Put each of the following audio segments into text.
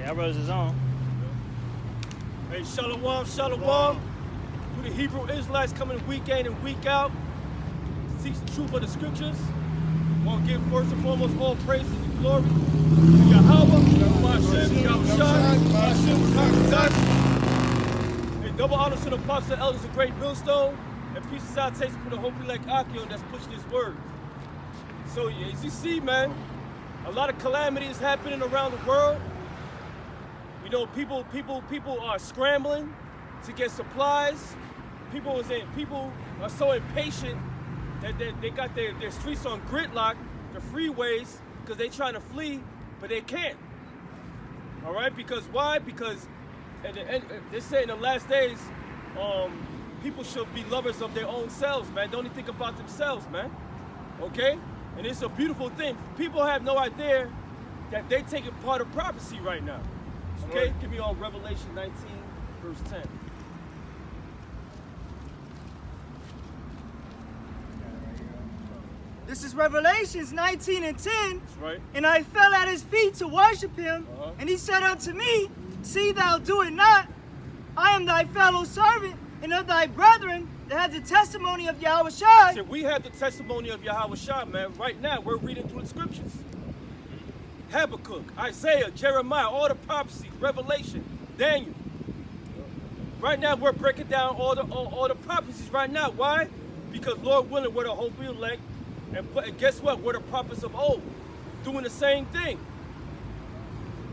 Y'all brothers is on. Hey, shalom, shalom. We the Hebrew Israelites coming week in and week out to teach the truth of the scriptures. Want to give first and foremost all praises and glory to Yahweh, Hashem, Yahushua, Hashem, Kakadash. And double honors to the apostles and elders of Great Millstone. And peace and salutation for the hope elect Akion that's pushing his word. So as you see, man, a lot of calamity is happening around the world. You know, people are scrambling to get supplies. People are so impatient that they got their streets on gridlock, the freeways, because they're trying to flee, but they can't. All right, because why? Because they say in the last days, people should be lovers of their own selves, man. Don't even think about themselves, man. Okay? And it's a beautiful thing. People have no idea that they're taking part of prophecy right now. Okay? Give me all Revelation 19, verse 10. This is Revelations 19 and 10. That's right. And I fell at his feet to worship him. And he said unto me, See thou do it not. I am thy fellow servant and of thy brethren that have the testimony of Yahushua. So we have the testimony of Yahushua, man. Right now, we're reading through the scriptures. Habakkuk, Isaiah, Jeremiah, all the prophecies, Revelation, Daniel. Right now, we're breaking down all the prophecies right now. Why? Because Lord willing, we're the hope we elect. And guess what? We're the prophets of old, doing the same thing.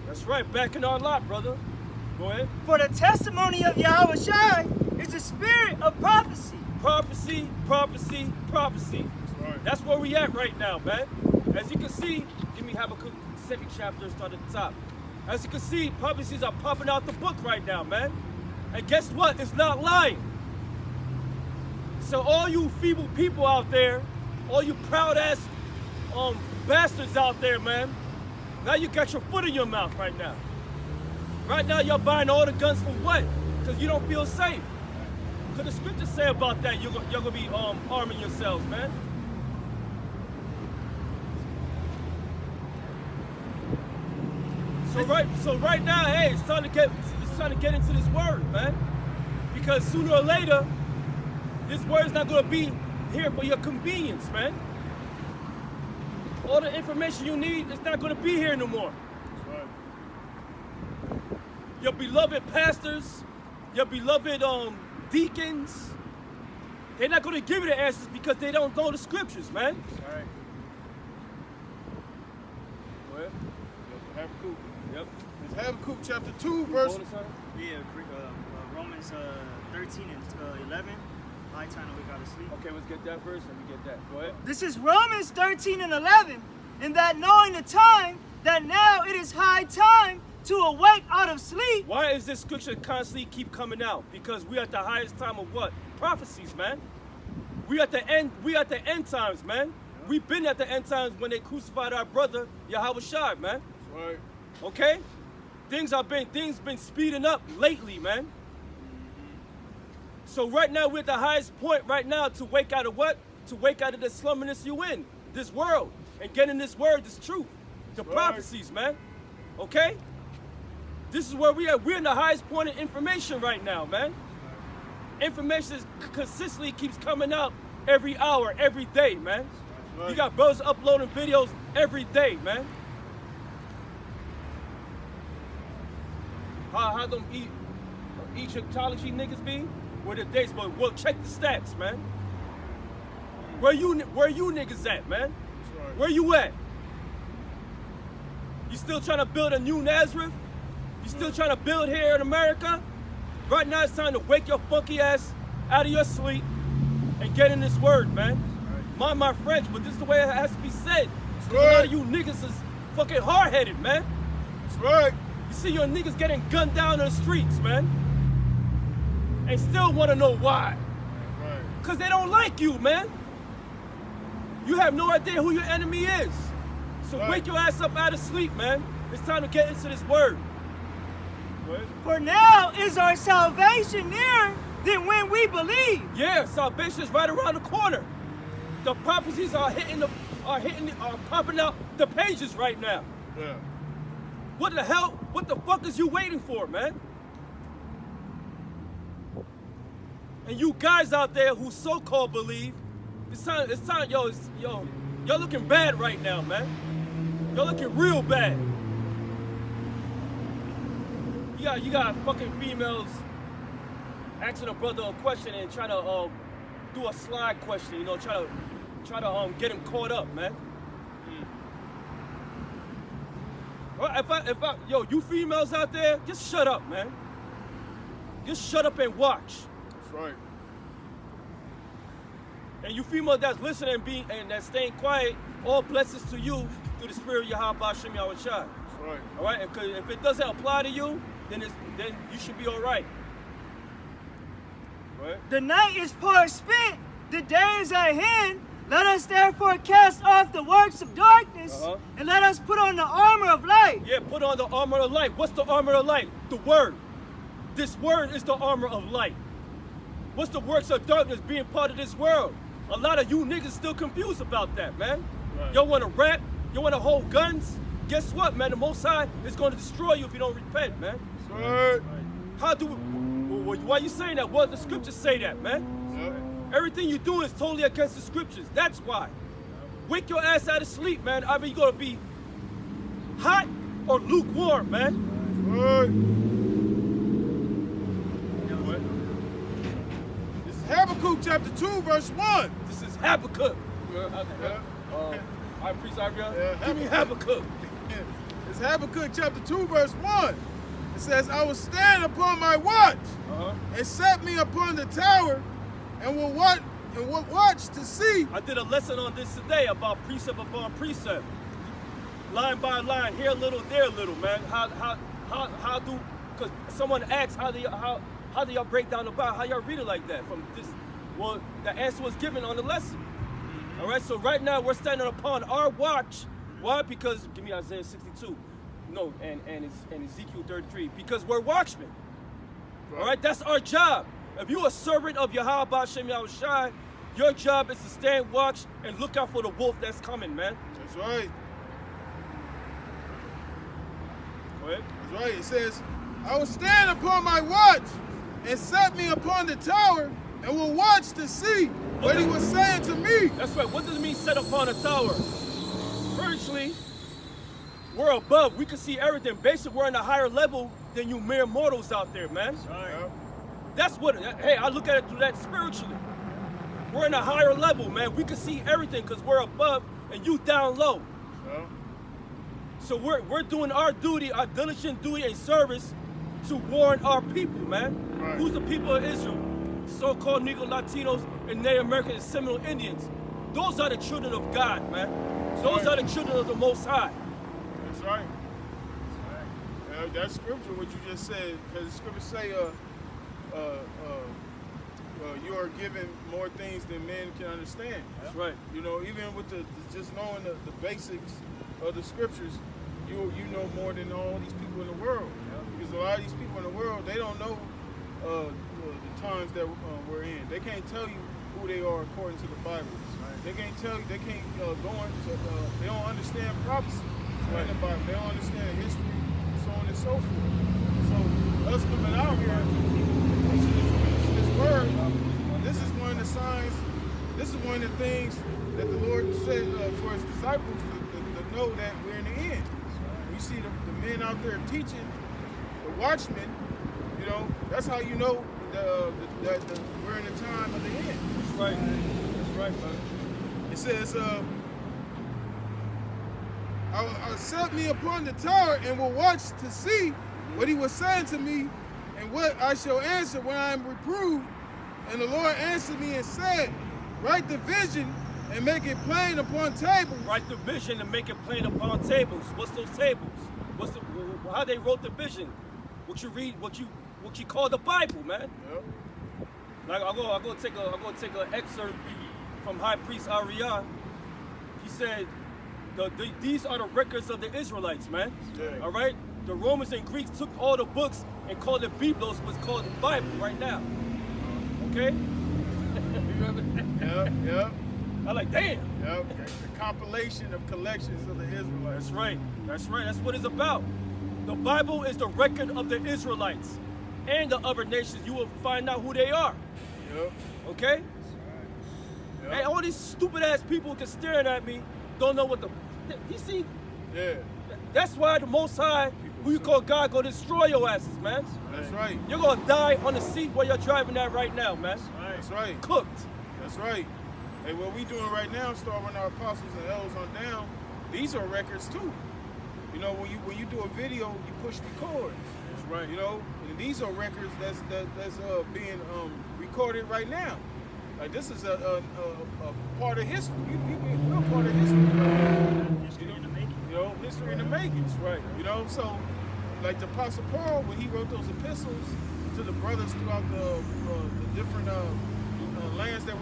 That's right, back in our lot, brother. Go ahead. For the testimony of Yahushua is the spirit of prophecy. Prophecy, prophecy, prophecy. That's where we at right now, man. As you can see, give me Habakkuk 2 chapter, start at the top. As you can see, prophecies are popping out the book right now, man. And guess what? It's not lying. So all you feeble people out there, all you proud ass bastards out there, man, now you got your foot in your mouth right now. Right now you're buying all the guns for what? Because you don't feel safe. Because the scriptures say about that, you're gonna be arming yourselves, man. So right now, hey, it's time to get into this word, man. Because sooner or later, this word's not gonna be here for your convenience, man. All the information you need is not gonna be here no more. That's right. Your beloved pastors, your beloved deacons, they're not gonna give you the answers because they don't know the scriptures, man. All right. Go ahead. Habakkuk. Yep. It's Habakkuk chapter 2, verse. Yeah, Romans 13 and 11. High time that we gotta sleep. Okay, let's get that verse. Let me get that. Go ahead. This is Romans 13 and 11. And that knowing the time, that now it is high time to awake out of sleep. Why is this scripture constantly keep coming out? Because we at the highest time of what? Prophecies, man. We at the end times, man. We've been at the end times when they crucified our brother, Yahushua, man. That's right. Okay? Things been speeding up lately, man. So right now we're at the highest point right now to wake out of what? To wake out of the slumberness you in, this world, and get in this word, this truth, the prophecies, man. Okay? This is where we are. We're in the highest point of information right now, man. Information consistently keeps coming out every hour, every day, man. Right. You got brothers uploading videos every day, man. How them Egyptology niggas be? Where the dates, but well, check the stats, man. Where you niggas at, man? Right. Where you at? You still trying to build a new Nazareth? You still trying to build here in America? Right now it's time to wake your funky ass out of your sleep and get in this word, man. Right. Mind my French, but this is the way it has to be said. Right. A lot of you niggas is fucking hard-headed, man. That's right. You see your niggas getting gunned down in the streets, man. And still want to know why. Right. Because they don't like you, man. You have no idea who your enemy is. So Right. wake your ass up out of sleep, man. It's time to get into this word. For now is our salvation nearer than when we believe. Yeah, salvation is right around the corner. The prophecies are popping out the pages right now. Yeah. What the hell? What the fuck is you waiting for, man? And you guys out there who so-called believe, it's time, y'all looking bad right now, man. Y'all looking real bad. You got fucking females asking a brother a question and trying to do a slide question, you know, try to get him caught up, man. If I, you females out there, just shut up, man. Just shut up and watch. That's right. And you females that's listening and that's staying quiet, all blessings to you through the spirit of Yahweh Shem Yahweh Shai. That's right. All right? Because if it doesn't apply to you, then you should be all right. Right? The night is far spent, the day is at hand. Let us therefore cast off the works of darkness, and let us put on the armor of light. Yeah, put on the armor of light. What's the armor of light? The word. This word is the armor of light. What's the works of darkness being part of this world? A lot of you niggas still confused about that, man. Right. Y'all want to rap? You want to hold guns? Guess what, man? The Most High is going to destroy you if you don't repent, man. That's right. Why you saying that? Well, the scriptures say that, man. Yep. Everything you do is totally against the scriptures. That's why. Wake your ass out of sleep, man. Either you're going to be hot or lukewarm, man. That's right. This is Habakkuk chapter 2, verse 1. This is Habakkuk. Yeah. I priest Ariel. Yeah, Give me Habakkuk. It's Habakkuk chapter 2, verse 1. It says, I will stand upon my watch and set me upon the tower and will watch to see. I did a lesson on this today about precept upon precept. Line by line, here a little, there a little, man. How do, because someone asked how do y'all break down the Bible? How y'all read it like that? From this, well, the answer was given on the lesson. All right, so right now we're standing upon our watch. Why? Because, give me Isaiah 62. No, and Ezekiel 33. Because we're watchmen. Right. All right, that's our job. If you're a servant of Yahweh Shem Yahweh Shai, your job is to stand watch and look out for the wolf that's coming, man. That's right. Go ahead. That's right. It says, I will stand upon my watch and set me upon the tower and will watch to see what he was saying to me. That's right. What does it mean set upon a tower? Spiritually, we're above. We can see everything. Basically, we're in a higher level than you mere mortals out there, man. Yeah. That's what, hey, I look at it through that spiritually. We're in a higher level, man. We can see everything because we're above and you down low. Yeah. So we're doing our duty, our diligent duty and service to warn our people, man. Right. Who's the people of Israel? So-called Negro Latinos and Native American and Seminole Indians. Those are the children of God, man. Those are the children of the Most High. That's right. That scripture, what you just said, because the scriptures say, you are given more things than men can understand. That's right. You know, even with just knowing the basics of the scriptures, you know more than all these people in the world. Because a lot of these people in the world, they don't know the times that we're in. They can't tell you who they are according to the Bible. They can't tell you. They can't go into. They don't understand prophecy in the Bible. They don't understand history, so on and so forth. So us coming out here, this word, this is one of the signs. This is one of the things that the Lord said for His disciples to know that we're in the end. You see the men out there teaching, the watchmen. You know, that's how you know that we're in the time of the end. That's right. That's right, man. It says, I'll set me upon the tower and will watch to see what he was saying to me and what I shall answer when I am reproved. And the Lord answered me and said, write the vision and make it plain upon tables. Write the vision and make it plain upon tables. What's those tables? How they wrote the vision? What you read? What you call the Bible, man? Yep. Like I'm gonna take an excerpt from High Priest Ariel. He said, these are the records of the Israelites, man. Yeah. All right? The Romans and Greeks took all the books and called it Biblos, what's called the Bible right now. Okay? Yep. I'm like, damn. Yep. The compilation of collections of the Israelites. That's right. That's right. That's what it's about. The Bible is the record of the Israelites and the other nations. You will find out who they are. Yep. Okay? Yep. Hey, all these stupid ass people just staring at me don't know what the. You see? Yeah. That's why the Most High, who you call God, gonna destroy your asses, man. That's right. You're gonna die on the seat where you're driving at right now, man. That's right. Cooked. That's right. Hey, what we doing right now, starting our apostles and elders on down, these are records too. You know, when you do a video, you push record. That's right. You know, and these are records that's being recorded right now. Like this is a part of history. We're a part of history. History in the making. You know, history in the making. That's right. You know, so like the Apostle Paul, when he wrote those epistles to the brothers throughout the different lands that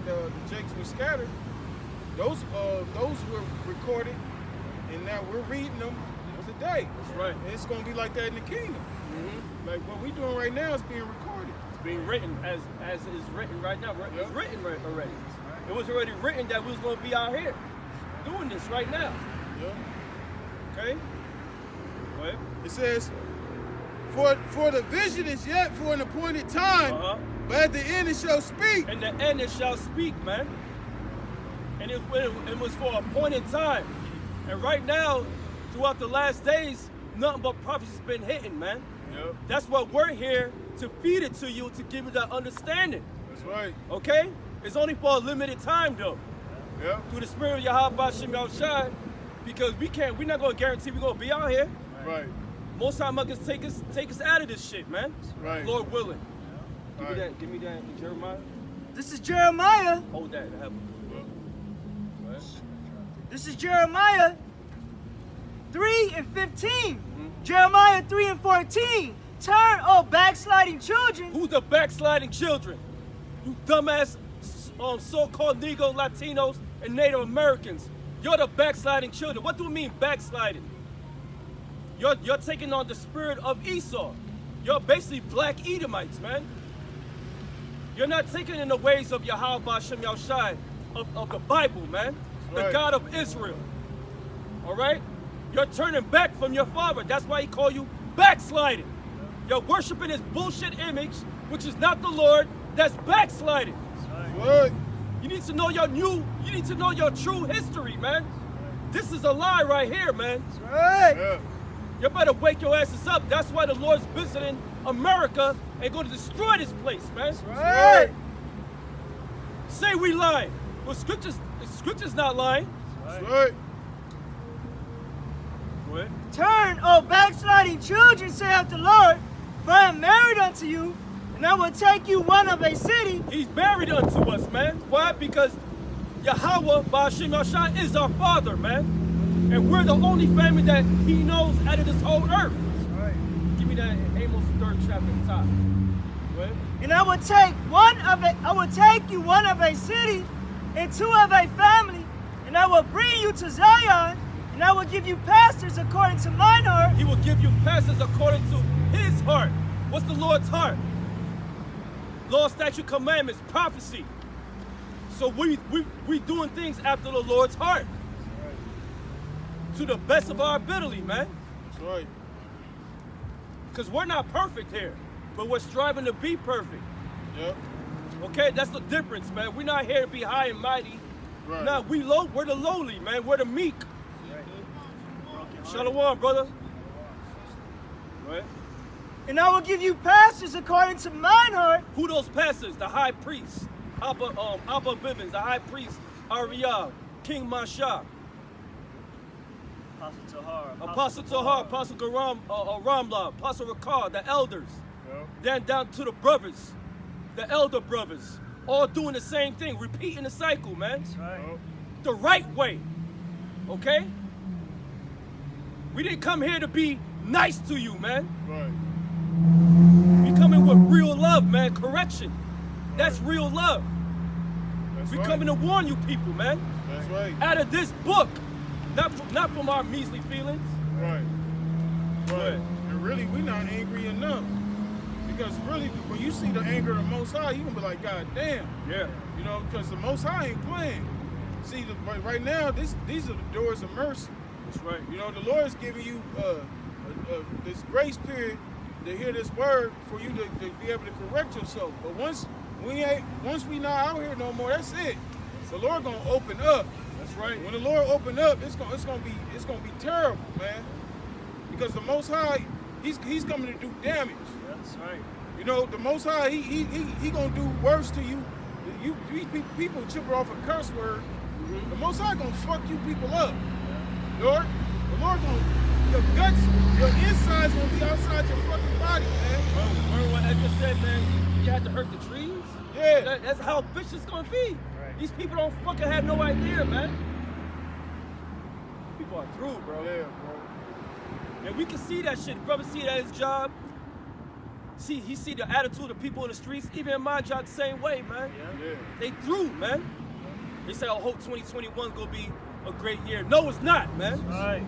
the Jakes were scattered, those were recorded, and now we're reading them today. That's right. And it's gonna be like that in the kingdom. Mm-hmm. Like what we're doing right now is being recorded. It's being written as is written right now. It's Yep. written already. It was already written that we was gonna be out here doing this right now. Yeah. Okay? Go ahead. It says, for the vision is yet for an appointed time, Uh-huh. but at the end it shall speak. And the end it shall speak, man. And it was for a appointed time. And right now, throughout the last days, nothing but prophecy's been hitting, man. Yep. That's what we're here to feed it to you, to give you that understanding. That's right. Okay? It's only for a limited time though. Yep. Through the spirit of Yahweh Shem Yahushai, because we're not gonna guarantee we're gonna be out here. Right. Most time I can take us out of this shit, man. Right. Lord willing. Right. Give me that Jeremiah. This is Jeremiah. Hold that. I have This is Jeremiah 3 and 15. Jeremiah 3 and 14. Turn, oh backsliding children. Who's the backsliding children? You dumbass so-called Negro, Latinos, and Native Americans. You're the backsliding children. What do we mean backsliding? You're taking on the spirit of Esau. You're basically black Edomites, man. You're not taking in the ways of Yahweh Shem Yahushai of the Bible, man. The Right. God of Israel. All right? You're turning back from your father. That's why he called you backsliding. You're worshiping his bullshit image, which is not the Lord. That's backsliding. What? You need to know you need to know your true history, man. This is a lie right here, man. Right. Yeah. You better wake your asses up. That's why the Lord's visiting America and going to destroy this place, man. Right. Say we lying. Well, scripture's not lying. That's right. Go ahead. Turn, O backsliding children, saith the Lord, for I am married unto you, and I will take you one of a city. He's married unto us, man. Why? Because Yahweh Ba'ashem Yahshai is our father, man. And we're the only family that he knows out of this whole earth. Give me that Amos 3rd chapter at the top. Go ahead. And I will take you one of a city, and two of a family, and I will bring you to Zion, and I will give you pastors according to mine heart. He will give you pastors according to his heart. What's the Lord's heart? Law, statute, commandments, prophecy. So we doing things after the Lord's heart. To the best of our ability, man. That's right. Because we're not perfect here, but we're striving to be perfect. Yep. Okay, that's the difference, man. We're not here to be high and mighty. Right. No, we're the lowly, man. We're the meek. Shalom, brother. Go ahead. And I will give you pastors according to mine heart. Who those pastors? The high priest, Abba Bivens, the high priest, Ariel, King Masha, Apostle Tahar. Apostle Tahar, Apostle Ramla, Apostle Ricard, the elders. Yep. Then down to the brothers, the elder brothers, all doing the same thing, repeating the cycle, man. Right. Yep. The right way, okay? We didn't come here to be nice to you, man. Right. We coming with real love, man, correction. That's real love. That's We right. coming to warn you people, man. That's right. Out of this book, not from our measly feelings. Right. Go Right. ahead. And really, we're not angry enough. Because really, when you see the anger of the Most High, you're going to be like, God damn. Yeah. You know, because the Most High ain't playing. See, right now, these are the doors of mercy. That's right. You know, the Lord is giving you this grace period to hear this word for you to be able to correct yourself. But once we not out here no more, that's it. The Lord gonna open up. That's right. When the Lord open up, it's gonna be terrible, man. Because the Most High, he's coming to do damage. That's right. You know, the Most High, he gonna do worse to you. These people chip off a curse word. The Most High gonna fuck you people up. Lord, the Lord gonna, your guts, your insides gonna be outside your fucking body, man. Remember what I just said, man? You had to hurt the trees? Yeah. That's how vicious it's gonna be. Right. These people don't fucking have no idea, man. People are through, bro. Yeah, bro. And we can see that shit. Brother see it at his job. He see the attitude of the people in the streets. Even in my job, the same way, man. Yeah. They through, man. They say, I hope 2021 gonna be a great year. No, it's not, man. Right.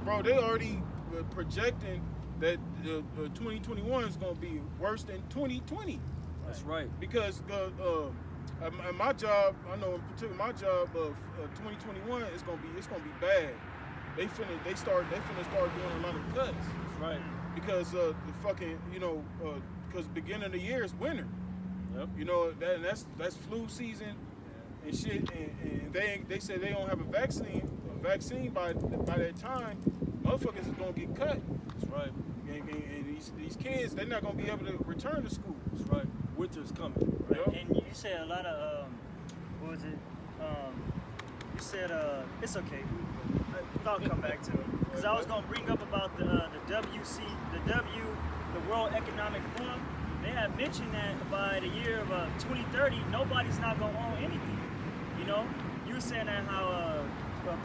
Bro, they already projecting that 2021 is gonna be worse than 2020. That's right. Because at my job, I know in particular my job of 2021 it's gonna be bad. They finna start doing a lot of cuts. That's right. Because the fucking, you know, because beginning of the year is winter. Yep. You know, that's flu season and shit, and they say they don't have a vaccine by that time. Motherfuckers is gonna get cut. That's right. And these kids, they're not gonna be able to return to school. That's right. Winter's coming. Yep. And you said a lot of what was it? You said it's okay. Thought come back to me because I was gonna bring up about the World Economic Forum. They have mentioned that by the year of 2030, nobody's not gonna own anything. You know, you were saying that how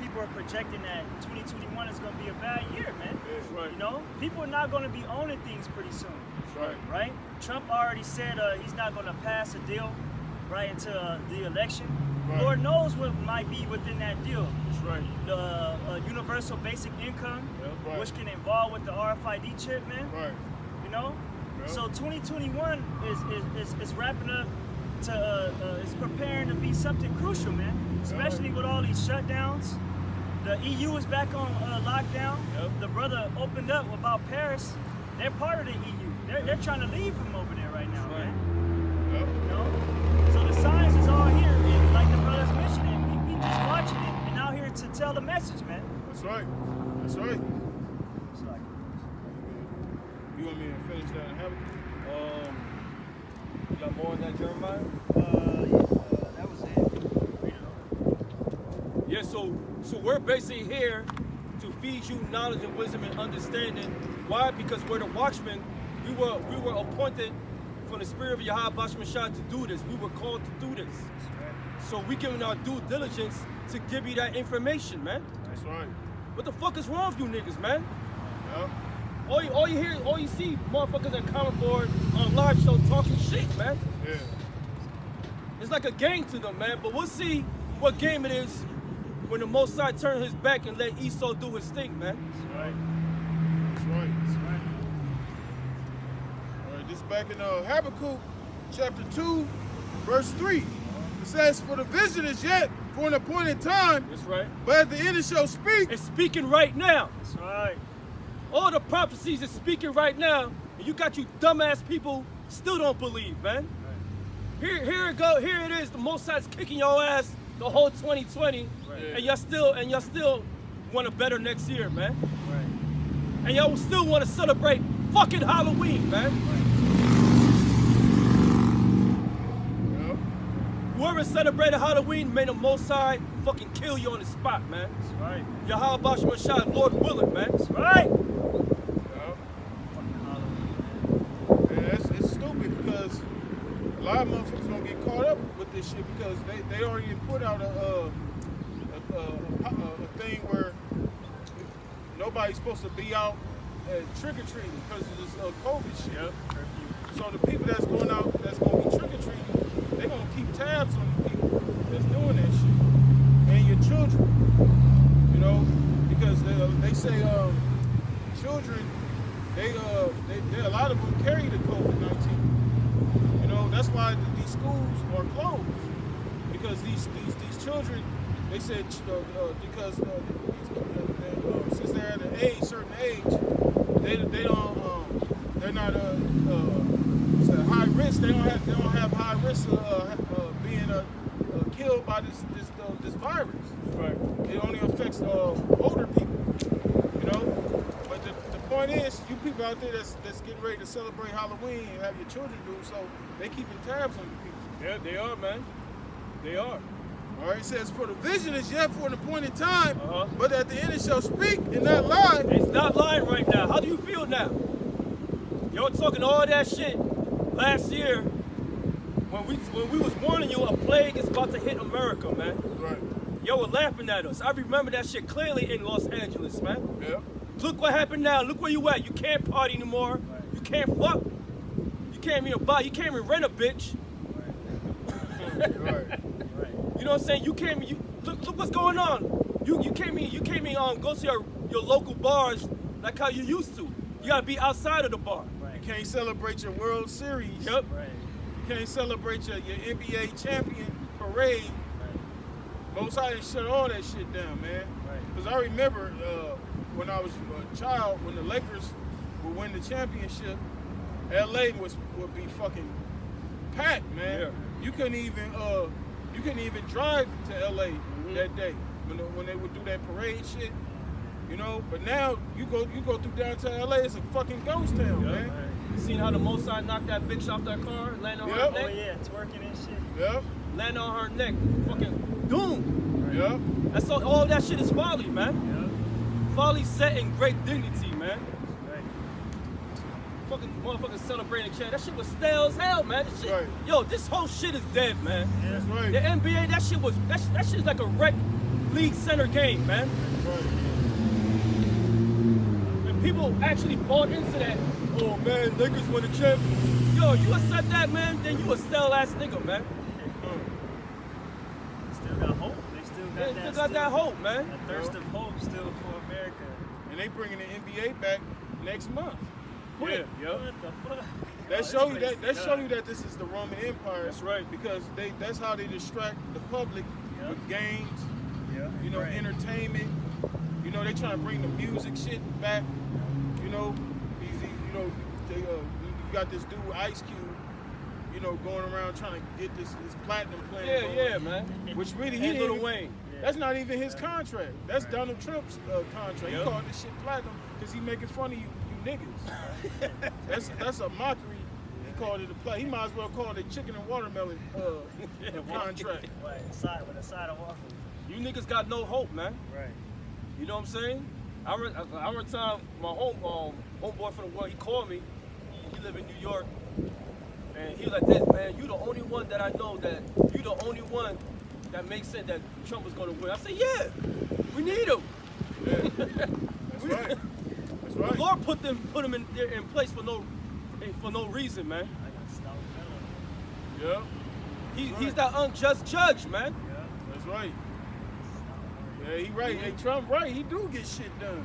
people are projecting that 2021 is gonna be a bad year, man. That's right. You know, people are not gonna be owning things pretty soon. That's right. Right? Trump already said he's not going to pass a deal right into the election. Right. Lord knows what might be within that deal. That's right. The universal basic income, Right. which can involve with the RFID chip, man. Right. You know? Yep. So 2021 is wrapping up to, is preparing to be something crucial, man. Especially with all these shutdowns. The EU is back on lockdown. Yep. The brother opened up about Paris. They're part of the EU. They're trying to leave from over there right now, Right. man. Yep. You know? So the science is all here, and like the brother's mentioning, we just watching it and out here to tell the message, man. That's right. That's right. It's like, You want me to finish that in Habakkuk? You got more on that, Jeremiah? that was it. Read it Yeah, so we're basically here to feed you knowledge and wisdom and understanding. Why? Because we're the watchmen. We were appointed from the spirit of Yahweh Bashmashah to do this. We were called to do this. So we giving our due diligence to give you that information, man. That's right. What the fuck is wrong with you niggas, man? Yep. All you see, motherfuckers at Common Board on live show talking shit, man. Yeah. It's like a game to them, man. But we'll see what game it is when the Most High turn his back and let Esau do his thing, man. That's right. That's right. That's right. All right, this back in Habakkuk chapter 2, verse 3. It says, for the vision is yet for an appointed time, That's right. but at the end it shall speak. It's speaking right now. That's right. All the prophecies is speaking right now, and you got you dumbass people still don't believe, man. Here it is. The Most High's kicking your ass the whole 2020, Right. and y'all still want a better next year, man. Right. And y'all still want to celebrate fucking Halloween, man. Yep. Whoever celebrated Halloween, may the Most High fucking kill you on the spot, man. That's right. Yahweh Bashmashah, Lord willing, man. That's right. Yep. Yeah, it's stupid because a lot of motherfuckers gonna get caught up with this shit because they already put out a thing where nobody's supposed to be out trick or treating because of this COVID shit. Yep. So the people that's going out, that's gonna be trick or treating, they're gonna keep tabs on the people that's doing that shit and your children. You know, because they say children, they a lot of them carry the COVID-19. You know, that's why these schools are closed because these children, they said because since they're at a certain age, risk of being killed by this virus. Right. It only affects older people, you know. But the point is, you people out there that's getting ready to celebrate Halloween and have your children do so, they keeping tabs on you people. Yeah, they are, man. They are. All right, it says, for the vision is yet for an appointed time, Uh-huh. but at the end it shall speak and not lie. It's not lying right now. How do you feel now? Y'all talking all that shit last year when we was warning you a plague is about to hit America, man. Right. Y'all were laughing at us. I remember that shit clearly in Los Angeles, man. Yeah. Look what happened now. Look where you at. You can't party anymore. You can't fuck. You can't even buy. You can't even rent a bitch. Right. You know what I'm saying? You can't. Look what's going on. You can't even go to your local bars like how you used to. You gotta be outside of the bar. You can't celebrate your World Series. Yep. Right. You can't celebrate your NBA champion parade. Most High done shut all that shit down, man. Right. Because I remember when I was a child, when the Lakers would win the championship, LA would be fucking packed, man. Yeah. You couldn't even drive to LA that day when they would do that parade shit. You know, but now you go through downtown LA, it's a fucking ghost town, man. You seen how the Mossad knocked that bitch off that car, land on her Yep. Oh neck, yeah, twerking and shit. Yep. land on her neck, fucking doom. Yep. That's all that shit is folly, man. Yeah. Folly set in great dignity, man. Right. Fucking motherfucking celebrating the champ. That shit was stale as hell, man. This shit, Right. Yo, this whole shit is dead, man. That's right. The NBA, that shit's like a rec league center game, man. Right. And people actually bought into that. Oh man, Lakers won the champ. Yo, you accept that, man, then you a stale ass nigga, man. Still got hope. They still got They that. still got that hope, man. That thirst of hope still for America. And they bringing the NBA back next month. Yeah, yo. What the fuck? That Oh, show you this that place is show you done. that this is the Roman Empire. That's right. Because that's how they distract the public Yeah. with games, Yeah. you know, Right. entertainment. You know, they trying to bring the music shit back. You know, you know, they you got this dude Ice Cube, you know, going around trying to get this platinum plan. going. Yeah, man. Which really Hey, he Lil didn't- Wayne. That's not even his contract. That's Donald Trump's contract. Yep. He called this shit platinum because he making fun of you niggas. that's a mockery. He called it a play. He might as well call it a chicken and watermelon contract. Right. With a side of waffle. You niggas got no hope, man. Right. You know what I'm saying? I remember time my homeboy from the world, he called me. He live in New York. And he was like this, man, you the only one that I know that makes sense that Trump was gonna win. I said, yeah, we need him. Yeah. That's right. That's The right. Lord put him in place for no reason, man. I got stout fellow. Yeah. He's that unjust judge, man. Yeah. That's right. Yeah, he right. Hey, Trump right. He do get shit done.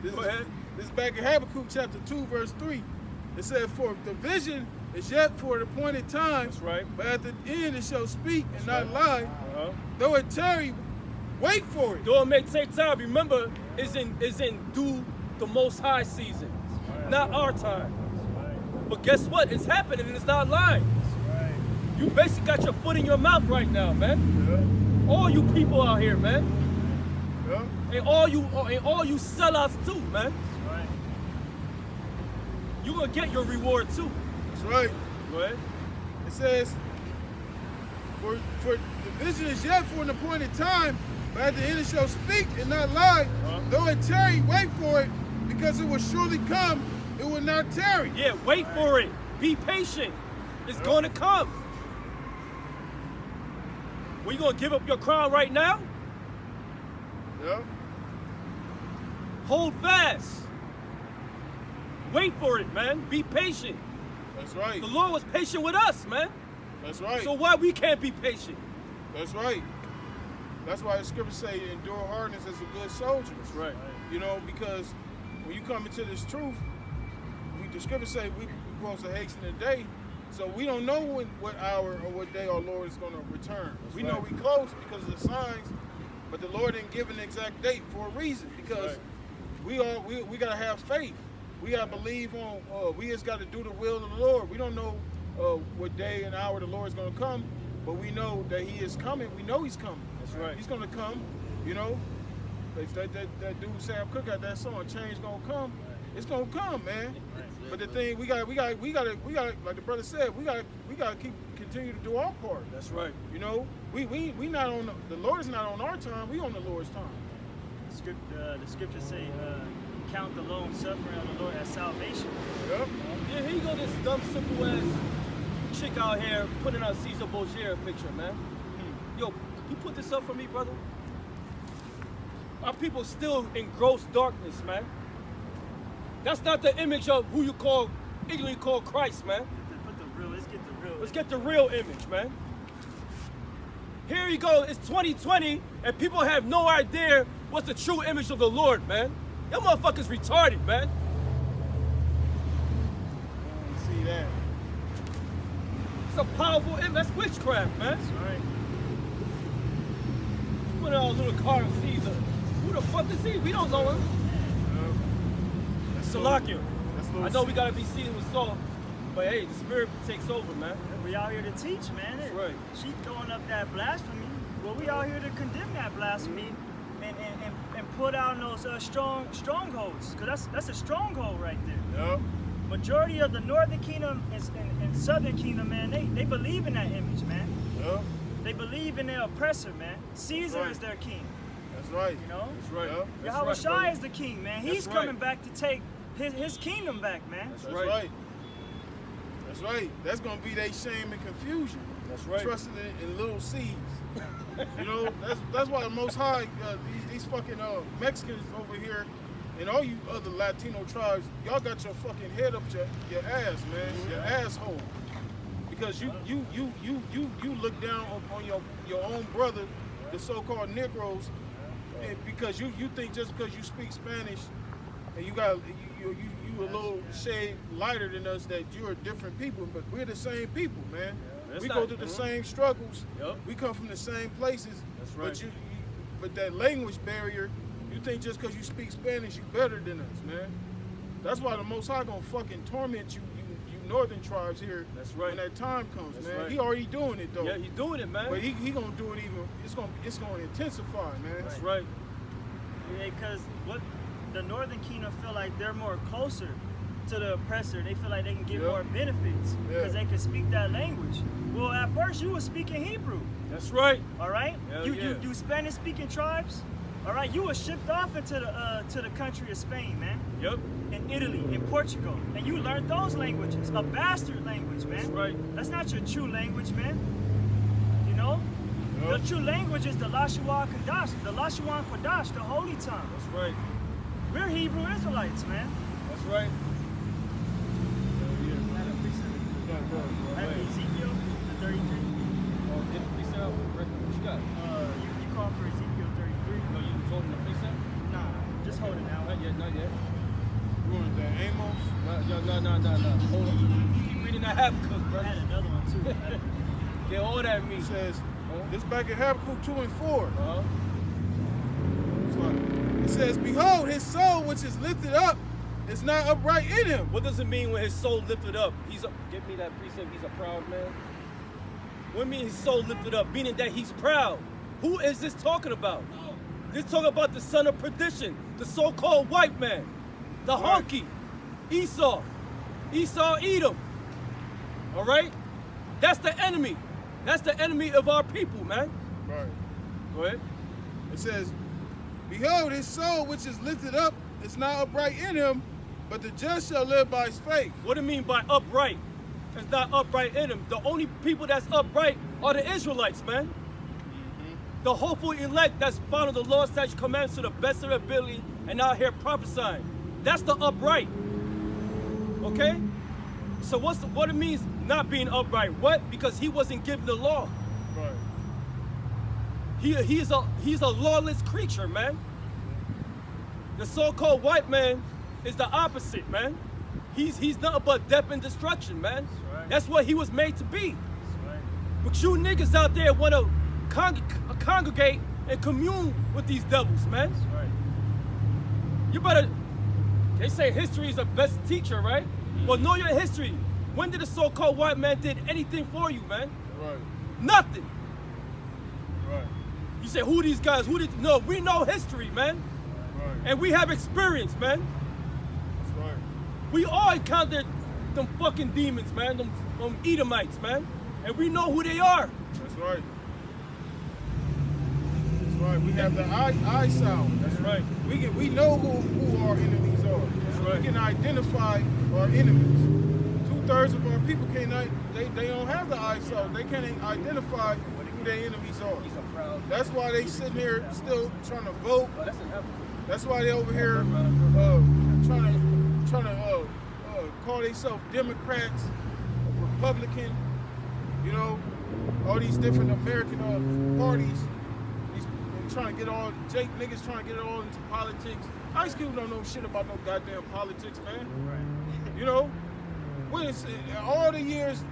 This Go is, ahead. this is back in Habakkuk chapter 2, verse 3. It said, for the vision is yet for the appointed time, That's right. but at the end it shall speak and not lie. Uh-huh. Though it tarry, wait for it. Though it may take time, remember, is in due the Most High season, not our time. Right. But guess what? It's happening and it's not lying. Right. You basically got your foot in your mouth right now, man. All you people out here, man, Yeah. and all you sellouts too, man. Right. You gonna get your reward too. That's right. Go ahead. It says, for the vision is yet for an appointed time, but at the end it shall speak and not lie. Uh-huh. Though it tarry, wait for it, because it will surely come, it will not tarry. Yeah, wait for it. Be patient. It's gonna come. Well, you gonna give up your crown right now? Yeah. Hold fast. Wait for it, man. Be patient. That's right. The Lord was patient with us, man. That's right. So why we can't be patient? That's right. That's why the scriptures say endure hardness as a good soldier. That's right. You know, because when you come into this truth, the scriptures say we supposed to hasten the day. So we don't know what hour or what day our Lord is going to return. That's we right. know we close because of the signs, but the Lord didn't give an exact date for a reason. Because That's we got to have faith. We gotta believe on. We just gotta do the will of the Lord. We don't know what day and hour the Lord's gonna come, but we know that He is coming. We know He's coming. That's right. He's gonna come. You know, that dude Sam Cooke got that song. Change gonna come. It's gonna come, man. But the thing we got, like the brother said, we gotta continue to do our part. That's right. You know, we not on the Lord is not on our time. We on the Lord's time. The scriptures say, count the long suffering of the Lord as salvation. Yep. Yeah, here you go, this dumb, simple ass chick out here putting out Caesar Borgia picture, man. Yo, you put this up for me, brother? Our people still in gross darkness, man. That's not the image of who you call, ignorantly call Christ, man. Let's get the real image, man. Here you go, it's 2020, and people have no idea what's the true image of the Lord, man. Y'all motherfuckers retarded, man. See that? It's a powerful image. That's witchcraft, man. That's right. Put out a little car of Caesar. Who the fuck is he? We don't know him. Salakia. I know we gotta be seasoned with salt, but hey, the spirit takes over, man. We out here to teach, man. That's right. She throwing up that blasphemy. Well, we out here to condemn that blasphemy and put out those strongholds, because that's a stronghold right there. Yep. Majority of the northern kingdom and southern kingdom, man, they believe in that image, man. Yep. They believe in their oppressor, man. Caesar right. is their king, That's right. you know? That's right. Yep. That's Yahweh right, Shai brother. is the king, man. That's He's right. coming back to take his kingdom back, man. That's That's right. right. That's right. That's gonna be their shame and confusion. That's right. Trusting in little seeds. You know, that's why the Most High, these fucking Mexicans over here, and all you other Latino tribes, y'all got your fucking head up your ass, man, your asshole. Because you look down on your own brother, the so-called Negroes, and because you think just because you speak Spanish and you a little shade lighter than us that you're different people, but we're the same people, man. That's We not- go through the same struggles. Yup. We come from the same places. That's right. But that language barrier, you think just because you speak Spanish, you better than us, man. That's why the Most High gonna fucking torment you northern tribes here. That's right. When that time comes, That's man. right. He already doing it though. Yeah, he's doing it, man. But he gonna do it even. It's gonna intensify, man. That's right. Yeah, because what the northern kingdom feel like they're more closer to the oppressor. They feel like they can get Yep. more benefits because Yeah. they can speak that language. Well, at first you were speaking Hebrew, That's right. all right? Hell You yeah. you Spanish speaking tribes, all right? You were shipped off into the country of Spain, man, Yep. in Italy, in Portugal, and you learned those languages, a bastard language, man. That's right. That's not your true language, man. You know, Yep. the true language is the Lashawan Kodash, the holy tongue. That's right. We're Hebrew Israelites, man. That's right. I have Ezekiel, the 33. Oh, get the precept out. What you got? You called for Ezekiel 33. No, you was holding the precept? Nah, just hold it now. Not yet, not yet. You want that Amos? No. Hold on. Keep reading that Habakkuk, I brother. had another one too. Get all that He means. says, this back in Habakkuk 2 and 4. Uh-huh. It's like, it says, behold, his soul which is lifted up is not upright in him. What does it mean when his soul lifted up? Give me that precept, he's a proud man. What do you mean his soul lifted up? Meaning that he's proud. Who is this talking about? This talking about the son of perdition, the so-called white man, the Right. honky, Esau, Edom. All right? That's the enemy. That's the enemy of our people, man. Right. Go ahead. It says, behold, his soul which is lifted up is not upright in him, but the just shall live by his faith. What do you mean by upright? It's not upright in him. The only people that's upright are the Israelites, man. The hopeful elect that's following the law, statutes, commandments to the best of their ability and out here prophesying. That's the upright. Okay? So what it means not being upright? What? Because he wasn't given the law. Right. He's a lawless creature, man. The so-called white man is the opposite, man. He's nothing but death and destruction, man. That's right. That's what he was made to be. That's right. But you niggas out there want to congregate and commune with these devils, man. That's right. You better They say history is the best teacher, right? Well, know your history. When did the so-called white man did anything for you, man? Right. Nothing. Right. You say, who these guys? Who did? No, we know history, man. Right. And we have experience, man. That's right. We all encountered them fucking demons, man. Them Edomites, man. And we know who they are. That's right. That's right. We have the eye sound. That's right. We know who our enemies are. That's right. We can identify our enemies. 2/3 of our people they don't have the eye sound. They can't identify who their enemies are. That's why they sitting here still trying to vote. That's why they over here trying to call themselves Democrats, Republican, you know, all these different American parties. Trying to get all niggas trying to get it all into politics. High school don't know shit about no goddamn politics, man. Right. You know, all the years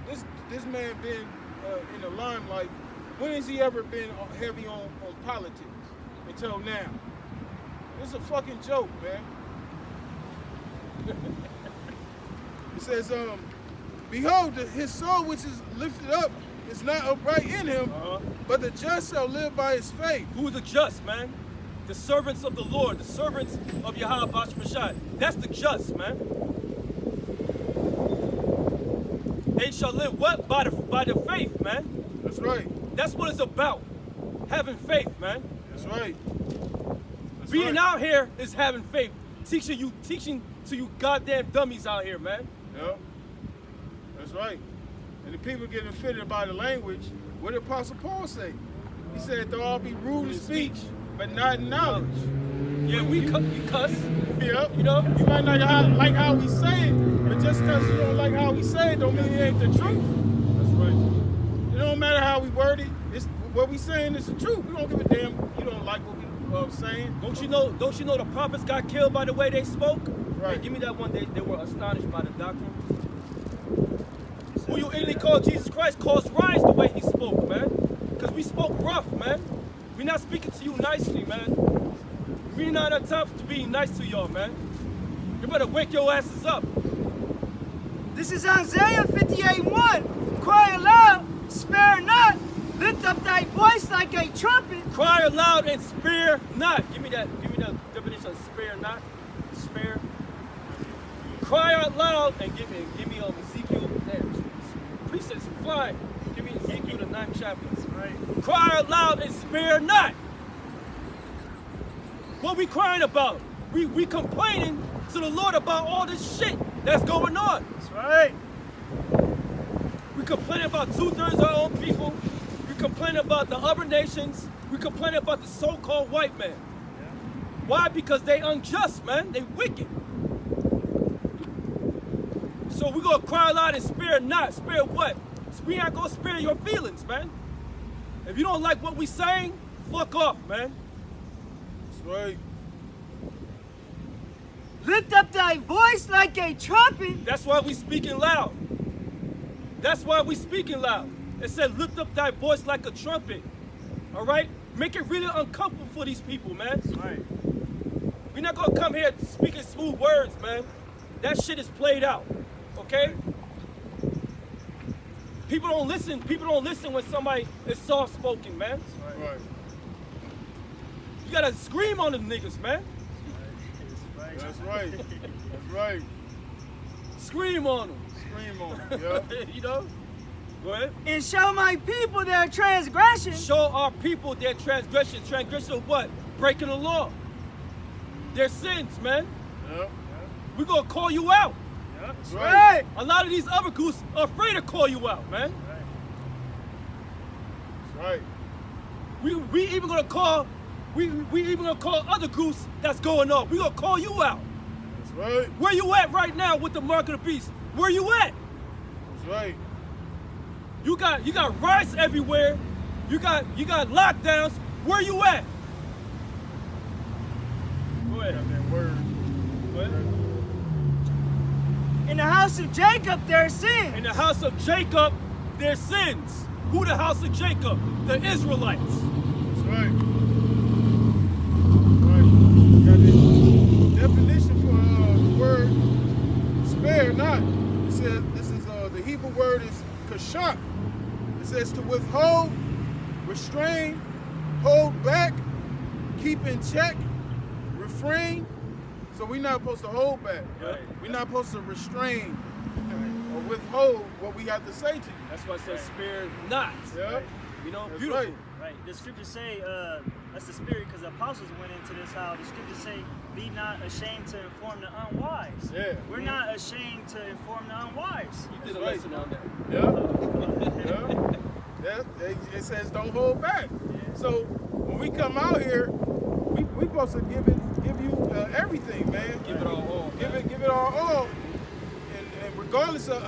this man been in the limelight. When has he ever been heavy on politics until now? It's a fucking joke, man. It says, behold, his soul which is lifted up is not upright in him, but the just shall live by his faith. Who is the just, man? The servants of the Lord, the servants of Yahweh Bashmashat. That's the just, man. They shall live what? By the faith, man. That's right. That's what it's about. Having faith, man. That's right. That's Being right. out here is having faith. Teaching to you goddamn dummies out here, man. Yep. That's right. And the people getting offended by the language. What did Apostle Paul say? He said they'll all be rude in speech, but not in knowledge. Yeah, we cuss. Yep. You know? You might not like how we say it, but just because you don't like how we say it don't mean it ain't the truth. That's right. It don't matter how we word it. It's what we saying is the truth. We don't give a damn if you don't like what we saying. Don't you know the prophets got killed by the way they spoke? Right. Hey, give me that one. They were astonished by the doctrine. Who you really call Jesus Christ caused rise the way he spoke, man. Because we spoke rough, man. We're not speaking to you nicely, man. We're not that tough to be nice to y'all, man. You better wake your asses up. This is Isaiah 58:1. Cry aloud, spare not, lift up thy voice like a trumpet. Cry aloud and spare not. Give me that definition of spare not. Spare. Cry out loud and give me Ezekiel. Precepts fly. Give me Ezekiel the 9th chapter. Right. Cry out loud and spare not. What we crying about? We complaining to the Lord about all this shit that's going on. That's right. We complaining about 2/3 of our own people. We complaining about the other nations. We complaining about the so-called white man. Yeah. Why? Because they unjust, man. They wicked. So we're going to cry loud and spare not. Spare what? We ain't going to spare your feelings, man. If you don't like what we saying, fuck off, man. That's right. Lift up thy voice like a trumpet. That's why we speaking loud. That's why we speaking loud. It said lift up thy voice like a trumpet. All right? Make it really uncomfortable for these people, man. That's right. We're not going to come here speaking smooth words, man. That shit is played out. Okay? People don't listen. People don't listen when somebody is soft-spoken, man. Right. You gotta scream on them niggas, man. That's right. That's right. Scream on them. Scream on it. Yeah. You know? Go ahead. And show my people their transgression. Show our people their transgression. Transgression of what? Breaking the law. Their sins, man. Yep. We're gonna call you out. That's Right. right. A lot of these other goose are afraid to call you out, man. That's right. We even gonna call we even gonna call other goose that's going on. We gonna call you out. That's right. Where you at right now with the mark of the beast? Where you at? That's right. You got riots everywhere. You got lockdowns. Where you at? Go ahead. Got that word. Go ahead. In the house of Jacob their sin. In the house of Jacob, their sins. Who the house of Jacob? The Israelites. That's right. Right. Got the definition for word is kashak. It says to withhold, restrain, hold back, keep in check, refrain. So we're not supposed to hold back. Right. We're not supposed to restrain or withhold what we have to say to you. That's why I said spare not. Yeah. You know, That's beautiful. right. Right. The scriptures say, that's the spirit, because the apostles went into this, how the scriptures say, be not ashamed to inform the unwise. Yeah. We're not ashamed to inform the unwise. You did a That's lesson on that. It says don't hold back. So when we come out here, we supposed to give you everything, man. Give it all. Give it all. And regardless of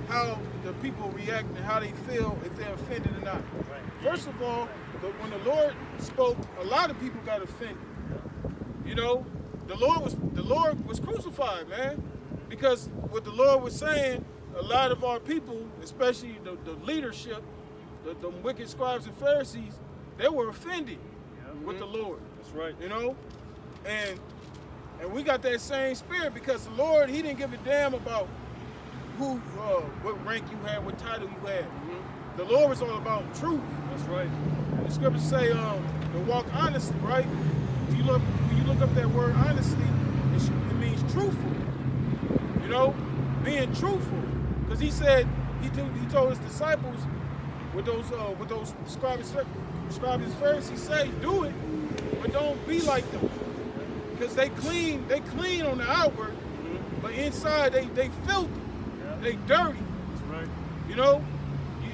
how the people react and how they feel, if they're offended or not. Right. First of all, when the Lord spoke, a lot of people got offended. You know, the Lord was crucified, man, because what the Lord was saying, a lot of our people, especially the leadership, the wicked scribes and Pharisees, they were offended with the Lord. That's right. You know, and we got that same spirit because the Lord, He didn't give a damn about who, what rank you had, what title you had. The Lord was all about truth. That's right. And the scriptures say to walk honestly, right? When you look up that word honestly, it means truthful. You know, being truthful. Because He said, He told His disciples, with those scribes and Pharisees say, do it, but don't be like them. Because they clean on the outward, but inside they filthy, they dirty. That's right. You know?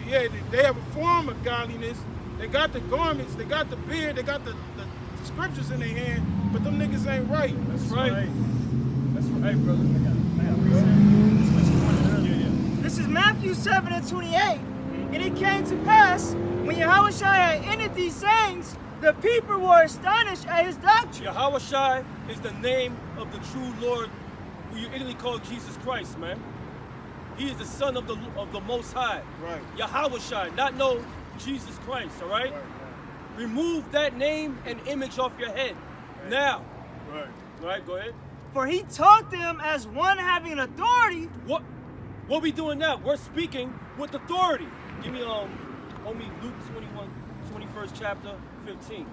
Yeah, they have a form of godliness. They got the garments, they got the beard, they got the scriptures in their hand, but them niggas ain't right. That's right. That's right, brother. I got reset. That's what you wanted earlier. Yeah. This is Matthew 7:28. And it came to pass, when Yahushua had ended these sayings, the people were astonished at his doctrine. Yahushua is the name of the true Lord, who you Italy call Jesus Christ, man. He is the Son of the Most High. Right. Yahushua, not no Jesus Christ, all right? Remove that name and image off your head. Now. Right. All right, go ahead. For he taught them as one having authority. What we doing now? We're speaking with authority. Give me homie Luke 21, 21st chapter, 15.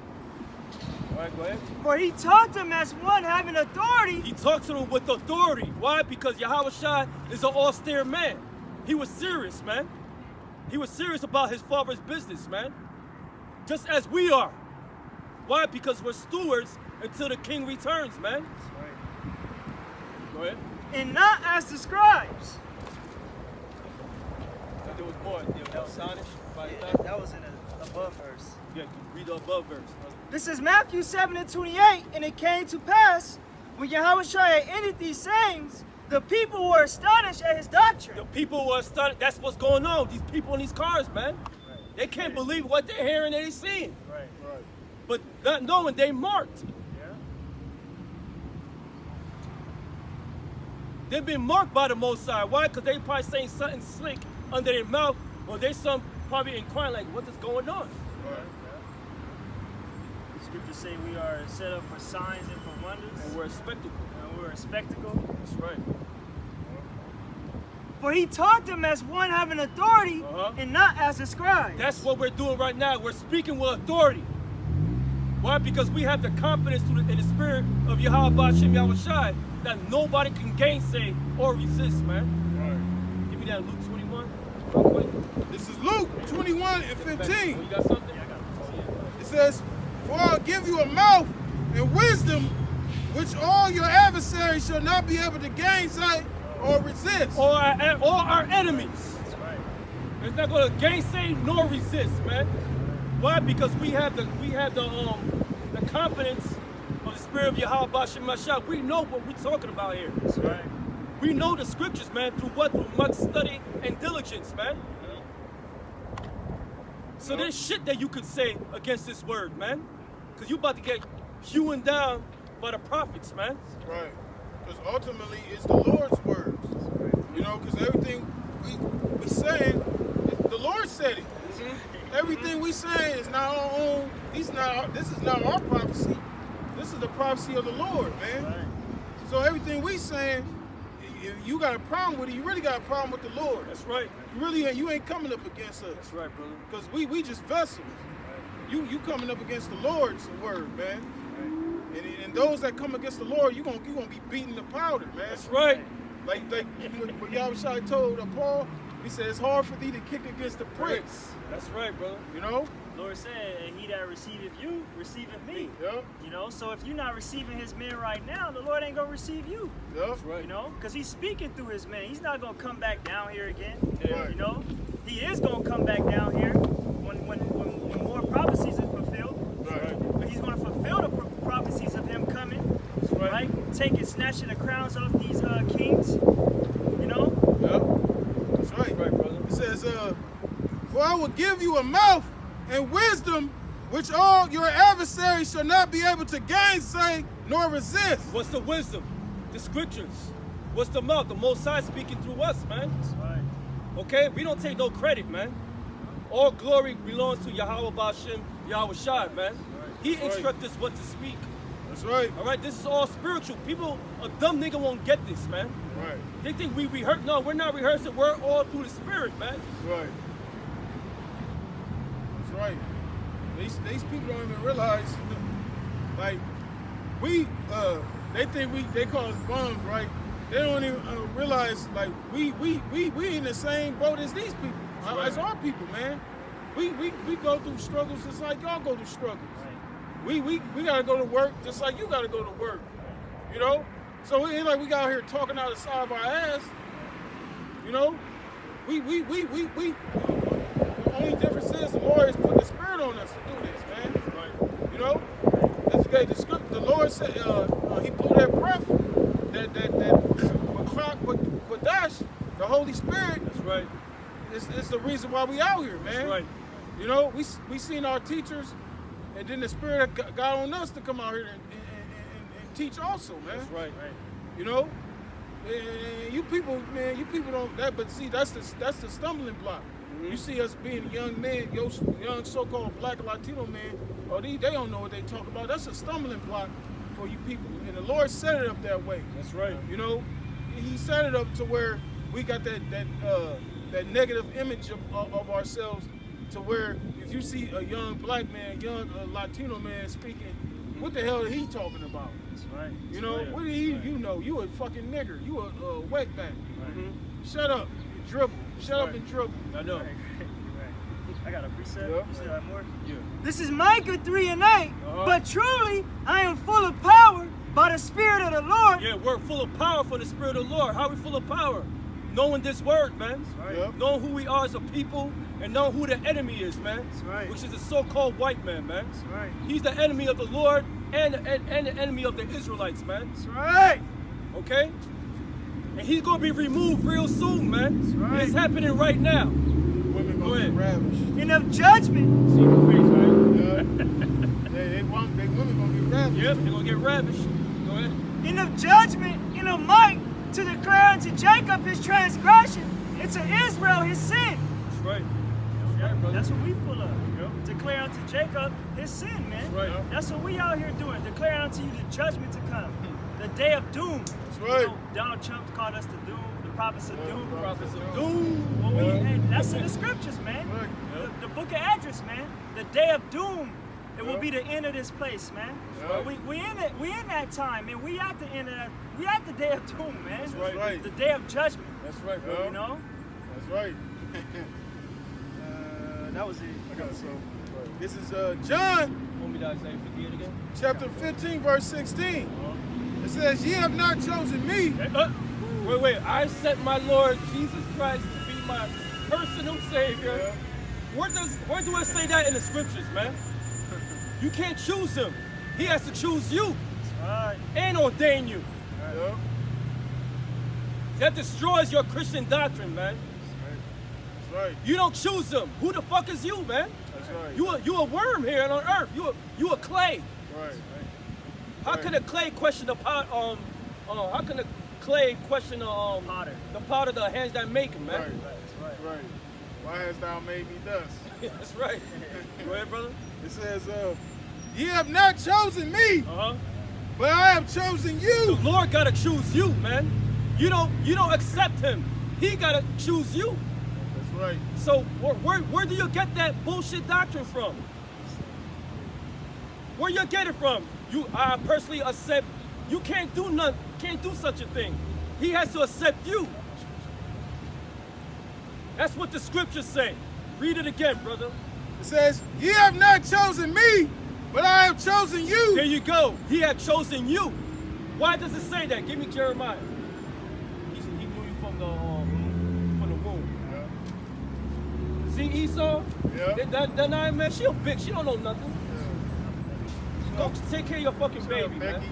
All right, go ahead. For he taught them as one having authority. He talks to them with authority. Why? Because Yahushua is an austere man. He was serious, man. He was serious about his father's business, man. Just as we are. Why? Because we're stewards until the king returns, man. That's right. Go ahead. And not as the scribes. There was more. That was astonished by Yeah, that. that was in the above verse. Yeah, read the above verse. This is Matthew 7:28. And it came to pass, when Yahushua had ended these sayings, the people were astonished at his doctrine. The people were astonished. That's what's going on. These people in these cars, man. Right. They can't believe what they're hearing and they're seeing. Right. Right. But not knowing they marked. Yeah. They've been marked by the Most High. Why? Because they probably saying something slick under their mouth, or they some probably inquiring like, what is going on? Right. The scriptures say we are set up for signs and for wonders. And we're a spectacle. And we're a spectacle. That's right. For he taught them as one having authority and not as the scribes. That's what we're doing right now. We're speaking with authority. Why? Because we have the confidence in the spirit of Yahweh Shem Yahushai that nobody can gainsay or resist, man. Right. Give me that Luke 21 real quick. This is Luke 21 and Oh, 15. you got something? Yeah, I got It says, for I'll give you a mouth and wisdom which all your adversaries shall not be able to gainsay or resist. Or our enemies. That's right. It's not going to gainsay nor resist, man. Why? Because we have the confidence of the spirit of Yahweh Shem Yahushua. We know what we're talking about here. That's right. We know the scriptures, man, through what? Through much study and diligence, man. So there's shit that you could say against this word, man. Because you about to get hewn down by the prophets, man. Right. Because ultimately it's the Lord's words. You know, because everything we saying, the Lord said it. Everything we saying is not our own. This is not our prophecy. This is the prophecy of the Lord, man. Right. So everything we saying, you got a problem with it, you really got a problem with the Lord. That's right. You ain't coming up against us. That's right, brother. Because we just vessels. You coming up against the Lord's word, man. And those that come against the Lord, you gonna be beating the powder, man. That's right. Like what Yahushua told Paul, he said it's hard for thee to kick against the pricks. That's right, brother. You know? Lord said, and he that receiveth you, receiveth me. Yep. You know, so if you're not receiving his men right now, the Lord ain't gonna receive you. Yep. That's right. You know, because he's speaking through his men. He's not gonna come back down here again. Yeah. You know, he is gonna come back down here when more prophecies are fulfilled. Right. But he's gonna fulfill the prophecies of him coming. That's right. Right? Taking, snatching the crowns off these kings. You know. Yep. That's right. That's right, brother. It says, for I will give you a mouth and wisdom which all your adversaries shall not be able to gainsay nor resist. What's the wisdom? The scriptures. What's the mouth? The Most High speaking through us, man. That's right. Okay? We don't take no credit, man. All glory belongs to Yahweh Ba'Shem, Yahweh Shai, man. He That's right. instructs us what to speak. That's right. All right? This is all spiritual. People, a dumb nigga won't get this, man. Right. They think we rehearse. No, we're not rehearsing. We're all through the spirit, man. Right. That's right. These people don't even realize, like, they think they call us bums, right? They don't even realize, like, we in the same boat as these people, as our people, man. We go through struggles just like y'all go through struggles. We gotta go to work just like you gotta go to work. You know? So it ain't like we got out here talking out the side of our ass. You know? The only difference is the Lord has put the spirit on us to do this, man. Right. You know? That's okay. The Lord said he blew that breath, that Kodash, the Holy Spirit. That's right. It's the reason why we out here, man. That's right. You know, we seen our teachers, and then the Spirit got on us to come out here and teach also, man. That's right. You know, and you people don't that. But see, that's the stumbling block. Mm-hmm. You see us being young men, young so-called Black Latino men, they don't know what they talk about. That's a stumbling block for you people, and the Lord set it up that way. That's right. You know, He set it up to where we got that negative image of ourselves, to where if you see a young black man, young Latino man speaking, what the hell is he talking about? That's right. You know, what do you know? You a fucking nigger. You a wetback. Shut up. You dribble. Shut up and dribble. I know. Right. I got a precept. Yeah. You still have more? Yeah. This is Micah 3:8. Uh-huh. But truly, I am full of power by the Spirit of the Lord. Yeah, we're full of power for the Spirit of the Lord. How are we full of power? Knowing this word, man. Right. Yep. Knowing who we are as a people and knowing who the enemy is, man. That's right. Which is the so-called white man, man. That's right. He's the enemy of the Lord and the enemy of the Israelites, man. That's right. Okay? And he's going to be removed real soon, man. That's right. It's happening right now. Women Go gonna ahead. get ravished. And of judgment. See the face, right? Yeah. they women gonna get ravished. Yep, they're going to get ravished. Go ahead. And of judgment, and of might, to declare unto Jacob his transgression, and to Israel his sin. That's right. Yeah, brother. that's what we full of. Declare unto Jacob his sin, man. That's right. That's what we out here doing. Declare unto you the judgment to come. The day of doom. That's right. You know, Donald Trump called us the doom, the prophets of doom. Prophets of doom. Well, and that's in the scriptures, man. Right. The book of Address, man. The day of doom. It will be the end of this place, man. Yeah. We in it. We in that time, man. We at the end of that. We at the day of doom, man. That's right. The day of judgment. That's right, bro. Yeah. You know. That's right. That was it. So this is John Want me to say forget again? chapter 15 verse 16. It says, "Ye have not chosen me." Wait. I sent my Lord Jesus Christ to be my personal Savior. Yeah. Where do I say that in the scriptures, man? You can't choose him. He has to choose you Right. and ordain you. Yeah. That destroys your Christian doctrine, man. That's right. You don't choose him. Who the fuck is you, man? That's right. You a worm here on earth. You a clay. Right. How can a clay question the pot? How can a clay question Potter. the potter, the hands that make him, man? Right. That's right. Right. Why hast thou made me thus? That's right. Go ahead, brother. It says, "Ye have not chosen me, Uh huh. but I have chosen The you." Lord gotta choose you, man. You don't accept him. He gotta choose you. That's right. So where do you get that bullshit doctrine from? Where you get it from? I personally accept. You can't do such a thing. He has to accept you. That's what the scriptures say. Read it again, brother. It says, "Ye have not chosen me, but I have chosen you." There you go. He had chosen you. Why does it say that? Give me Jeremiah. He knew you from the womb. Yeah. See Esau? Yeah. That Nine man, she a bitch. She don't know nothing. Go take care of your fucking baby, man.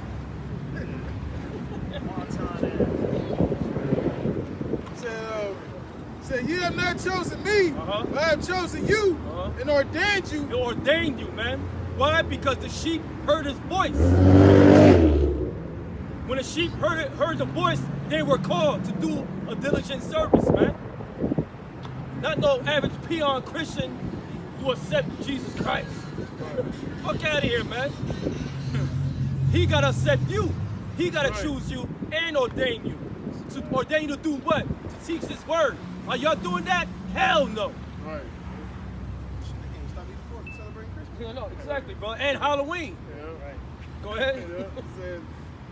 Said, "You have not chosen me, but I have chosen you and ordained you." He ordained you, man. Why? Because the sheep heard his voice. When the sheep heard the voice, they were called to do a diligent service, man. Not no average peon Christian who accept Jesus Christ. Fuck out of here, man. He gotta accept you. He gotta choose you and ordain you. To ordain you to do what? To teach this word. Are y'all doing that? Hell no. Right. You know, exactly, bro. And Halloween. Yeah. Right. Go ahead.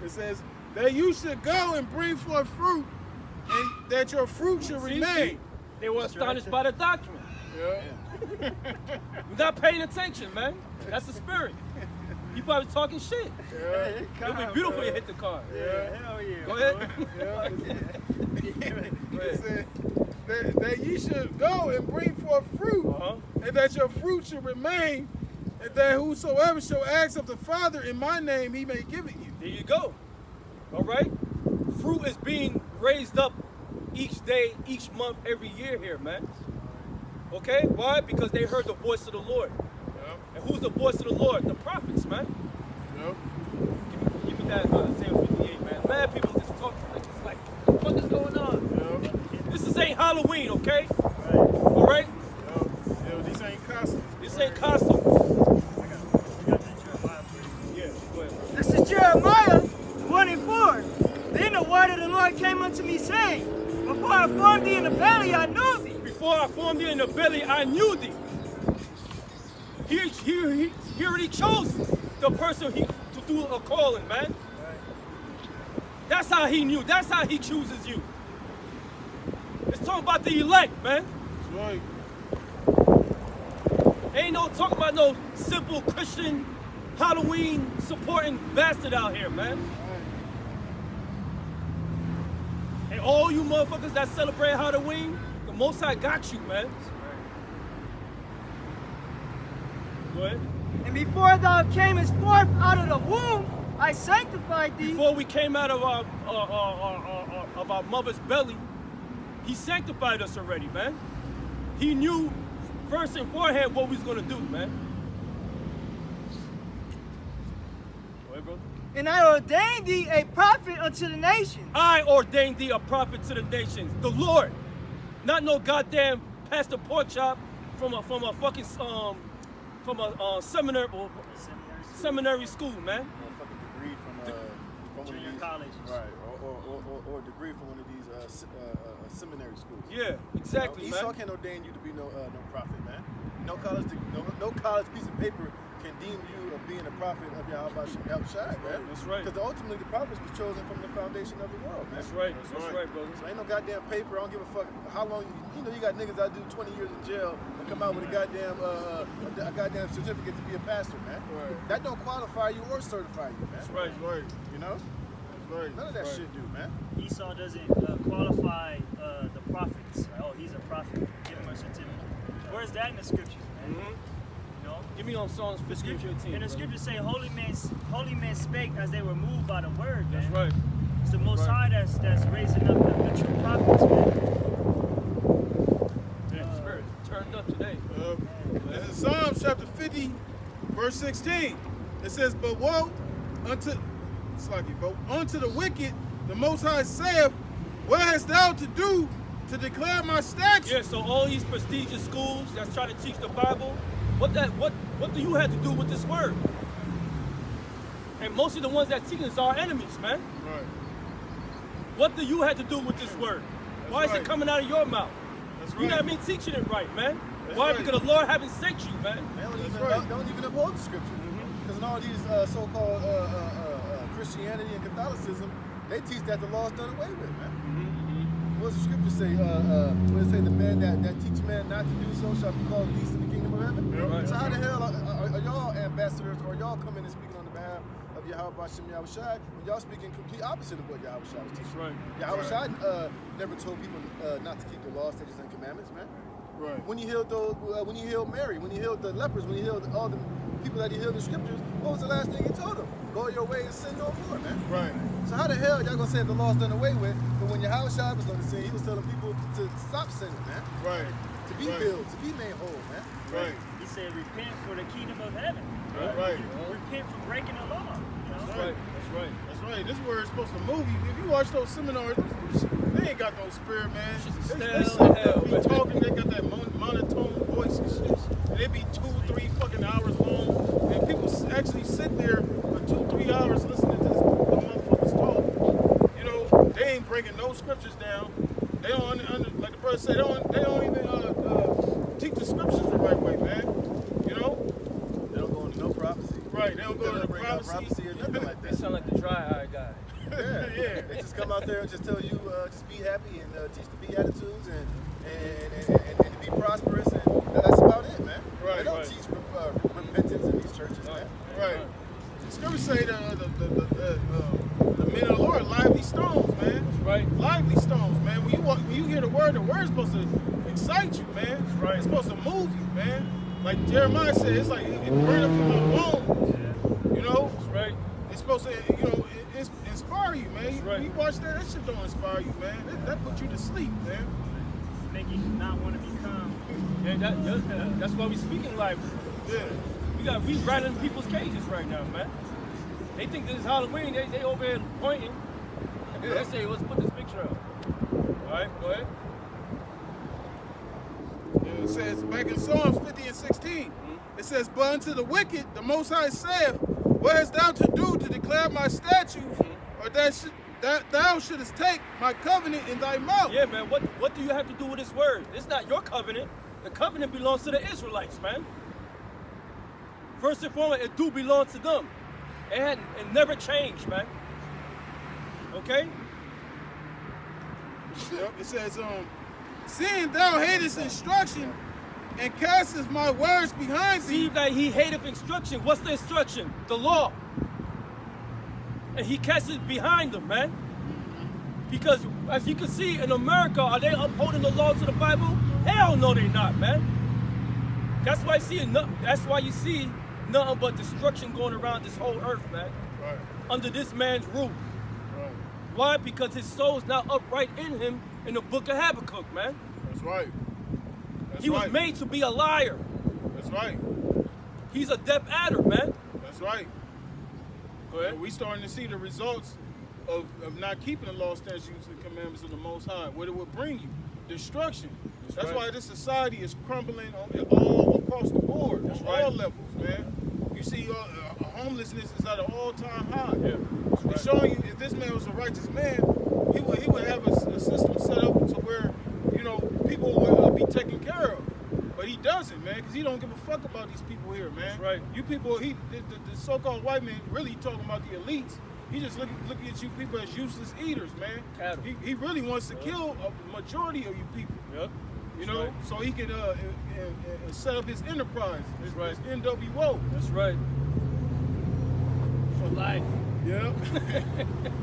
It says that you should go and bring forth fruit, and that your fruit should remain. They were astonished by the doctrine. Yeah. You're not paying attention, man. That's the spirit. You probably talking shit. Yeah. It'll be beautiful if you hit the car. Yeah. Hell yeah. Go ahead. Yeah. Go It ahead. said that ye should go and bring forth fruit, and that your fruit should remain, and that whosoever shall ask of the Father in my name, he may give it you. There you go. All right? Fruit is being raised up each day, each month, every year here, man. Okay? Why? Because they heard the voice of the Lord. Yep. And who's the voice of the Lord? The prophets, man. Yep. Give me that Isaiah 58, man. Mad people just talk to like, it's like, what the fuck is going on? Yep. This ain't Halloween, okay? Right. All right? Yep. Yeah, these ain't costumes. This ain't costumes. I got that Jeremiah for you. Yeah, go ahead. This is Jeremiah 1:4. Then the word of the Lord came unto me, saying, Before I formed thee in the belly, I knew thee. Before I formed thee in the belly, I knew thee. He already chose the person to do a calling, man. That's how he knew. That's how he chooses you. It's talking about the elect, man. That's right. Ain't no talking about no simple Christian Halloween supporting bastard out here, man. And all you motherfuckers that celebrate Halloween, the Most High got you, man. Go ahead. And before thou camest forth out of the womb, I sanctified thee. Before we came out of our mother's belly, he sanctified us already, man. He knew first and forehand what we was gonna do, man. Go ahead, brother. And I ordained thee a prophet unto the nations. I ordained thee a prophet to the nations, the Lord, not no goddamn Pastor Porkchop from a fucking seminary school, man. Motherfucking degree from one Junior of these, college. right? Or a degree from one of these seminary schools. Yeah, exactly, Esau man. can't ordain you to be no prophet, man. No college piece of paper can deem you of being a prophet of Yahweh Shai, man. That's right. Because ultimately the prophets was chosen from the foundation of the world, man. That's right. That's right, brother. So ain't no goddamn paper. I don't give a fuck how long you got niggas that do 20 years in jail and come out with a goddamn certificate to be a pastor, man. Right. That don't qualify you or certify you, man. That's right. That's right. You know? That's right. None of that shit do, man. Esau doesn't qualify the prophets. Like, oh, he's a prophet. Give him a certificate. Where's that in the scriptures, man? Mhm. You know? Give me on Psalms 15. And the brother. scriptures say holy men spake as they were moved by the word, man. That's right. It's the Most Right. High that's raising up the true prophets, man. Yeah, spirit turned up today. This is Psalms chapter 50, verse 16. It says, But woe unto the wicked, the Most High saith, What hast thou to do to declare my statutes? Yeah, so all these prestigious schools that's trying to teach the Bible, what do you have to do with this word? And most of the ones that teach us are enemies, man. Right. What do you have to do with this word? Why is right. it coming out of your mouth? That's You're right. not been teaching it right, man. That's Why? right. Because the Lord haven't sent you, man. They don't That's even, right. don't even uphold the scriptures. Because in all these so-called Christianity and Catholicism, they teach that the law is done away with, man. What does the scripture say? What does it say? The man that teach man not to do so shall be called least in the kingdom of heaven. Yep. Right. So how the hell are y'all ambassadors, or y'all coming and speaking on the behalf of Yahweh Hashem Yahushai when y'all speaking complete opposite of what Yahweh Shai was teaching? That's right. Yahweh Shai never told people not to keep the laws, statutes, and commandments, man. Right. When he healed when he healed Mary, when he healed the lepers, when he healed all the people that he healed in the scriptures, what was the last thing he told them? Go your way and sin no more, man. Right. So how the hell y'all gonna say the law's done away with, but when Yahweh Shai was on the scene, he was telling people to stop sinning, man. Right. To be Right. healed, to be made whole, man. Right. He said, repent for the kingdom of heaven. Right. Repent for breaking the law. You know? That's right. That's right. That's right. This word is supposed to move you. If you watch those seminars, they ain't got no spirit, man. Shit's They stale sit there, as hell, be man. talking. They got that monotone voice and shit. And they be 2-3 fucking hours long. And people actually sit there for 2-3 hours listening to this motherfuckers talk. You know, they ain't breaking no scriptures down. They don't, like the brother said, they don't even teach the scriptures the right way, man. You know? They don't go into no prophecy. Right. They don't go to the bring out prophecy. prophecy or nothing like They that. sound like the dry-eyed guy. Yeah. Yeah. They just come out there and just tell you just be happy and teach the Beatitudes and to be prosperous, and that's about it, man. Right, They don't right. teach repentance in these churches, man. Right. The scriptures say the men of the Lord are lively stones, man. That's right. Lively stones, man. When you hear the word is supposed to excite you, man. That's right. It's supposed to move you, man. Like Jeremiah said, it's like it burned up in my bones. You know? That's right. It's supposed to, inspire you, man. That's right. You watch that shit don't inspire you, man. That puts you to sleep, man. Make you not want to become. Yeah, that's why we speaking like Yeah. we rattling people's cages right now, man. They think this is Halloween. They over here pointing. Let's say, let's put this picture up. All right, go ahead. It says back in Psalms 50 and 16, it says, but unto the wicked, the Most High saith, what hast thou to do to declare my statutes, or that thou shouldest take my covenant in thy mouth? Yeah, man. What do you have to do with this word? It's not your covenant. The covenant belongs to the Israelites, man. First and foremost, it do belong to them. It never changed, man. Okay? Yep. It says, seeing thou hatest instruction and castest my words behind See thee. that he hated instruction. What's the instruction? The law. And he casts it behind them, man. Because as you can see in America, are they upholding the laws of the Bible? Hell no, they're not, man. That's why you see nothing but destruction going around this whole earth, man. Right. Under this man's rule. Right. Why? Because his soul's not upright in him in the book of Habakkuk, man. That's right. That's He was right. made to be a liar. That's right. He's a deaf adder, man. That's right. Go ahead. We starting to see the results of not keeping the law, statutes, and commandments of the Most High. What it would bring you. Destruction. That's right. why this society is crumbling all across the board. That's on right. all levels, man. You see homelessness is at an all-time high. Yeah. It's showing you if this man was a righteous man, he would have a system set up to where, people would be taken care of. But he doesn't, man, because he don't give a fuck about these people here, man. That's right. You people, the so-called white man really talking about the elites. He just looking at you people as useless eaters, man. Cattle. He really wants to kill a majority of you people. Yep. You That's know, right. so he could set up his enterprise, his right. NWO. That's right. For life. Yeah.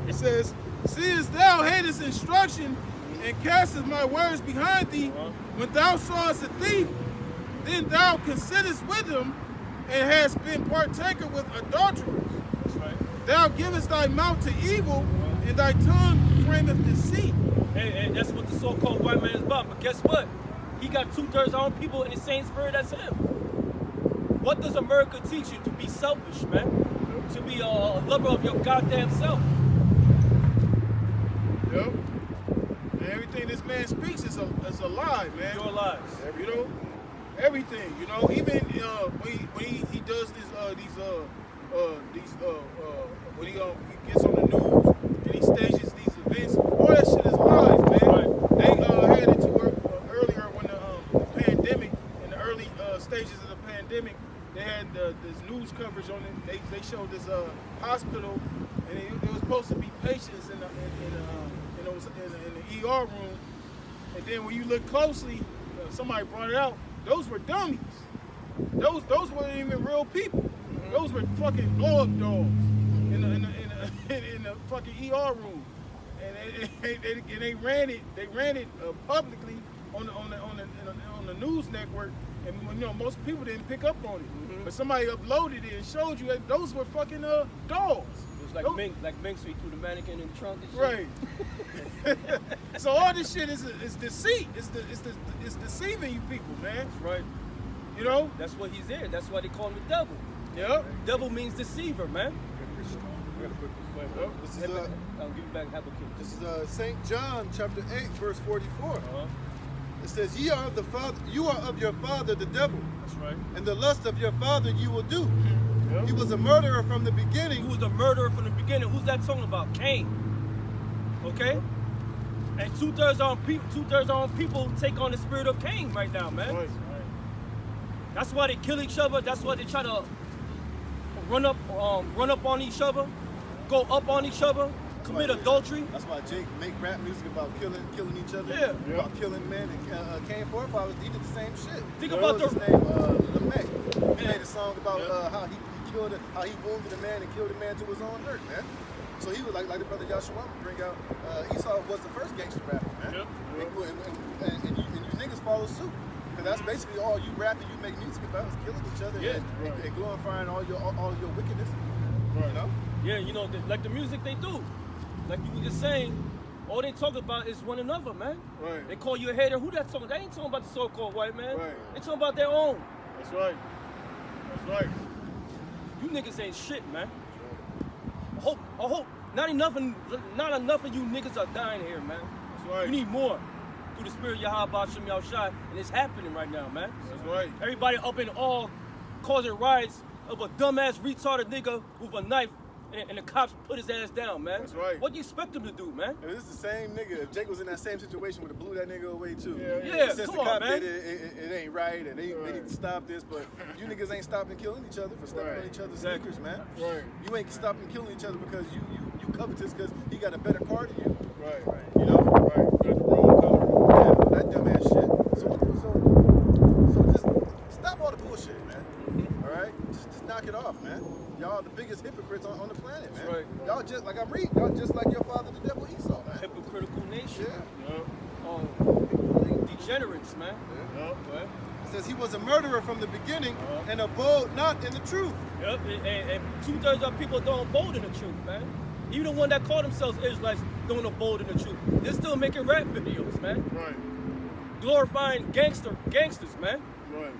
It says, seest thou hatest instruction and castest my words behind thee, when thou sawest a thief, then thou considerest with him and hast been partaker with adulterers. That's right. Thou givest thy mouth to evil, and thy tongue frameth deceit. And that's what the so-called white man is about. But guess what? He got 2/3 of our own people in the same spirit as him. What does America teach you? To be selfish, man. To be a lover of your goddamn self. Yep. And everything this man speaks is a lie, man. Your lies. You know, everything. You know, even when he does when he gets on the news and he stages these events, all showed this hospital, and it was supposed to be patients in the ER room. And then when you look closely, somebody brought it out. Those were dummies. Those weren't even real people. Those were fucking blow up dogs in the fucking ER room. And they ran it publicly on the news network, and you know most people didn't pick up on it. But somebody uploaded it and showed you that those were fucking dogs. It was like Mink Street threw the mannequin in the trunk and shit. Right. So all this shit is deceit. It's deceiving you people, man. That's right. You know? That's what he's there. That's why they call him the devil. Yep. Devil means deceiver, man. This is I'll give you back Habakkuk. This is St. John chapter 8, verse 44. It says, you are of your father the devil, That's right. and the lust of your father you will do. Yep. He was a murderer from the beginning. He was the murderer from the beginning. Who's that talking about? Cain. Okay? And two-thirds of people take on the spirit of Cain right now, man. Right. That's why they kill each other. That's why they try to run up on each other, go up on each other, commit adultery. That's why Jake make rap music about killing each other. Yeah. About killing men. And Cain forefathers, he did the same shit. Think What about was the- his name? Lamech. He made a song about how he wounded a man and killed a man to his own hurt, man. So he was like the brother Yahshua would bring out. Esau was the first gangster rapper, man. Yep. And you niggas follow suit. Because that's basically all you rap and you make music about is killing each other and glorifying all your wickedness. Right. You know? Yeah, you know, like the music they do. Like you were just saying, all they talk about is one another, man. Right. They call you a hater. Who that talking? They ain't talking about the so-called white man. Right. They talking about their own. That's right. That's right. You niggas ain't shit, man. I hope not enough of you niggas are dying here, man. That's right. You need more through the spirit of Yahweh Shem Yahushua, and it's happening right now, man. That's right. Everybody up in all causing riots of a dumbass retarded nigga with a knife, and the cops put his ass down, man. That's right. What do you expect them to do, man? And this is the same nigga. If Jake was in that same situation, would have blew that nigga away too. Yeah, Since come the on, cop man. did it, it ain't right, and they need to stop this. But you niggas ain't stopping killing each other for stepping on each other's Exactly. sneakers, man. Right. You ain't stopping killing each other because you covetous because he got a better car than you. Right. You know? Right. Got the wrong color. Yeah, that dumbass shit. So just stop all the bullshit, man. All right? Just knock it off, man. Y'all are the biggest hypocrites on the planet, man. That's right. Y'all just like I'm reading. Y'all just like your father, the devil Esau, man. Hypocritical nation. Yeah. Yep. Degenerates, man. Yep. Right? It says he was a murderer from the beginning and abode not in the truth. Yep. And two-thirds of people don't abode in the truth, man. Even the one that call themselves Israelites don't abode in the truth. They're still making rap videos, man. Right. Glorifying gangsters, man. Right.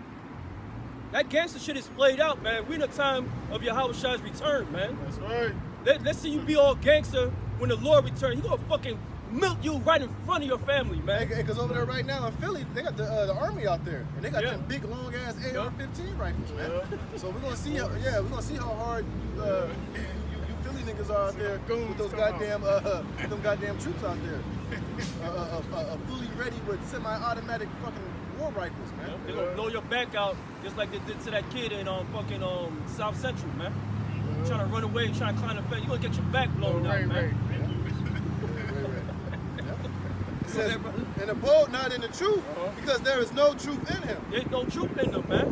That gangster shit is played out, man. We in the time of Yahweh's return, man. That's right. Let's see you be all gangster when the Lord returns. He gonna fucking milk you right in front of your family, man. Because over there right now in Philly, they got the army out there, and they got Yeah. them big long ass AR-15 rifles, man. Yeah. So we're gonna see, how hard you Philly niggas are out there with those goddamn troops out there, fully ready with semi-automatic fucking war rifles, man. They gonna blow your back out just like they did to that kid in fucking South Central, man. Trying to run away, trying to climb the fence. You gonna get your back blown out, man. It says, and abode not in the truth, because there is no truth in him. There's no truth in them, man.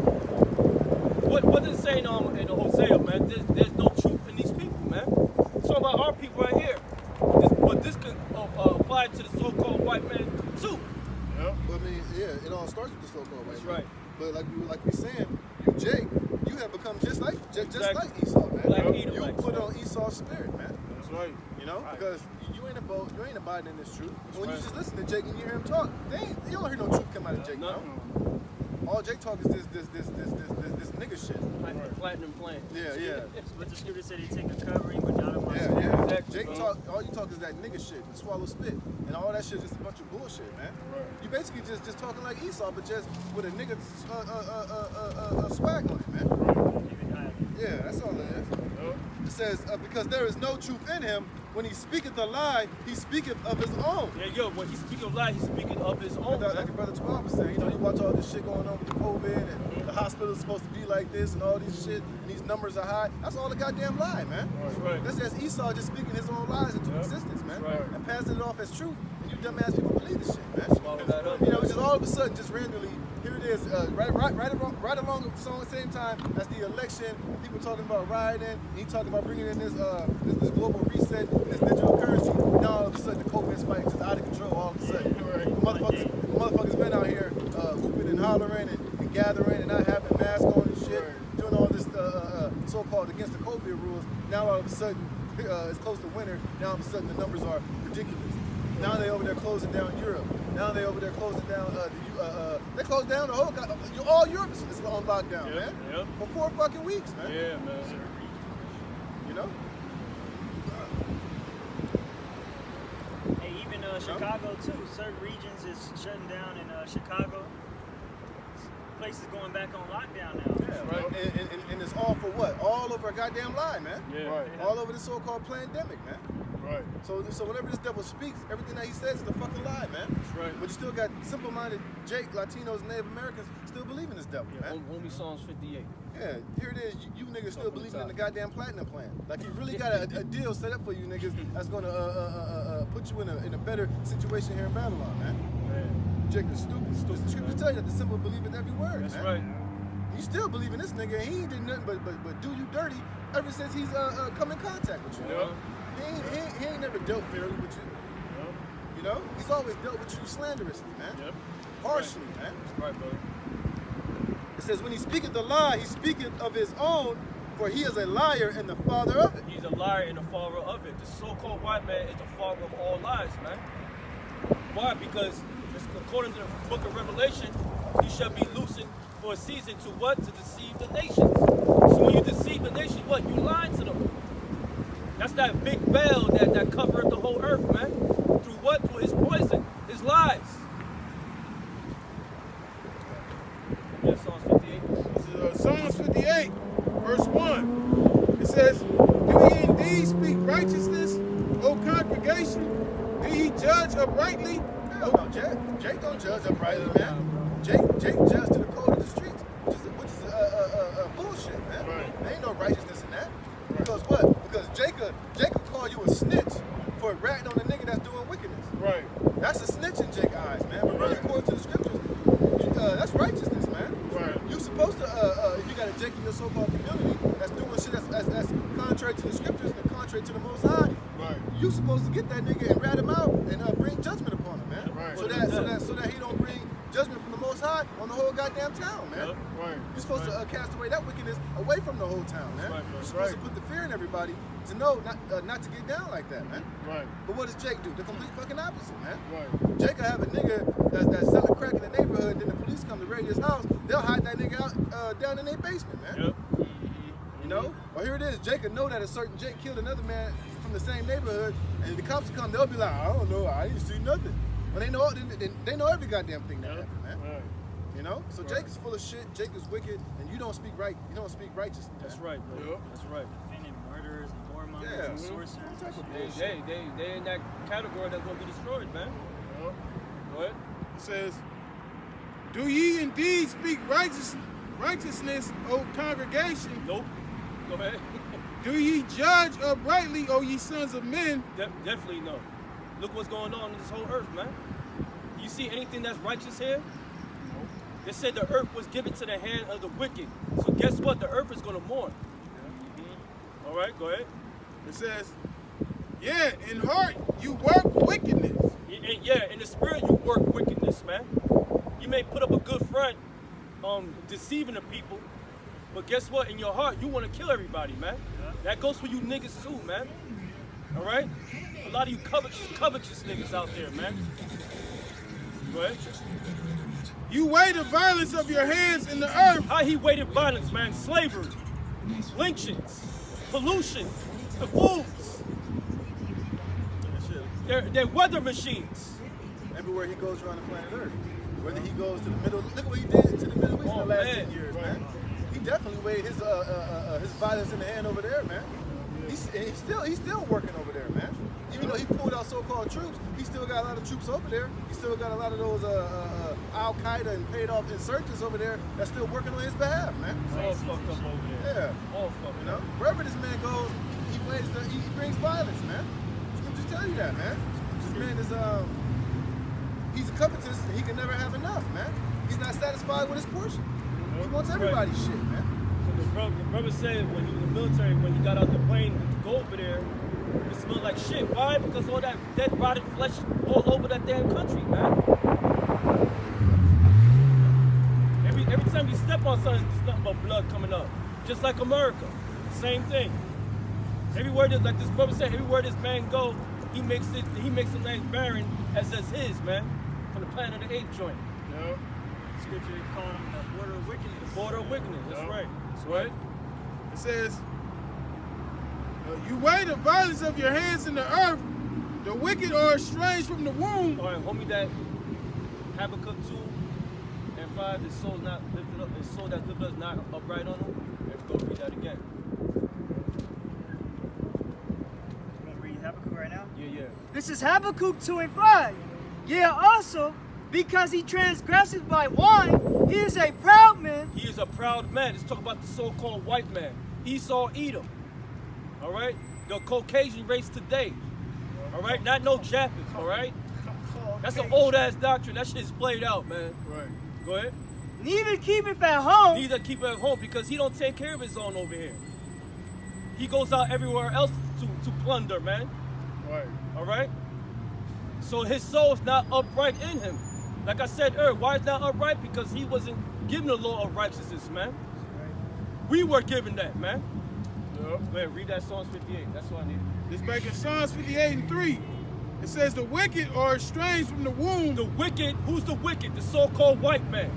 What does it say in Hosea, man? There's no truth in these people, man. It's talking about our people right here. But this can apply to the so-called white man too. Yep. But I mean, yeah, it all starts with the so-called white That's man. right. But like we saying, you Jake, you have become just like Esau, man. Black you Edomites, put man. on Esau's spirit, man. That's right. You know, because you ain't abiding in this truth. And when right. you just listen to Jake and you hear him talk, you don't hear no truth come out of Jake. No. All Jake talk is this nigga shit. Platinum plant. Yeah. But the scripture said he take a covering, but not a must. Yeah. Exactly, Jake bro. talk. All you talk is that nigga shit, and swallow spit, and all that shit is just a bunch of bullshit, man. Right. You basically just talking like Esau, but just with a nigga swag on it, man. Even higher. Yeah, that's all it is. Yep. It says because there is no truth in him. when he speaketh a lie, he speaketh of his own. Yeah, yo, when he's speaking of lies, he's speaking of his own. Like man. your brother 12 was saying, you know, you watch all this shit going on with the COVID and the hospital's supposed to be like this and all these shit and these numbers are high. That's all a goddamn lie, man. That's right. That's just Esau just speaking his own lies into existence, man. Right. And passing it off as truth. And you dumbass people believe this shit, man. Swallow that up. You know, just all of a sudden, just randomly, here it is, right along the same time as the election, people talking about rioting, and he talking about bringing in this global reset, this digital currency. Now all of a sudden the COVID spike is out of control. All of a sudden, motherfuckers been out here hooping and hollering and gathering and not having masks on and shit, doing all this so-called against the COVID rules. Now all of a sudden it's close to winter. Now all of a sudden the numbers are ridiculous. Now they over there closing down Europe. Now they over there closing down they closed down the whole all Europe is on lockdown, man. Yep. For 4 fucking weeks, man. Yeah, man. You know? Hey, even Chicago too. Certain regions is shutting down in Chicago. Places going back on lockdown now. Yeah, right. And it's all for what? All over a goddamn lie, man. Yeah. Right. All over the so-called pandemic, man. Right. So whenever this devil speaks, everything that he says is a fucking lie, man. That's right. But you still got simple-minded Jake, Latinos, and Native Americans still believe in this devil, Yeah, man. homie Psalms 58. Yeah, here it is. You niggas still Up on believing top. in the goddamn platinum plan. Like he really got a deal set up for you niggas that's gonna put you in a better situation here in Babylon, man. Man. Jake is stupid. The scriptures tell you that the simple believe in every word, That's man. right. You still believe in this nigga, and he ain't did nothing but do you dirty ever since he's come in contact with you. Yeah. He ain't never dealt fairly with you. You know? He's always dealt with you slanderously, man. Yep. Harshly, man. That's right, brother. It says, when he speaketh the lie, he speaketh of his own, for he is a liar and the father of it. He's a liar and the father of it. The so-called white man is the father of all lies, man. Why? Because according to the book of Revelation, he shall be loosened for a season to what? To deceive the nations. So when you deceive the nation, what? You lying to them. That's that big veil that covered the whole earth, man. Through what? Through his poison, his lies. Yeah, Psalms 58. This is Psalms 58, verse 1. It says, do ye indeed speak righteousness, O congregation? Do ye judge uprightly? Hell no, Jake don't judge uprightly, man. Jake judge to the code of the streets, which is bullshit, man. Right. There ain't no righteousness in that. Because what? Because Jacob call you a snitch for ratting on the nigga that's doing wickedness. Right. That's a snitch in Jake's eyes, man. But really, according to the scriptures, that's righteousness, man. Right. You supposed to, if you got a Jake in your so-called community that's doing shit that's contrary to the scriptures and contrary to the Most High, Right. you supposed to get that nigga and rat him out and bring judgment upon him, man. Right. So that he don't bring judgment from the Most High on the whole goddamn town, man. Yep. Right. You're supposed to cast away that wickedness away from the whole town, man. Right, You're that's supposed right. to put the fear in everybody to know not to get down like that, man. Right. But what does Jake do? The complete fucking opposite, man. Right. Jake will have a nigga that's selling crack in the neighborhood, then the police come to raid his house, they'll hide that nigga out down in their basement, man. Yep. You know? Or here it is, Jake will know that a certain Jake killed another man from the same neighborhood, and the cops come, they'll be like, I don't know, I didn't see nothing. But they know every goddamn thing that happened, man. Right. You know? So Jake is full of shit, Jake is wicked, and you don't speak right, you don't speak righteously. That's man. right, bro. Yep. That's right. Defending murderers and whoremongers Yeah. and sorcerers. Type of They bullshit. in that category that's gonna be destroyed, man. Yep. Go ahead. It says, do ye indeed speak righteousness, O congregation? Nope. Go ahead. Do ye judge uprightly, O ye sons of men? Definitely no. Look what's going on in this whole earth, man. You see anything that's righteous here? They said the earth was given to the hand of the wicked. So guess what? The earth is gonna mourn. All right, go ahead. It says, yeah, in heart you work wickedness. Yeah, in the spirit you work wickedness, man. You may put up a good front, deceiving the people, but guess what? In your heart, you want to kill everybody, man. That goes for you niggas too, man. All right? A lot of you covetous niggas out there, man. Go ahead. You weigh the violence of your hands in the earth. How he waited violence, man. Slavery, lynchings, pollution, the fools. They're weather machines. Everywhere he goes around the planet Earth. Whether he goes to the middle, look at what he did to the Middle East in the last 10 years, man. He definitely weighed his violence in the hand over there, man. He's still working over there, man. Even though he pulled out so-called troops, he still got a lot of troops over there. He still got a lot of those Al Qaeda and paid off insurgents over there that's still working on his behalf, man. All fucked up over there. Yeah. All fucked You know, up. wherever this man goes, he brings violence, man. Scriptures tell you that, man. This man is he's a covetous and he can never have enough, man. He's not satisfied with his portion. He wants everybody's shit, man. So the brother said when he was in the military, when he got out the plane to go over there, it smelled like shit. Why? Because all that dead, rotted flesh all over that damn country, man. Every time you step on something, there's nothing but blood coming up. Just like America. Same thing. Everywhere that, like this brother said, everywhere this man go, he makes the land barren as his, man. From the Planet of the Apes joint. Yep. Scripture call them the border of wickedness. The border of wickedness, that's Yep. right. That's right. It says, you weigh the violence of your hands in the earth. The wicked are estranged from the womb. All right, homie, that Habakkuk 2 and 5, his soul not lifted up, his soul that lifted up is not upright on him. Let's go read that again. You want to read Habakkuk right now? Yeah. This is Habakkuk 2 and 5. Yeah, also, because he transgresses by wine, he is a proud man. He is a proud man. Let's talk about the so-called white man. Esau, Edom. All right? The Caucasian race today. All right? Not no Japanese, all right? That's an old-ass doctrine. That shit is played out, man. Right. Go ahead. Neither keepeth at home. Neither keep it at home because he don't take care of his own over here. He goes out everywhere else to plunder, man. Right. All right? So his soul's not upright in him. Like I said earlier, why it's not upright? Because he wasn't given the law of righteousness, man. We were given that, man. Yep. Go ahead, read that Psalms 58. That's what I needed. It's back in Psalms 58 and 3. It says the wicked are estranged from the womb. The wicked, who's the wicked? The so-called white man.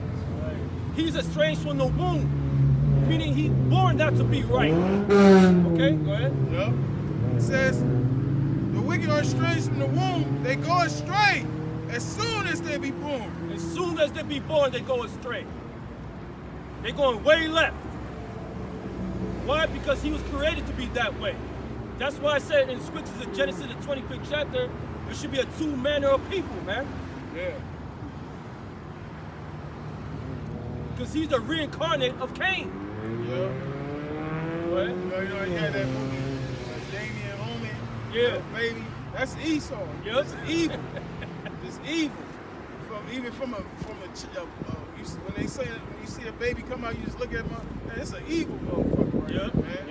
He's estranged from the womb, meaning he's born not to be right. Okay, go ahead. Yep. It says the wicked are estranged from the womb. They go astray as soon as they be born. As soon as they be born, they go astray. They're going way left. Why? Because he was created to be that way. That's why I said in scriptures in Genesis, the 25th chapter, there should be a two manner of people, man. Yeah. Because he's the reincarnate of Cain. Yep. Right? You know, you had that movie, Damien Homie. Yeah. Baby. That's Esau. Yep. It's evil. It's evil. When they say when you see a baby come out, you just look at man, it's an evil motherfucker right Yep. there, man.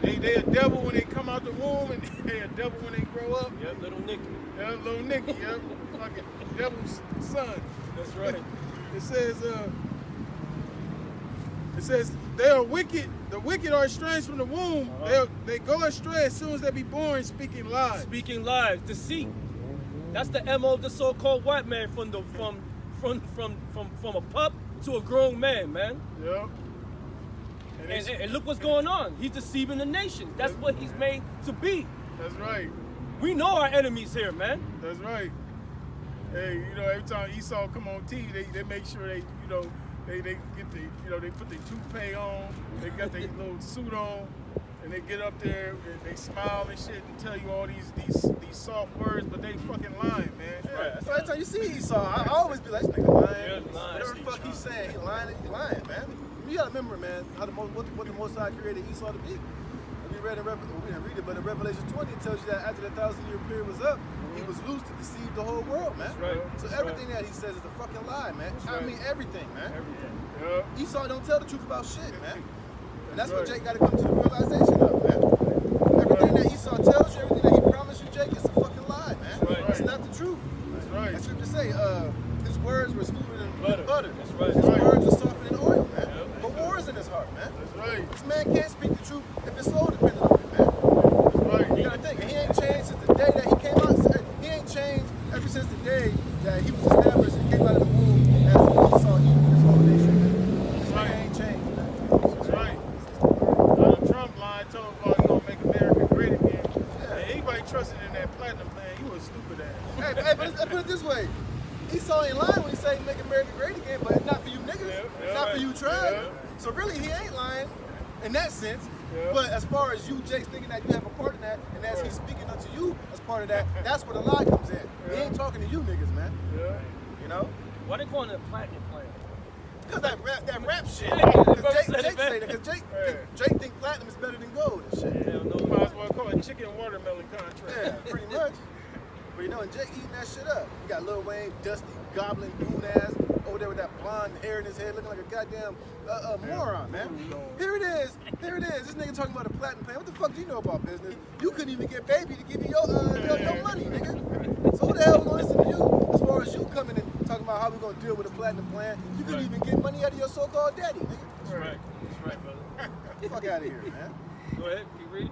Yep. They a devil when they come out the womb, and they a devil when they grow up. Yep. Little Nicky. Yeah, little Nicky, yeah, fucking devil's son. That's right. It says they are wicked. The wicked are estranged from the womb. Uh-huh. They go astray as soon as they be born, speaking lies. Speaking lies, deceit. That's the MO of the so-called white man from a pup to a grown man, man. Yeah. And look what's going on. He's deceiving the nation. That's what he's made to be. That's right. We know our enemies here, man. That's right. Hey, you know, every time Esau come on TV, they make sure they get they put their toupee on, they got their little suit on, and they get up there and they smile and shit and tell you all these soft words, but they fucking lying, man. Yeah, so every time you see Esau, I always be like, this nigga lying. Yeah, lying. Whatever the fuck he's saying, he lying, man. You gotta remember, man, what the Most High created Esau to be. We didn't read it, but in Revelation 20, it tells you that after the 1,000-year period was up, he was loose to deceive the whole world, man. That's right. So That's everything that he says is a fucking lie, man. I mean everything, man. Yeah. Esau don't tell the truth about shit, man. And that's what Right. Jake got to come to the realization of, man. Everything that Esau tells you, everything that he promised you, Jake, is a fucking lie, man. right. It's not the truth. That's right. That scripture say, his words were smoother than butter. That's right. His That's right. words are softer than oil, man. Yep. But war is in his heart, man. That's right. This man can't speak the truth if his soul dependent on it, man. That's right. You gotta think, and he ain't changed since the day that he came out. He ain't changed ever since the day that he was established and came out of the womb as Esau eating his whole nation. This man ain't changed, man. That's right. Donald Trump lied, told him about he gonna make America great again. And anybody trusted in that platinum plan, you a stupid ass. Hey, but let's put it this way. Esau ain't lying when he say make America great again, but it's not for you niggas. Yeah, It's not for right. you tribe. Yeah. So really, he ain't lying in that sense. Yeah. But as far as you, Jake's thinking that you have a part in that, and as he's speaking unto you as part of that, that's where the lie comes in. He ain't talking to you niggas, man. Yeah. You know? Why they calling it a platinum plan? Because that rap shit. Yeah, Because brother Jake said it, say man. that. Because Yeah. Jake think platinum is better than gold and shit. Hell no. Might as well call it chicken and watermelon contract. Yeah, pretty much. But you know, and Jake eating that shit up. You got Lil Wayne, dusty, goblin, goon ass over there with that blonde hair in his head, looking like a goddamn moron, man. Here it is. This nigga talking about a platinum plan. What the fuck do you know about business? You couldn't even get baby to give you your money, nigga. So who the hell gonna listen to you? As far as you coming and talking about how we gonna deal with a platinum plan, you couldn't even get money out of your so-called daddy, nigga. That's right. That's right, brother. Fuck out of here, man. Go ahead, keep reading.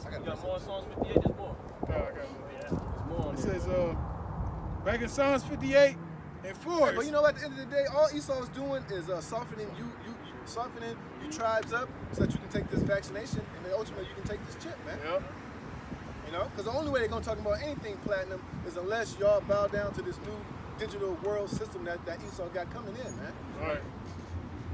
I You got got more Psalms 58, there's more. Oh, I got one. There's more on It there. says, back in Psalms 58 and 4. But you know, at the end of the day, all Esau is doing is softening you tribes up so that you can take this vaccination, and then ultimately you can take this chip, man. Yep. You know, because the only way they're gonna talk about anything platinum is unless y'all bow down to this new digital world system that Esau got coming in, man. Right.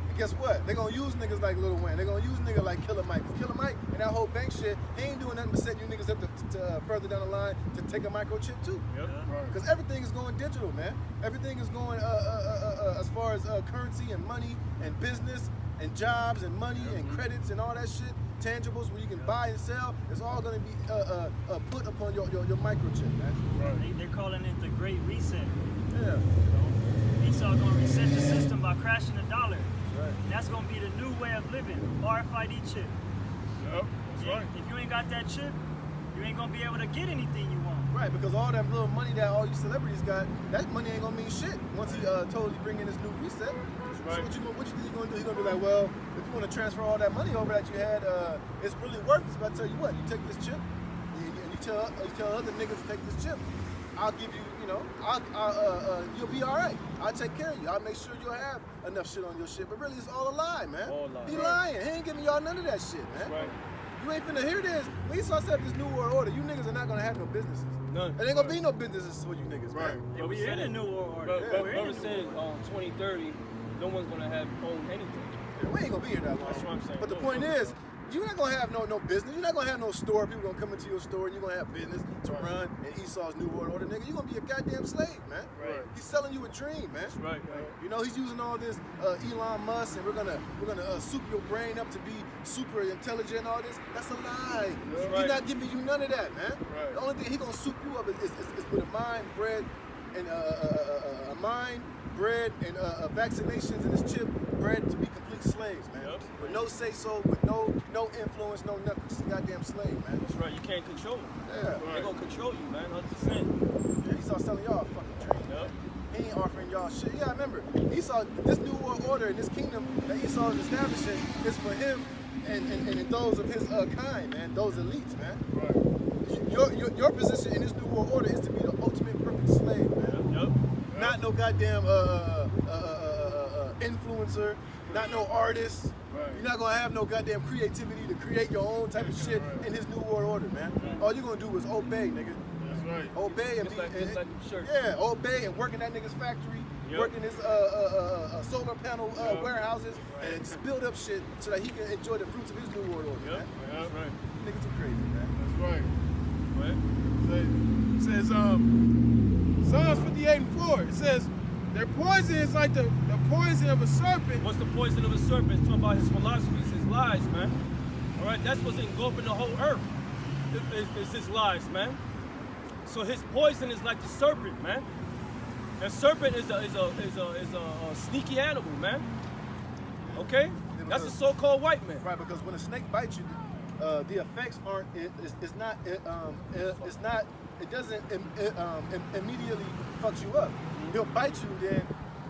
And guess what? They're gonna use niggas like Lil Wayne. They're gonna use niggas like Killer Mike. 'Cause Killer Mike and that whole bank shit, he ain't doing nothing but setting you niggas up to further down the line to take a microchip too. Yep. Right. Because everything is going digital, man. Everything is going as far as currency and money and business and jobs and money and credits and all that shit, tangibles where you can buy and sell. It's all going to be put upon your microchip, man. Right. They're calling it the Great Reset. Yeah. Esau gonna reset the system by crashing the dollar. That's right. And that's gonna be the new way of living. RFID chip. Yep. That's right. If you ain't got that chip, you ain't gonna be able to get anything you want. Right, because all that little money that all you celebrities got, that money ain't gonna mean shit once he totally bring in this new reset. right. So what you think he's gonna do? He's gonna be like, well, if you want to transfer all that money over that you had, it's really worthless. But I tell you what, you take this chip, and you tell other niggas to take this chip. I'll give you, you'll be all right. I'll take care of you. I'll make sure you'll have enough shit on your shit. But really, it's all a lie, man. All a lie. He lying. He ain't giving y'all none of that shit, man. Right. You ain't finna hear this. When Esau set up this new world order, you niggas are not gonna have no businesses. None. There ain't gonna be no businesses for you niggas, Right. man. And we in a new world order. But We're in a Brother new said world. 2030, no one's gonna have owned anything. We ain't gonna be here that long. That's what I'm saying. But the point is, you're not gonna have no business. You're not gonna have no store. People gonna come into your store and you're gonna have business to run in Esau's new world order, nigga. You're gonna be a goddamn slave, man. Right. He's selling you a dream, man. That's right. You know, he's using all this Elon Musk, and we're gonna soup your brain up to be super intelligent and all this. That's a lie. That's He's right. not giving you none of that, man. Right. The only thing he gonna soup you up is with a mind, bread, and a mind, bread, and vaccinations and this chip, bread to be complete slaves, man. Yep. With no say so, with no influence, no nothing. Just a goddamn slave, man. That's right. You can't control them. Yeah. They're gonna control you, man. 100%. Yeah, Esau selling y'all a fucking dream. Yep. He ain't offering y'all shit. Yeah, remember, Esau, this new world order and this kingdom that Esau is establishing is for him and those of his kind, man, those elites, man. Right. Your position in this new world order is to be the ultimate perfect slave, man. Yep. Not no goddamn influencer, not no artist. Right. You're not gonna have no goddamn creativity to create your own type of shit in his new world order, man. All you're gonna do is obey, nigga. That's right. Obey and Just be like the church. yeah, obey and work in that nigga's factory, Yep. work in his solar panel warehouses, and just build up shit so that he can enjoy the fruits of his new world order, Yep. man. That's right. Niggas are crazy, man. That's right. Right. It says Psalms 58 and 4. It says, their poison is like the poison of a serpent. What's the poison of a serpent? It's talking about his philosophies, his lies, man. All right, that's what's engulfing the whole earth. It's his lies, man. So his poison is like the serpent, man. The serpent is a sneaky animal, man. Okay, that's a so-called white man. Right, because when a snake bites you, the effects aren't. It doesn't immediately fucks you up. He'll bite you, then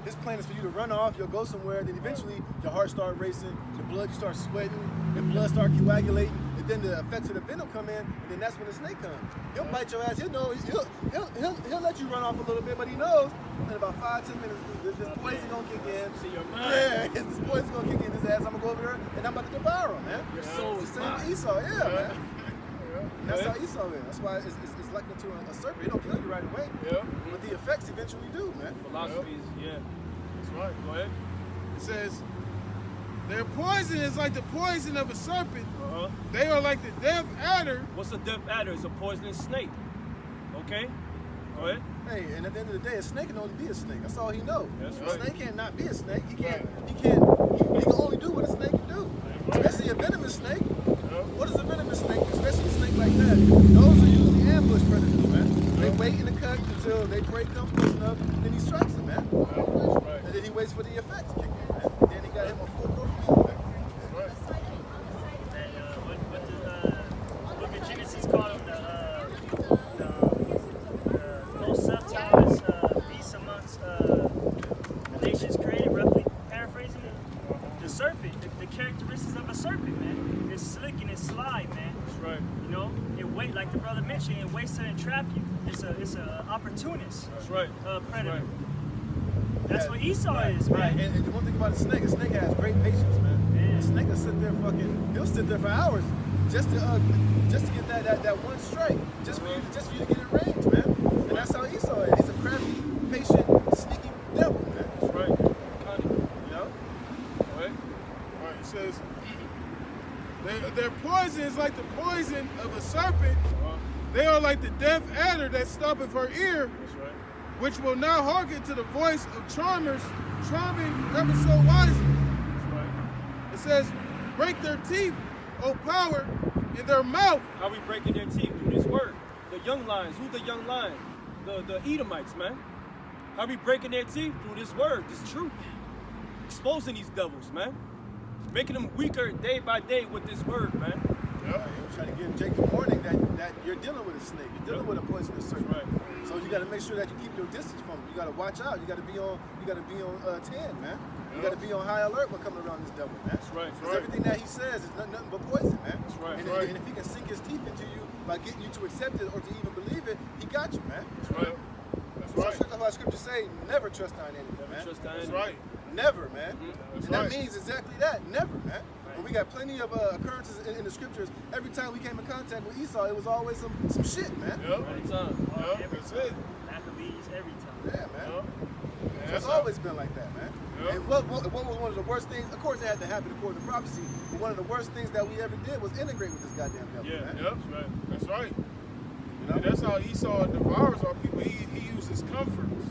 his plan is for you to run off. You'll go somewhere, then eventually your heart start racing, your blood you start sweating, your blood start coagulating, and then the effects of the venom come in, and then that's when the snake comes. He'll bite your ass. He'll know. He'll let you run off a little bit, but he knows in about 5-10 minutes this poison gonna kick in. See your mind. Yeah, this poison gonna kick in his ass. I'm gonna go over there and I'm about to devour him, man. Your soul It's is the same mine. with Esau, yeah, man. That's Yeah. how Esau is. That's why it's likened to a serpent. It don't kill you right away, Yeah. but the effects eventually do, man. Philosophies, yeah. That's right. Go ahead. It says, Their poison is like the poison of a serpent. Uh-huh. They are like the deaf adder. What's a deaf adder? It's a poisonous snake. Okay? Go ahead. Hey, and at the end of the day, a snake can only be a snake. That's all he knows. That's A right. snake can't not be a snake. He can only do what a snake can do. Especially a venomous snake. What is a venomous snake? Especially a snake like that. Those are usually ambush predators, man. They wait in the cut until they prey comes close enough, then he strikes them, man. That's right. And then he waits for the effect to kick in, man. And then he got him a full court, man. What the book of Genesis called them the most subtilest beasts amongst the nations created, roughly paraphrasing it. The serpent, the characteristics of a serpent, man. It's slick and it's sly, man. That's right. You know, it wait like the brother mentioned, it waits to entrap you. It's a opportunist That's right. predator. Right. That's what Esau is, Right. man. And the one thing about a snake has great patience, man. Yeah. A snake will sit there he'll sit there for hours just to get that one strike, just for you to get in range, man. And that's how Esau is. He's a crafty, patient, sneaky devil, man. That's right. You know? Go ahead. All right, it says, their poison is like the poison of a serpent. Uh-huh. They are like the deaf adder that stoppeth her ear, That's right. which will not hearken to the voice of charmers, charming ever so wisely. That's right. It says, break their teeth, O power, in their mouth. How we breaking their teeth through this word? The young lions. Who's the young lion? The Edomites, man. How we breaking their teeth through this word, this truth? Exposing these devils, man. Making them weaker day by day with this word, man. You're trying to give Jake the warning that you're dealing with a snake. You're dealing with a poisonous serpent. Right. So you got to make sure that you keep your distance from it. You got to watch out. You got to be on 10, man. You got to be on high alert when coming around this devil, man. That's right. Because everything that he says is nothing but poison, man. That's right. And, That's right. and if he can sink his teeth into you by getting you to accept it or to even believe it, he got you, man. That's right. That's So right. that's why Scripture say, never trust thine enemy, man. Trust That's that. right. Never, man. That's And that right. means exactly that. Never, man. And we got plenty of occurrences in the scriptures. Every time we came in contact with Esau, it was always some shit, man. Yep. Right time. Yep. That's it. Maccabees every time. Yeah, man. Yep. It's That's always been like that, man. Yep. And what was one of the worst things? Of course, it had to happen according to prophecy. But one of the worst things that we ever did was integrate with this goddamn devil, Yeah. man. Yep. That's right. You know? And that's how Esau devours our people. He uses comforts.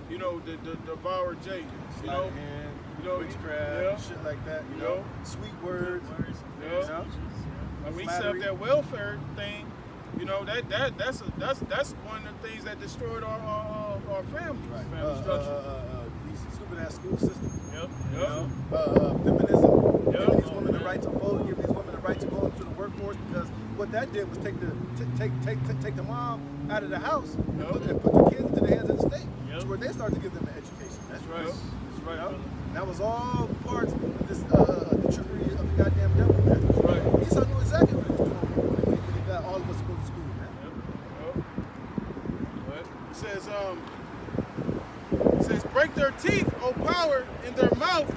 You know, the devour Jake. You know, Witchcraft, shit like that. You know, sweet words. Words, Yeah. You know? Like we set up Flattery. that welfare thing. You know, that's one of the things that destroyed our families. Right. Family structure. These stupid ass school systems. Yep. You Yep. know, feminism, Yeah. giving these women the right to vote, giving these women the right to go into the workforce, because what that did was take the mom out of the house and Yep. put the kids into the hands of the state, Yep. to where they start to give them an education. That's right. Yep. That's right, You know? brother. And that was all part of this the trickery of the goddamn devil, man. That's right. Esau knew exactly what he was doing when he got all of us to go to school, man. Yep. It says, break their teeth, O power, in their mouth.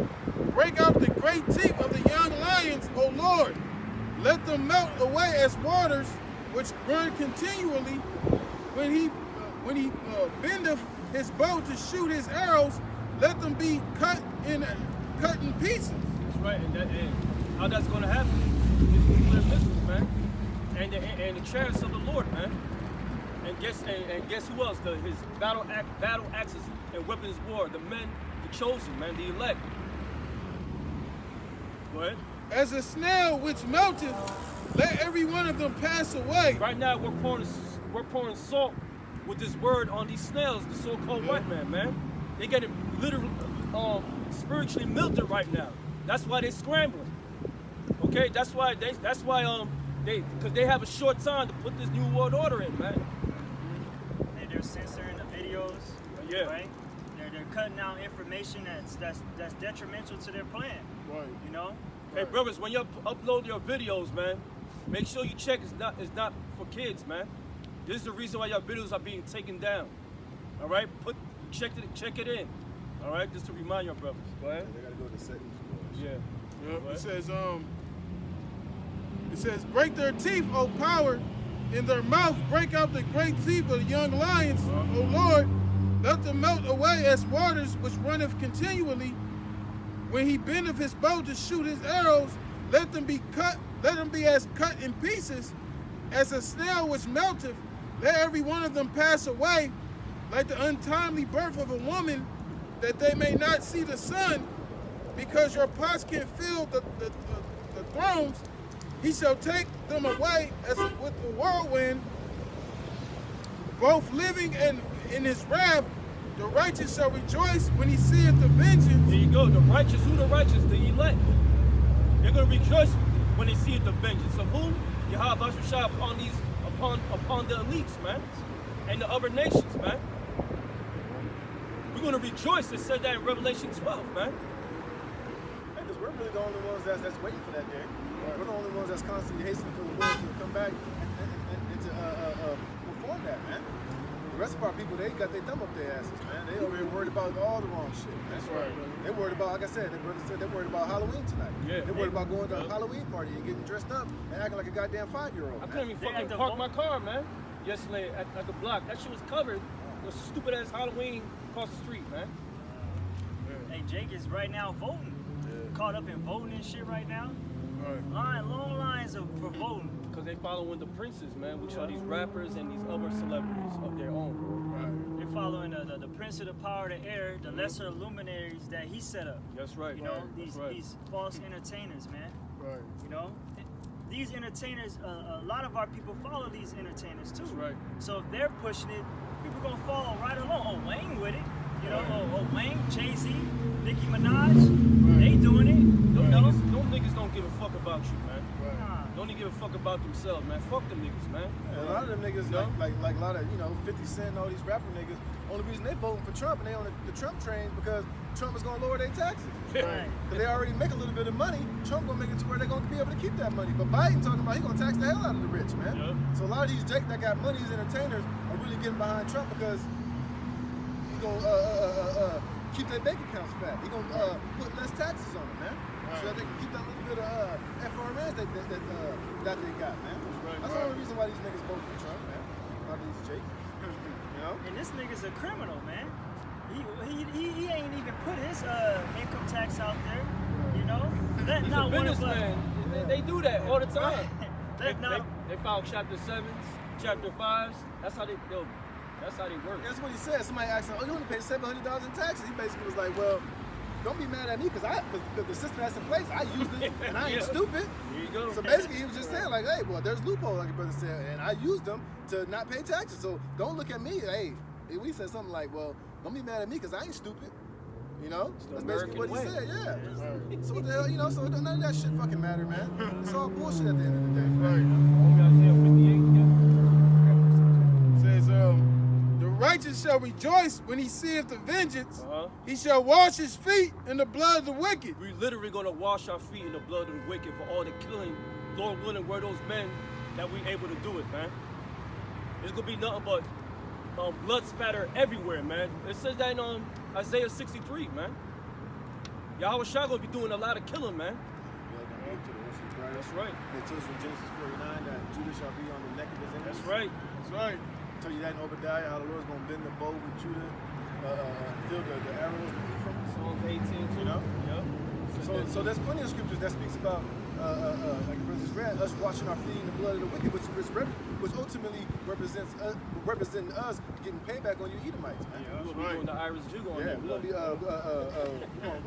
Break out the great teeth of the young lions, O Lord. Let them melt away as waters, which run continually. When he bendeth his bow to shoot his arrows, let them be cut in pieces. That's right. And how that's going to happen? It's nuclear missiles, man. And the chariots of the Lord, man. And guess who else? His battle axes and weapons of war. The men, the chosen, man, the elect. Go ahead. As a snail which melteth, let every one of them pass away. Right now, we're pouring salt with this word on these snails, the so-called white man. They getting literally, spiritually melted right now. That's why they're scrambling. Okay, that's why because they have a short time to put this new world order in, man. They're censoring the videos. Yeah. Right. They're cutting out information that's detrimental to their plan. Right. You know. Hey, brothers, when you upload your videos, man, make sure you check it's not for kids, man. This is the reason why your videos are being taken down. All right, check it in. All right, just to remind your brothers. Go ahead. They gotta go to settings. Yeah. Yep. What? It says, break their teeth, O power, in their mouth, break out the great teeth of the young lions, O 嗯 Lord. Let them melt away as waters which runneth continually. When he bendeth his bow to shoot his arrows, let them be cut in pieces. That's right. That's right. That's right. Yep. It says, break their teeth, O power, in their mouth, break out the great teeth of the young lions, O Lord. Let them melt away as waters which runneth continually. when he bendeth his bow to shoot his arrows, let them be as cut in pieces, as a snail which melteth. Let every one of them pass away, like the untimely birth of a woman, that they may not see the sun, because your pots can fill the thrones. He shall take them away as with the whirlwind, both living and in his wrath. The righteous shall rejoice when he seeth the vengeance. There you go. The righteous, who the righteous? The elect. They're gonna rejoice when they see the vengeance of whom? Yahweh Shah upon the elites, man, and the other nations, man. We're gonna rejoice. It said that in Revelation 12, man. Because we're really the only ones that's waiting for that day. We're the only ones that's constantly hastening for the Lord to come back and to perform that, man. The rest of our people, they got their thumb up their asses, man. They over here worried about all the wrong shit. That's right. They're worried about, like I said, they're worried about Halloween tonight. Yeah. They're worried about going to a Halloween party and getting dressed up and acting like a goddamn 5-year-old. I couldn't even They fucking like to park vote. my car, man. Yesterday at the block. That shit was covered. It was stupid ass Halloween across the street, man. Hey, Jake is right now voting. Caught up in voting and shit right now. Right. Long lines for voting. Because they following the princes, man, which are these rappers and these other celebrities of their own. Right. They're following the prince of the power of the air, the lesser luminaries that he set up. That's right. You know, That's right. these false entertainers, man. Right. You know, these entertainers, a lot of our people follow these entertainers too. That's right. So if they're pushing it, people gonna follow right along. Oh, Wayne with it. You know, oh Wayne, Jay-Z, Nicki Minaj, they doing it. You know? Them niggas don't give a fuck about you, man. Nah. Don't even give a fuck about themselves, man. Fuck them niggas, man. And a lot of them niggas, No? like a lot of, 50 Cent and all these rapper niggas, only reason they voting for Trump and they on the Trump train because Trump is gonna lower their taxes. Right. Because they already make a little bit of money, Trump gonna make it to where they're gonna be able to keep that money. But Biden talking about he gonna tax the hell out of the rich, man. Yeah. So a lot of these Jake that got money, these entertainers, are really getting behind Trump because he gonna keep their bank accounts fat. He gonna put less taxes on them, man. So that they can keep that little bit of FRS that they got, man. That's the only reason why these niggas vote for Trump, man. A lot of these Jake. You know? And this nigga's a criminal, man. He ain't even put his income tax out there. You know, let He's not a one of us. businessman. They do that all the time. Let not. They file chapter 7s, chapter 5s. That's how they work. That's what he said. Somebody asked him, "Oh, you only paid $700 in taxes." He basically was like, "Well, don't be mad at me because the system that's in place, I used it and I ain't Yeah. stupid." Here you go. So basically, he was just saying like, "Hey, well, there's loopholes, like your brother said, and I used them to not pay taxes. So don't look at me. Hey, we said something like, well, don't be mad at me because I ain't stupid." You know, It's the that's basically what he American said. Yeah. Right. So what the hell, so none of that shit fucking matter, man. It's all bullshit at the end of the day. Right. Homie, Isaiah 58, Says, the righteous shall rejoice when he seeth the vengeance. Uh-huh. He shall wash his feet in the blood of the wicked. We literally gonna wash our feet in the blood of the wicked for all the killing. Lord willing, we're those men that we able to do it, man. There's gonna be nothing but blood spatter everywhere, man. It says that in Isaiah 63, man. Yahweh Shah gonna be doing a lot of killing, man. That's right. It tells you in Genesis 49 that Judah shall be on the neck of his enemies. That's right. That's right. Tell you that in Obadiah, how the Lord's gonna bend the bow with Judah, fill the arrows with Ephraim. Psalms 18 too. You know? Yeah. So there's plenty of scriptures that speaks about, like the brothers read, us washing our feet in the blood of the wicked, which ultimately represent us getting payback on you Edomites, man. We're gonna be doing the Iris jig on Yeah, that we're blood.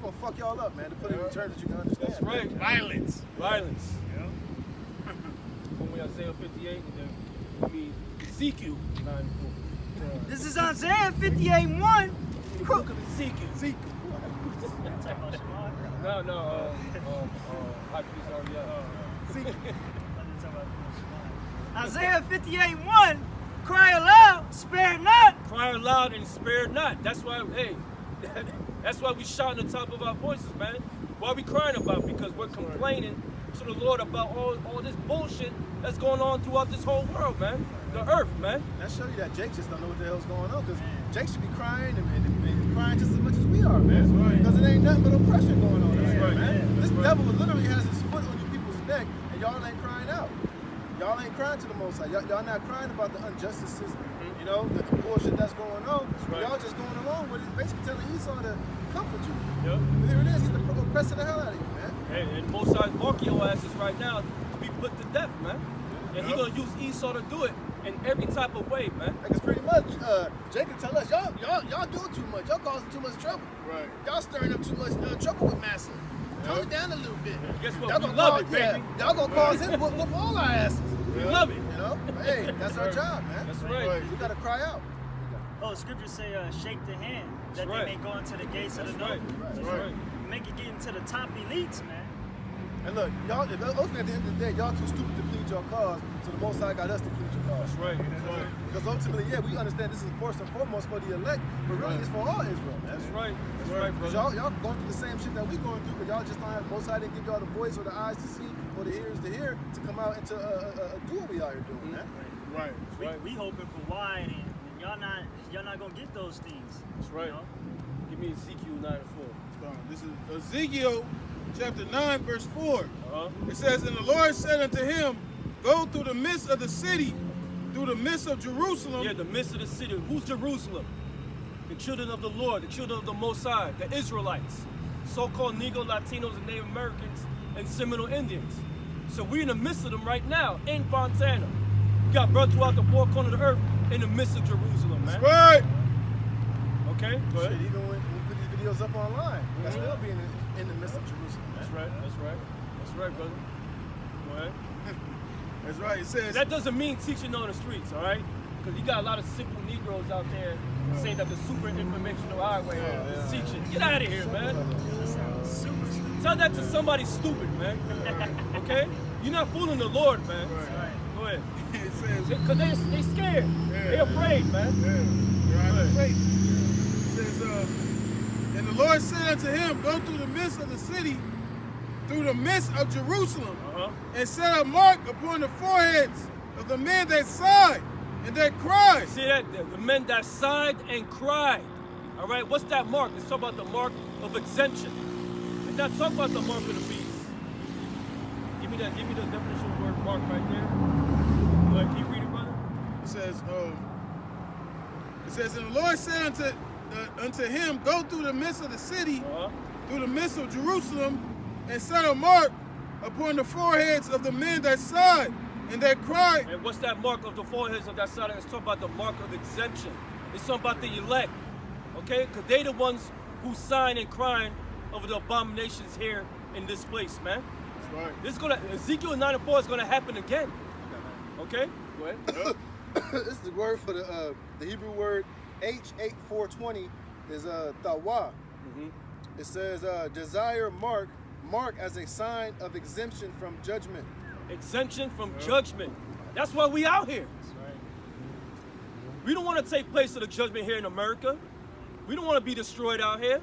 gonna fuck y'all up, man, to put it in terms that you can understand. That's right. Violence. Violence. Homie Isaiah 58 and then Ezekiel 94. This is Isaiah 58:1. Book of Ezekiel. No, High Priest Ariel. Isaiah 58:1. Cry aloud, spare not. Cry aloud and spare not. That's why, hey, that's why we shout on the top of our voices, man. Why we crying about? Because we're complaining to the Lord about all this bullshit that's going on throughout this whole world, man. The earth, man. That shows you that Jake just don't know what the hell's going on, because Jake should be crying and crying just as much as we are, man. That's right. Because it ain't nothing but oppression going on That's here, right. man. This devil literally has his foot on you people's neck, and y'all ain't crying out. Y'all ain't crying to the Most High. Y'all not crying about the injustices, you know, the bullshit that's going on. right. Y'all just going along with it, basically telling Esau to comfort you. Yep. But here it is. He's the pressing the hell out of you, man. And Most High's marking your asses right now to be put to death, man. And He gonna use Esau to do it in every type of way, man. Like it's pretty much, Jacob tell us, y'all doing too much. Y'all causing too much trouble. Right. Y'all stirring up too much trouble with Massa. Tone it down a little bit. Guess what? Y'all We gonna love cause, it, baby. Y'all gonna cause him whoop all our asses. We love it. You know? Hey, that's our job, man. That's right. We gotta cry out. Oh, scriptures say, shake the hand that That's right. they may go into the gates of That's the right. noble. That's Right. right. Make it get into the top elites, man. And look, y'all, ultimately at the end of the day, y'all too stupid to plead your cause, so the Most High got us to plead your cause. That's right. That's right. Because ultimately, yeah, we understand this is first and foremost for the elect, but really it's for all Israel, man. That's right. That's right, Because brother. y'all going through the same shit that we going through, but y'all just don't have, Most High didn't give y'all the voice or the eyes to see or the ears to hear to come out and to do what we out here doing, man. Right. We hoping for wide, and y'all not gonna get those things. That's right. You know? Give me Ezekiel 9 and 4. This is Ezekiel chapter 9, verse 4. Uh-huh. It says, and the Lord said unto him, go through the midst of the city, through the midst of Jerusalem. Yeah, the midst of the city. Who's Jerusalem? The children of the Lord, the children of the Most High, the Israelites, so-called Negro, Latinos, and Native Americans, and Seminole Indians. So we're in the midst of them right now in Fontana. We got brothers throughout the four corners of the earth in the midst of Jerusalem, man. Right. Okay, go Shit, ahead. even when we put these videos up online, that's still being in the midst of Jerusalem, man. That's right, that's right. That's right, brother. Go ahead. That's right. It says, That doesn't mean teaching on the streets, all right? Because you got a lot of simple Negroes out there saying that the super informational highway is teaching. Get out of here, man. Tell that to somebody stupid, man. Okay? You're not fooling the Lord, man. Go ahead. it says, Because they scared. They're afraid, man. you're out of Right. faith. It says, and the Lord said unto him, go through the midst of the city, through the midst of Jerusalem, Uh-huh. and set a mark upon the foreheads of the men that sighed and that cried. See that? The men that sighed and cried. All right? What's that mark? It's talking about the mark of exemption. It's not talking about the mark of the beast. Give me the definition of the word mark right there. Go ahead, can you read it, brother? It says, and the Lord said unto him, go through the midst of the city, Uh-huh. through the midst of Jerusalem, and set a mark upon the foreheads of the men that sighed and that cried. And what's that mark of the foreheads of that side? It's talking about the mark of exemption. It's talking about the elect. Okay? Because they the ones who sign and crying over the abominations here in this place, man. That's right. This is gonna Ezekiel 9 and 4 is gonna happen again. Okay? Go ahead. This is the word for the Hebrew word H8420 is tawa. It says desire mark as a sign of exemption from judgment. Exemption from judgment. That's why we out here. We don't want to take place of the judgment here in America. We don't want to be destroyed out here.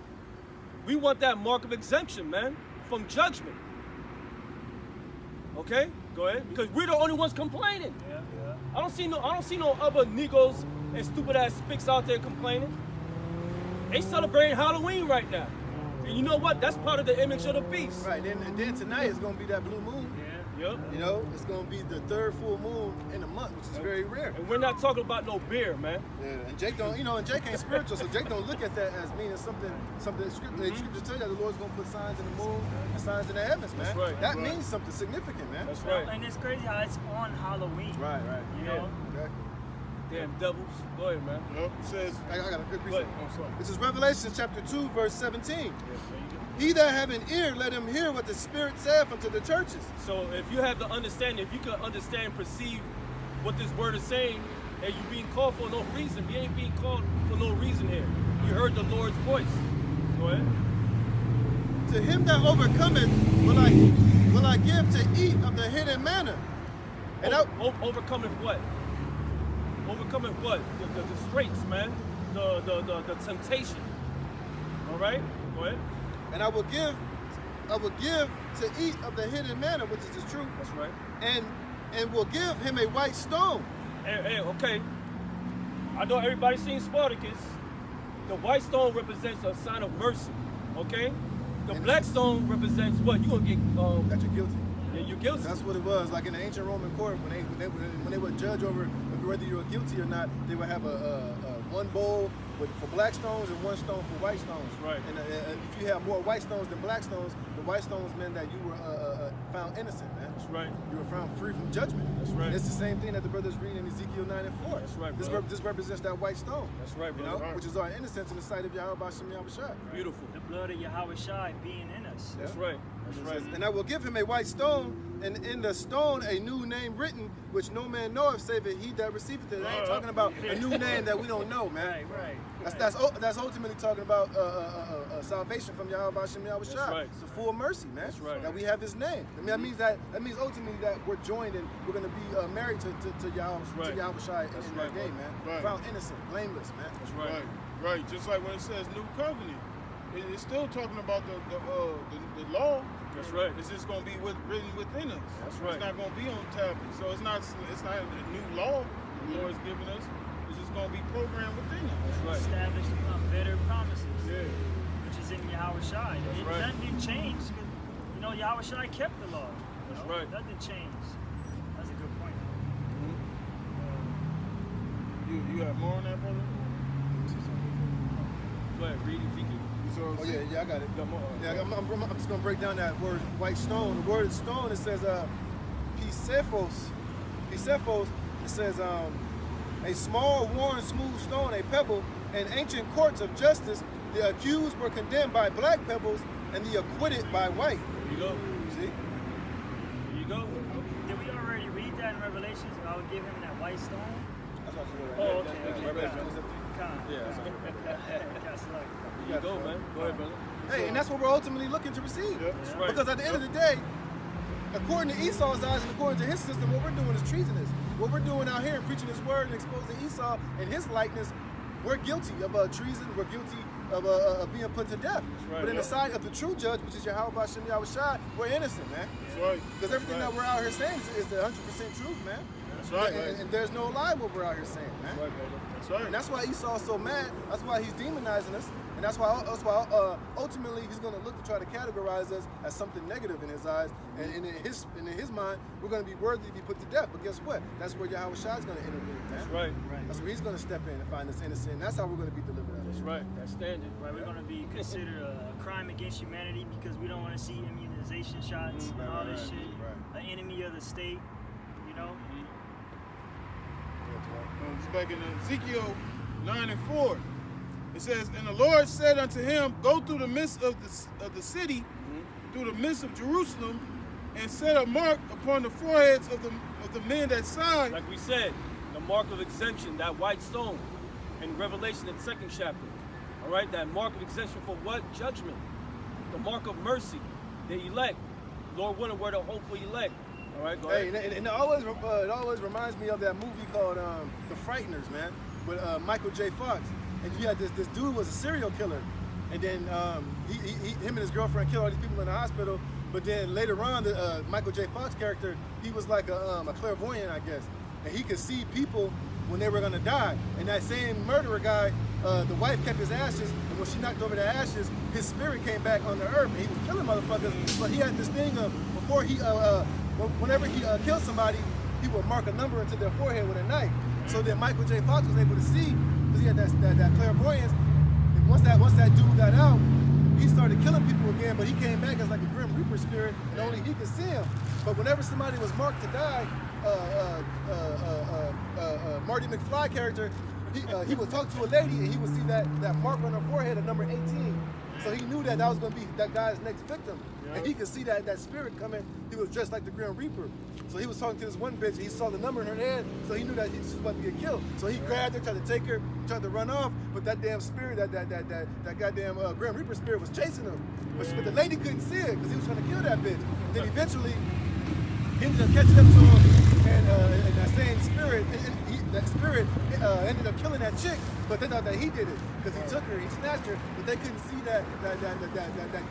We want that mark of exemption, man, from judgment. Okay? Go ahead. Because we're the only ones complaining. Yeah, yeah. I don't see no other Negroes and stupid ass spics out there complaining. They celebrating Halloween right now. And you know what? That's part of the image of the beast. Right, and then tonight is gonna be that blue moon. Yep. You know, it's gonna be the third full moon in a month, which is very rare. And we're not talking about no beer, man. Yeah, and Jake don't, and Jake ain't spiritual, so Jake don't look at that as meaning something. Scripture tell you that the Lord's gonna put signs in the moon and signs in the heavens, man. That's right. That means something significant, man. That's Well, right. and it's crazy how it's on Halloween. Right. You Yeah. know? Okay. Damn devils. Go ahead, man. Yep. It says, I got a good Go ahead. precept. I'm sorry. This is Revelation chapter 2, verse 17. He that have an ear, let him hear what the Spirit saith unto the churches. So if you have the understanding, if you can understand, perceive what this word is saying, and you being called for no reason, we ain't being called for no reason here. You heard the Lord's voice. Go ahead. To him that overcometh will I give to eat of the hidden manna. And Overcoming what? Overcoming what? The straits, man. The temptation. All right? Go ahead. And I will give to eat of the hidden manna, which is the truth, That's right. and will give him a white stone. Hey, okay. I know everybody's seen Spartacus. The white stone represents a sign of mercy. Okay? The black stone represents what? You're gonna get That you're guilty. yeah, you're guilty. That's what it was. Like in the ancient Roman court, when they would judge over whether you were guilty or not, they would have a one bowl for black stones and 1 stone for white stones. Right. And if you have more white stones than black stones, the white stones meant that you were found innocent, man. That's right. You were found free from judgment. That's right. And it's the same thing that the brothers read in Ezekiel 9 and 4. That's right, This, brother. this represents that white stone. That's right, You brother. know, which is our innocence in the sight of Yahweh Shem Yahweh Shai. Beautiful. The blood of Yahweh Shai being in us. That's right. That's right. And I will give him a white stone, and in the stone a new name written, which no man knoweth, save it he that receiveth it. I ain't talking about a new name that we don't know, man. Right. That's ultimately talking about salvation from Yahweh Hashem Yahweh Shai. That's right. The full mercy, man. That's right. That we have His name. I mean, that means ultimately that we're joined and we're going to be married to Yahweh, right. to Yahweh Shai That's in right, that day, man. Right. Found innocent, blameless, man. That's right. Right. Just like when it says new covenant, it's still talking about the law. That's right. It's just going to be written within us. That's right. It's not going to be on tablets. So it's not a new law the Lord is giving us. It's just going to be programmed within us. That's right. Established upon better promises. Yeah. Which is in Yahweh Shai. That's right. Nothing didn't change. 'Cause, Yahweh Shai kept the law. That's right. Nothing changed. That's a good point. You got more on that, brother? Go ahead, read Ezekiel. Oh yeah, I got it. Got more. Yeah, I'm just gonna break down that word white stone. The word stone, it says Pisephos. Pisephos, it says a small, worn, smooth stone, a pebble. In ancient courts of justice, the accused were condemned by black pebbles and the acquitted by white. There you go. See? There you go. Did we already read that in Revelations? I would give him that white stone. That's what you Oh, read. okay. Revelation. Yeah, that's what There you go, man. Go ahead, brother. Hey, and that's what we're ultimately looking to receive. Yep. That's right. Because at the end of the day, according to Esau's eyes and according to his system, what we're doing is treasonous. What we're doing out here and preaching his word and exposing Esau and his likeness, we're guilty of treason. We're guilty of being put to death. right, But in yeah. the sight of the true judge, which is Yahweh Hashem Yahweh Shai, we're innocent, man. That's right. Because everything that we're out here saying is the 100% truth, man. That's right. And there's no lie what we're out here saying, man. Right, brother. That's right. And that's why Esau's so mad. That's why he's demonizing us. And that's why ultimately he's going to look to try to categorize us as something negative in his eyes. And in his mind, we're going to be worthy to be put to death. But guess what? That's where Yahweh Shai is going to intervene, man. That's right. That's where he's going to step in and find us innocent. And that's how we're going to be delivered out of That's it. right. That's standard. Right, we're going to be considered a crime against humanity because we don't want to see immunization shots and all this shit. right. An enemy of the state, you know? It's back in Ezekiel 9 and 4. It says, and the Lord said unto him, go through the midst of the city, through the midst of Jerusalem, and set a mark upon the foreheads of the men that sign. Like we said, the mark of exemption, that white stone in Revelation, in the 2nd chapter. All right, that mark of exemption for what? Judgment. The mark of mercy, the elect. Lord willing, we're the hopeful elect. All right, go Hey, ahead. and it always reminds me of that movie called The Frighteners, man, with Michael J. Fox. And you had this dude was a serial killer, and then him and his girlfriend killed all these people in the hospital. But then later on, the Michael J. Fox character, he was like a clairvoyant, I guess, and he could see people when they were gonna die. And that same murderer guy, the wife kept his ashes, and when she knocked over the ashes, his spirit came back on the earth, and he was killing motherfuckers. But he had this thing of before whenever he killed somebody, he would mark a number into their forehead with a knife. So then Michael J. Fox was able to see, because he had that clairvoyance. And once that dude got out, he started killing people again, but he came back as like a Grim Reaper spirit, and only he could see him. But whenever somebody was marked to die, Marty McFly character, he would talk to a lady and he would see that mark on her forehead at number 18. So he knew that was going to be that guy's next victim. And he could see that spirit coming. He was dressed like the Grim Reaper. So he was talking to this one bitch, and he saw the number in her head, so he knew that she was about to get killed. So he grabbed her, tried to take her, tried to run off, but that damn spirit, that goddamn Grim Reaper spirit was chasing him. But the lady couldn't see it because he was trying to kill that bitch. And then eventually, he ended up catching up to him, and that same spirit, that spirit ended up killing that chick, but they thought that he did it because he took her, he snatched her, but they couldn't see that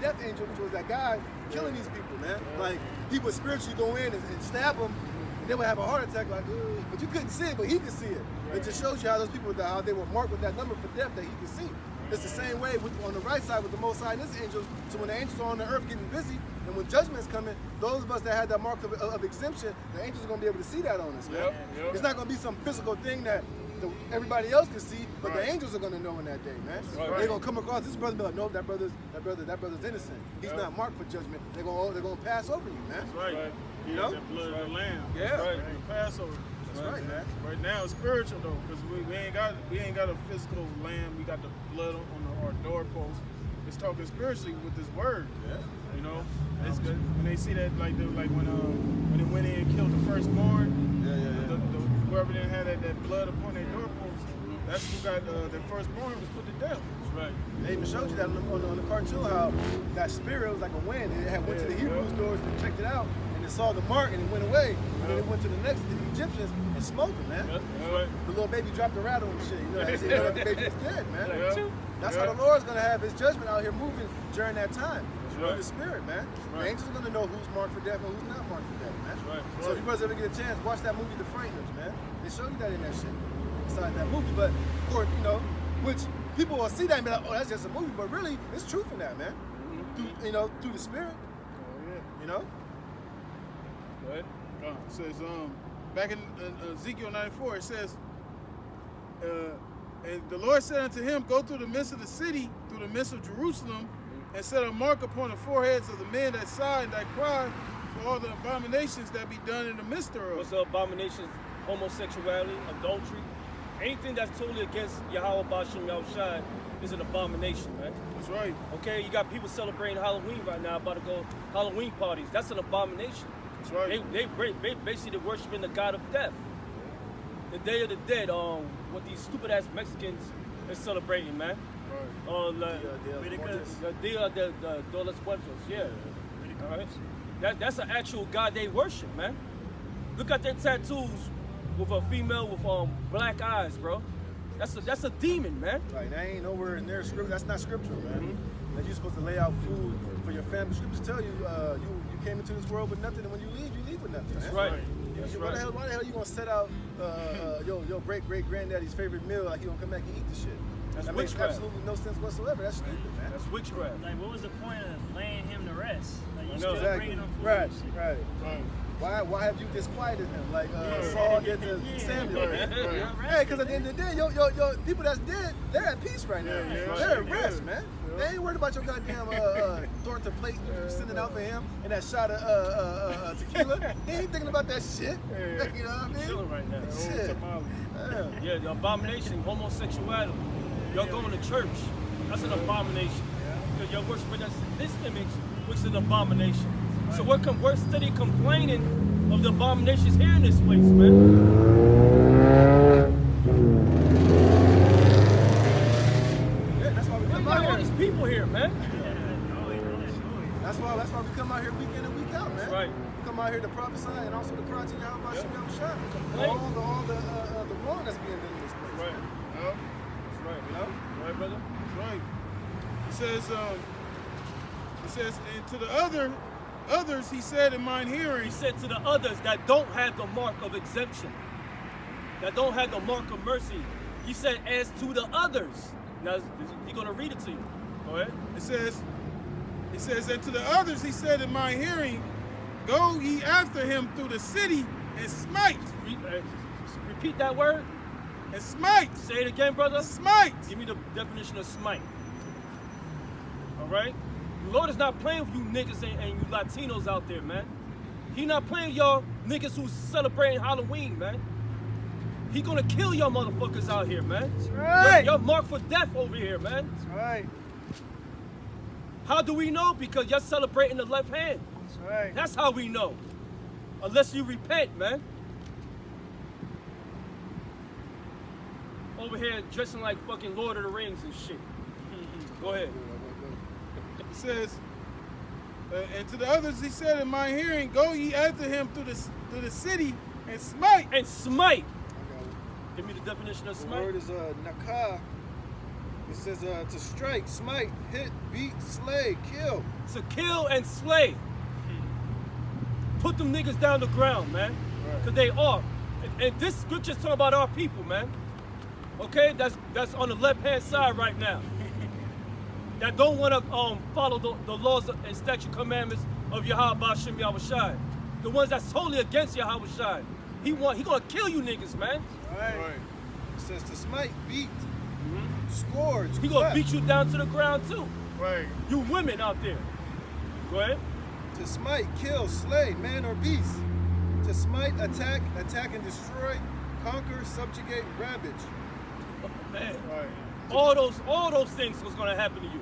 death angel, which was that guy killing these people, man. Like, he would spiritually go in and stab them, and they would have a heart attack, like, ooh, but you couldn't see it, but he could see it. It just shows you how those people, how they were marked with that number for death that he could see. It's the same way on the right side with the Most High and his angels. So when the angels are on the earth getting busy, and when judgment's coming, those of us that had that mark of exemption, the angels are going to be able to see that on us, man. Yep. It's not going to be some physical thing that everybody else can see, but Right. the angels are gonna know in that day, man. right. They're gonna come across this brother and be like, no, that brother's innocent. He's Yeah. not marked for judgment. They're gonna pass over you, man. That's right. Right. You You know? know? The blood of the lamb. Yeah. That's right. The Passover. That's right, man. Right now it's spiritual though, because we ain't got a physical lamb. We got the blood on our doorpost. It's talking spiritually with this word. Yeah. You know, it's good when they see that like when they went in and killed the firstborn. Yeah. Whoever didn't have that blood upon their doorpost, that's who got their firstborn was put to death. Right. They even showed you that on the cartoon how that spirit was like a wind. And it had went to the Yeah, Hebrews yeah. doors and checked it out, and it saw the mark and it went away. And then it went to the next, the Egyptians, and smoked them, man. Yep, that's right. The little baby dropped the rattle and shit. You know, they know that the baby was dead, man. Yeah. That's Yeah. how the Lord's gonna have His judgment out here moving during that time. right. In the spirit, man. right. The angels are gonna know who's marked for death and who's not marked for death, man. right. So if you brothers ever get a chance, watch that movie, The Frighteners, man. They show you that in that shit. Inside that movie, but of course, you know, which people will see that and be like, oh, that's just a movie, but really, it's truth in that, man. Through the spirit, Oh yeah. you know. Go ahead. It says back in Ezekiel 94, it says, and the Lord said unto him, go through the midst of the city, through the midst of Jerusalem, and set a mark upon the foreheads of the men that sigh and that cry for all the abominations that be done in the midst thereof. What's the abominations? Homosexuality, adultery, anything that's totally against Yahweh Bashim Yahushai is an abomination, man. That's right. Okay, you got people celebrating Halloween right now, about to go Halloween parties. That's an abomination. That's right. They basically worshiping the God of death. The Day of the Dead, what these stupid ass Mexicans is celebrating, man. Right. The Dia de los Muertos, yeah. All right. That's an actual God they worship, man. Look at their tattoos with a female with black eyes, bro. That's a demon, man. Like that ain't nowhere in their scripture. That's not scriptural, man. That you're supposed to lay out food for your family. Scriptures tell you, you came into this world with nothing, and when you leave with nothing. That's man. right. Right. That's Why right. the hell you gonna set out your great granddaddy's favorite meal like he gonna come back and eat the shit? That's That makes witchcraft. absolutely no sense whatsoever. That's stupid, man. That's witchcraft. Like, what was the point of laying him to rest? Like, you I know. still Exactly. bringing him food Right, and shit. right. Right. Why have you disquieted him like Saul did to Yeah. Samuel? Right. Man? Right. Hey, because at the end of the day, your people that's dead, they're at peace right now. Yeah, They're at yeah. rest, man. Yeah. They ain't worried about your goddamn Thornton plate you sending out for him and that shot of tequila. They ain't thinking about that shit. Yeah. You know what I mean? Chilling right now. Shit. Tamale. Yeah. Yeah, the abomination, homosexuality. Y'all going to church. That's an abomination. Because you're worshiping this image, which is an abomination. So we're steady complaining of the abominations here in this place, man. Yeah, that's why we We come got all out these here. people here, man. That's why we come out here week in and week out, man. That's right. We come out here to prophesy and also to cry to Yahweh Yep. Shem Shah. Complain. All the wrong that's being done in this place. Right. Man. Yeah. That's right. You know? Right, brother? That's right. It says, and to the others he said in mine hearing, He said to the others that don't have the mark of exemption, that don't have the mark of mercy, he said, as to the others. Now, he's going to read it to you. Go ahead. it says, and to the others he said in my hearing, go ye after him through the city and smite, Repeat that word. and smite, Say it again, brother. smite. Give me the definition of smite. All right? The Lord is not playing with you niggas and you Latinos out there, man. He not playing with y'all niggas who's celebrating Halloween, man. He gonna kill y'all motherfuckers out here, man. That's right. Y'all marked for death over here, man. That's right. How do we know? Because you're celebrating the left hand. That's right. That's how we know. Unless you repent, man. Over here dressing like fucking Lord of the Rings and shit. Go ahead. It says, and to the others he said in my hearing, go ye after him through the city and smite. And smite. I got it. Give me the definition of The smite. word is nakah. It says to strike, smite, hit, beat, slay, kill. To kill and slay. Put them niggas down the ground, man. Cause they are. And this scripture's talking about our people, man. Okay, that's on the left hand side right now. That don't want to follow the laws and statute commandments of Yahweh Bashim Yahushai. The ones that's totally against Yahushai. He gonna kill you niggas, man. Right. Right. says to smite, beat, scourge, He gonna clap, beat you down to the ground too. Right. You women out there. Go ahead. to smite, kill, slay, man or beast. To smite, attack and destroy, conquer, subjugate, ravage. Oh, man. Right. All those things was gonna happen to you.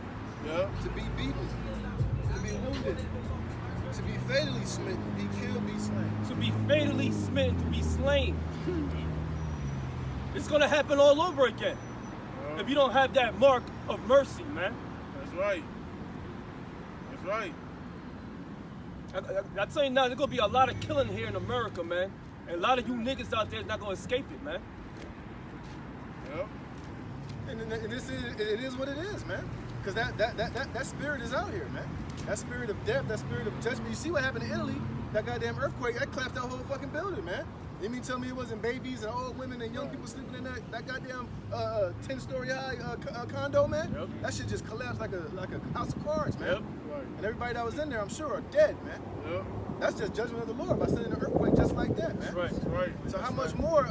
Yep. To be beaten, to be wounded, to be fatally smitten, be killed, be slain. To be fatally smitten, to be slain. It's gonna happen all over again. If you don't have that mark of mercy, man. That's right. That's right. I tell you now, there's gonna be a lot of killing here in America, man. And a lot of you niggas out there is not gonna escape it, man. Yep. And it is what it is, man. Because that spirit is out here, man. That spirit of death, that spirit of judgment. You see what happened in Italy? That goddamn earthquake, that collapsed that whole fucking building, man. You mean tell me it wasn't babies and old women and young people sleeping in that goddamn 10-story high condo, man? Yep. That shit just collapsed like a house of cards, man. Yep. Right. And everybody that was in there, I'm sure, are dead, man. Yep. That's just judgment of the Lord by sending an earthquake just like that, man. That's right. That's right. So how That's much more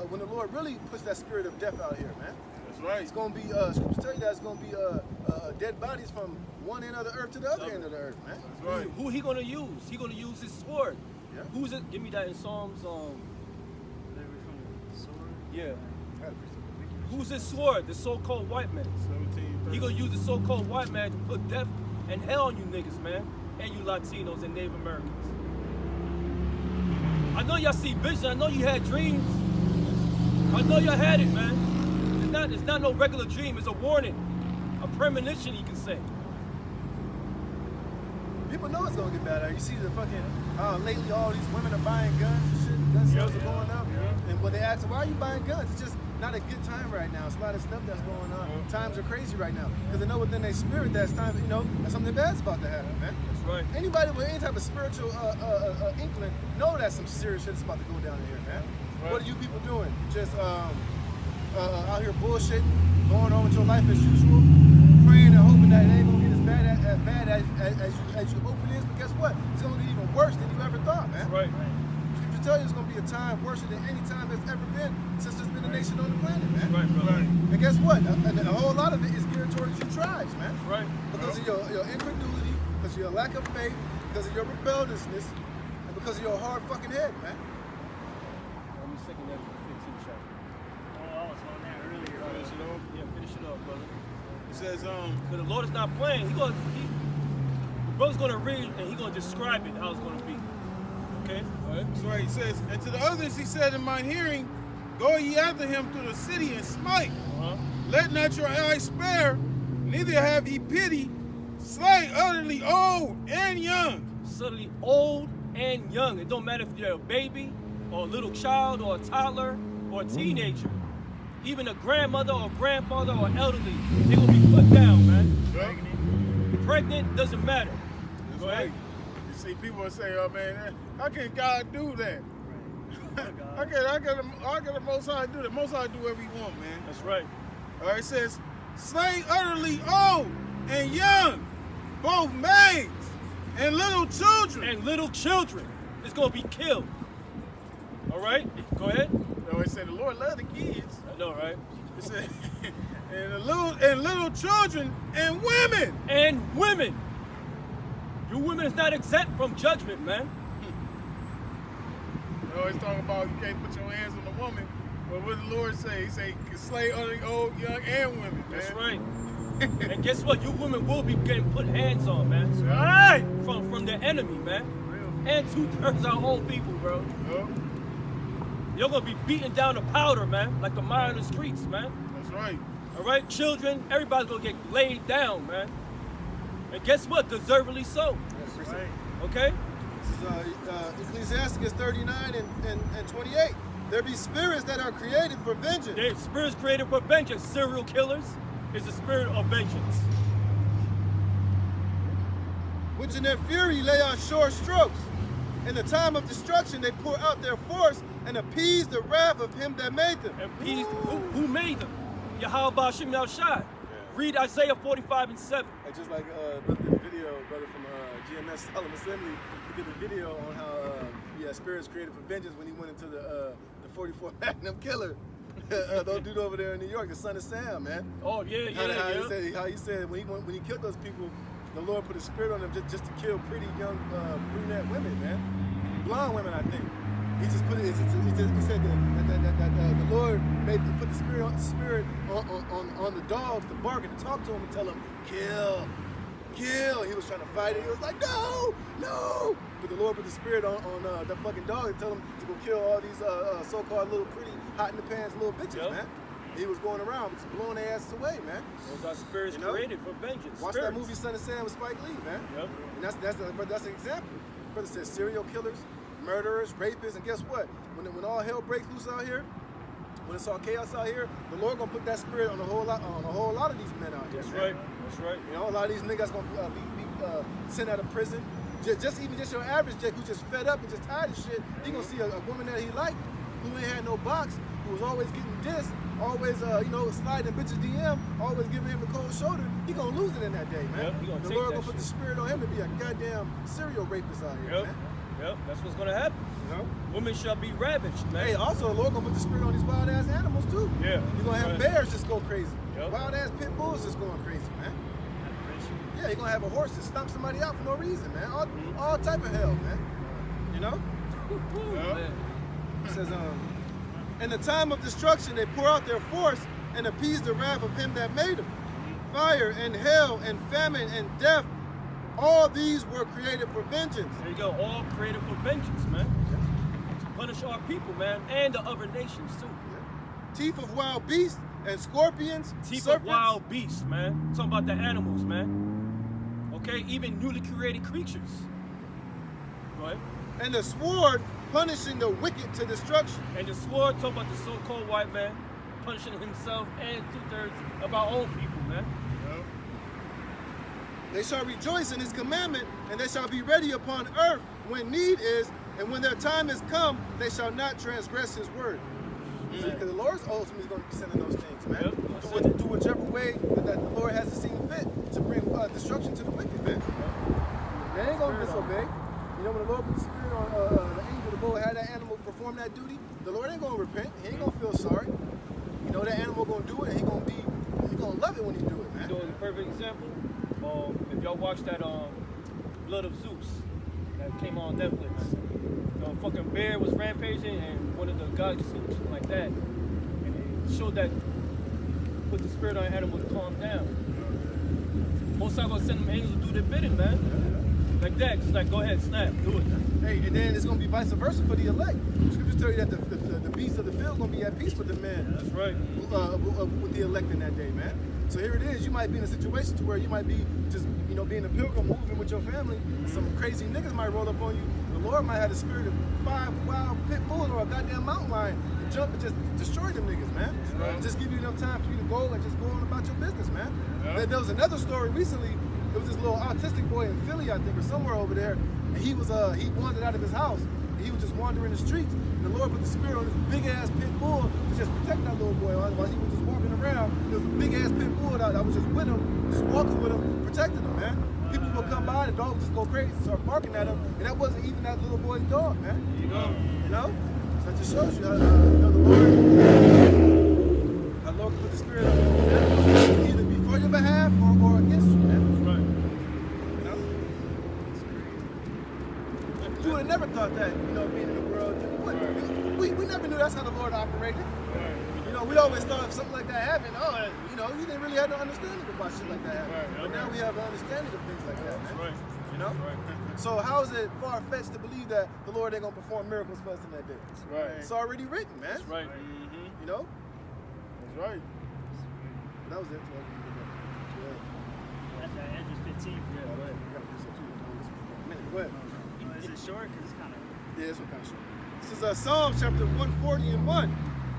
when the Lord really puts that spirit of death out here, man? That's right. It's gonna be scripture tell you that it's gonna be dead bodies from one end of the earth to the other end of the earth, man. That's right. Who he gonna use? He gonna use his sword. Yeah. Who's it? Give me that in Psalms. Delivery from the sword. Yeah. Gotta preach the Who's his sword? The so-called white man. 17. He gonna use the so-called white man to put death and hell on you niggas, man, and you Latinos and Native Americans. I know y'all see vision. I know you had dreams. I know y'all had it, man. It's not no regular dream. It's a warning, a premonition, you can say. People know it's gonna get bad. You see the fucking lately all these women are buying guns and shit. Gun sales are going up. Yeah. And when they ask them, why are you buying guns? It's just not a good time right now. It's a lot of stuff that's going on. Times are crazy right now. Because they know within their spirit that's time, that something bad's about to happen, man. That's right. Anybody with any type of spiritual inkling know that some serious shit is about to go down here, man. Right. What are you people doing? Just out here bullshitting, going on with your life as usual, praying and hoping that it ain't gonna get as bad as you hope it is. But guess what? It's gonna get even worse than you ever thought, man. That's right. Scripture tell you it's gonna be a time worse than any time there's ever been since there's been a nation on the planet, man. Right, brother. And guess what? A whole lot of it is geared towards you tribes, man. That's right. Because of your incredulity, because of your lack of faith, because of your rebelliousness, and because of your hard fucking head, man. Let me second that 15 chapter. Oh, I was on that earlier. Finish it off. Yeah, finish it up, brother. It says, Because the Lord is not playing. The brother's gonna read and he's gonna describe it how it's gonna be. Okay? All right. that's right. He says, and to the others he said in mine hearing, go ye after him through the city and smite. Uh-huh. Let not your eye spare, neither have ye pity. Slay utterly old and young. Suddenly old and young. It don't matter if you're a baby or a little child or a toddler or a teenager. Even a grandmother or grandfather or elderly, they're gonna be put down, man. Pregnant doesn't matter. That's Go ahead. right. You see people say, oh man, how can God do that? How can the Most High do that? Most High do whatever he want, man. That's right. All right, it says, slay utterly old and young, both maids and little children. And little children is gonna be killed. All right? Go ahead. No, it said the Lord love the kids. I know, right? It said, and little children and women. And women. You women is not exempt from judgment, man. You always talk about you can't put your hands on a woman. But what did the Lord say? He said you can slay utterly old, young, and women, man. That's right. And guess what? You women will be getting put hands on, man. Yeah. All right. From the enemy, man. And 2/3 our own people, bro. Yup, You're gonna be beating down the powder, man, like the mire in the streets, man. that's right. All right, children, everybody's gonna get laid down, man. And guess what? Deservedly so. Right. Okay? This is Ecclesiasticus 39 and 28. There be spirits that are created for vengeance. The spirits created for vengeance. Serial killers is the spirit of vengeance. Which in their fury lay on short strokes. In the time of destruction they pour out their force and appease the wrath of him that made them. And peace, who made them? Yahweh Bashim Now Shai. Read Isaiah 45 and 7. Just like brother from GMS Solemn Assembly, he did a video on how he had spirits created for vengeance when he went into the 44 Magnum killer Those dude over there in New York, the son of Sam, man. Oh yeah, yeah. How he said when he killed those people, the Lord put a spirit on them just to kill pretty young brunette women, man, blonde women, I think. He just put it. He said that the Lord put the spirit on the dogs to bark and to talk to him and tell him kill. He was trying to fight it. He was like no. But the Lord put the spirit on that fucking dog and tell him to go kill all these so-called little pretty hot in the pants little bitches, man. He was going around just blowing their asses away, man. Those are spirits created for vengeance. Watch that movie Son of Sam with Spike Lee, man. Yep. And that's an example. Brother says serial killers, murderers, rapists, and guess what? When all hell breaks loose out here, when it's all chaos out here, the Lord gonna put that spirit on a whole lot of these men out here. That's man. right. That's right. You know, a lot of these niggas gonna be sent out of prison. Just your average Jake who's just fed up and just tired of shit. He gonna see a woman that he liked, who ain't had no box, who was always getting dissed, always sliding bitches DM, always giving him the cold shoulder. He gonna lose it in that day, man. Yep, he gonna the take Lord that gonna put the shit. spirit on him to be a goddamn serial rapist out here, man. Yep. That's what's gonna happen. You know? Women shall be ravaged, man. Hey, also the Lord gonna put the spirit on these wild ass animals too. Yeah. You're gonna have bears just go crazy. Yep. Wild ass pit bulls just going crazy, man. Yeah, you're gonna have a horse that stomp somebody out for no reason, man. All type of hell, man. You know? Man. It says, in the time of destruction, they pour out their force and appease the wrath of him that made them. Fire and hell and famine and death, all these were created for vengeance. There you go. All created for vengeance, man. To punish our people, man, and the other nations too. Teeth of wild beasts and scorpions, Teeth serpents. of wild beasts, man. Talking about the animals, man. Okay, even newly created creatures. Go ahead. And the sword punishing the wicked to destruction. And the sword, talking about the so-called white man, punishing himself and 2/3 of our own people, man. They shall rejoice in his commandment, and they shall be ready upon earth when need is, and when their time is come, they shall not transgress his word. See, because the Lord's ultimately going to be sending those things, man. Yep. Do whichever way that the Lord has to see fit to bring destruction to the wicked, man. They ain't going to disobey. You know, when the Lord put the spirit on the angel to go have that animal perform that duty, the Lord ain't going to repent. He ain't going to feel sorry. You know, that animal going to do it, and he going to love it when he do it, man. You know, a perfect example. If y'all watched that Blood of Zeus that came on Netflix, the fucking bear was rampaging and one of the gods just something like that, and it showed that put the spirit on an animal to calm down. Most time gonna send them angels to do their bidding, man. Like that, just like go ahead, snap, do it. Hey, and then it's going to be vice versa for the elect. Scriptures tell you that the beasts of the field going to be at peace with the man. That's right. With the elect in that day, man. So here it is. You might be in a situation to where you might be just, being a pilgrim, moving with your family. Some crazy niggas might roll up on you. The Lord might have the spirit of 5 wild pit bulls or a goddamn mountain lion to jump and just destroy them niggas, man. Right. Just give you enough time for you to go and just go on about your business, man. Yeah. There was another story recently. There was this little autistic boy in Philly, I think, or somewhere over there, and he wandered out of his house. He was just wandering the streets, and the Lord put the spirit on this big ass pit bull to just protect that little boy while he was just walking around. There was a big ass pit bull that was just with him, just walking with him, protecting him, man. People would come by, the dog would just go crazy, start barking at him, and that wasn't even that little boy's dog, man. You know? So that just shows you how the Lord can put the spirit on you, either be for your behalf or against you, man. You would have never thought that, being in the world. We never knew that's how the Lord operated. We always thought if something like that happened, you didn't really have no understanding about shit like that happening. But now we have an understanding of things like that, man. Right. You know? Right. So how is it far-fetched to believe that the Lord ain't going to perform miracles for us in that day? Right. It's already written, man. That's right. You know? That's right. That was it. That's Andrews 15. Go ahead. Is it short? Because it's kind of... Yeah, this one kind of short. This is Psalm chapter 140:1.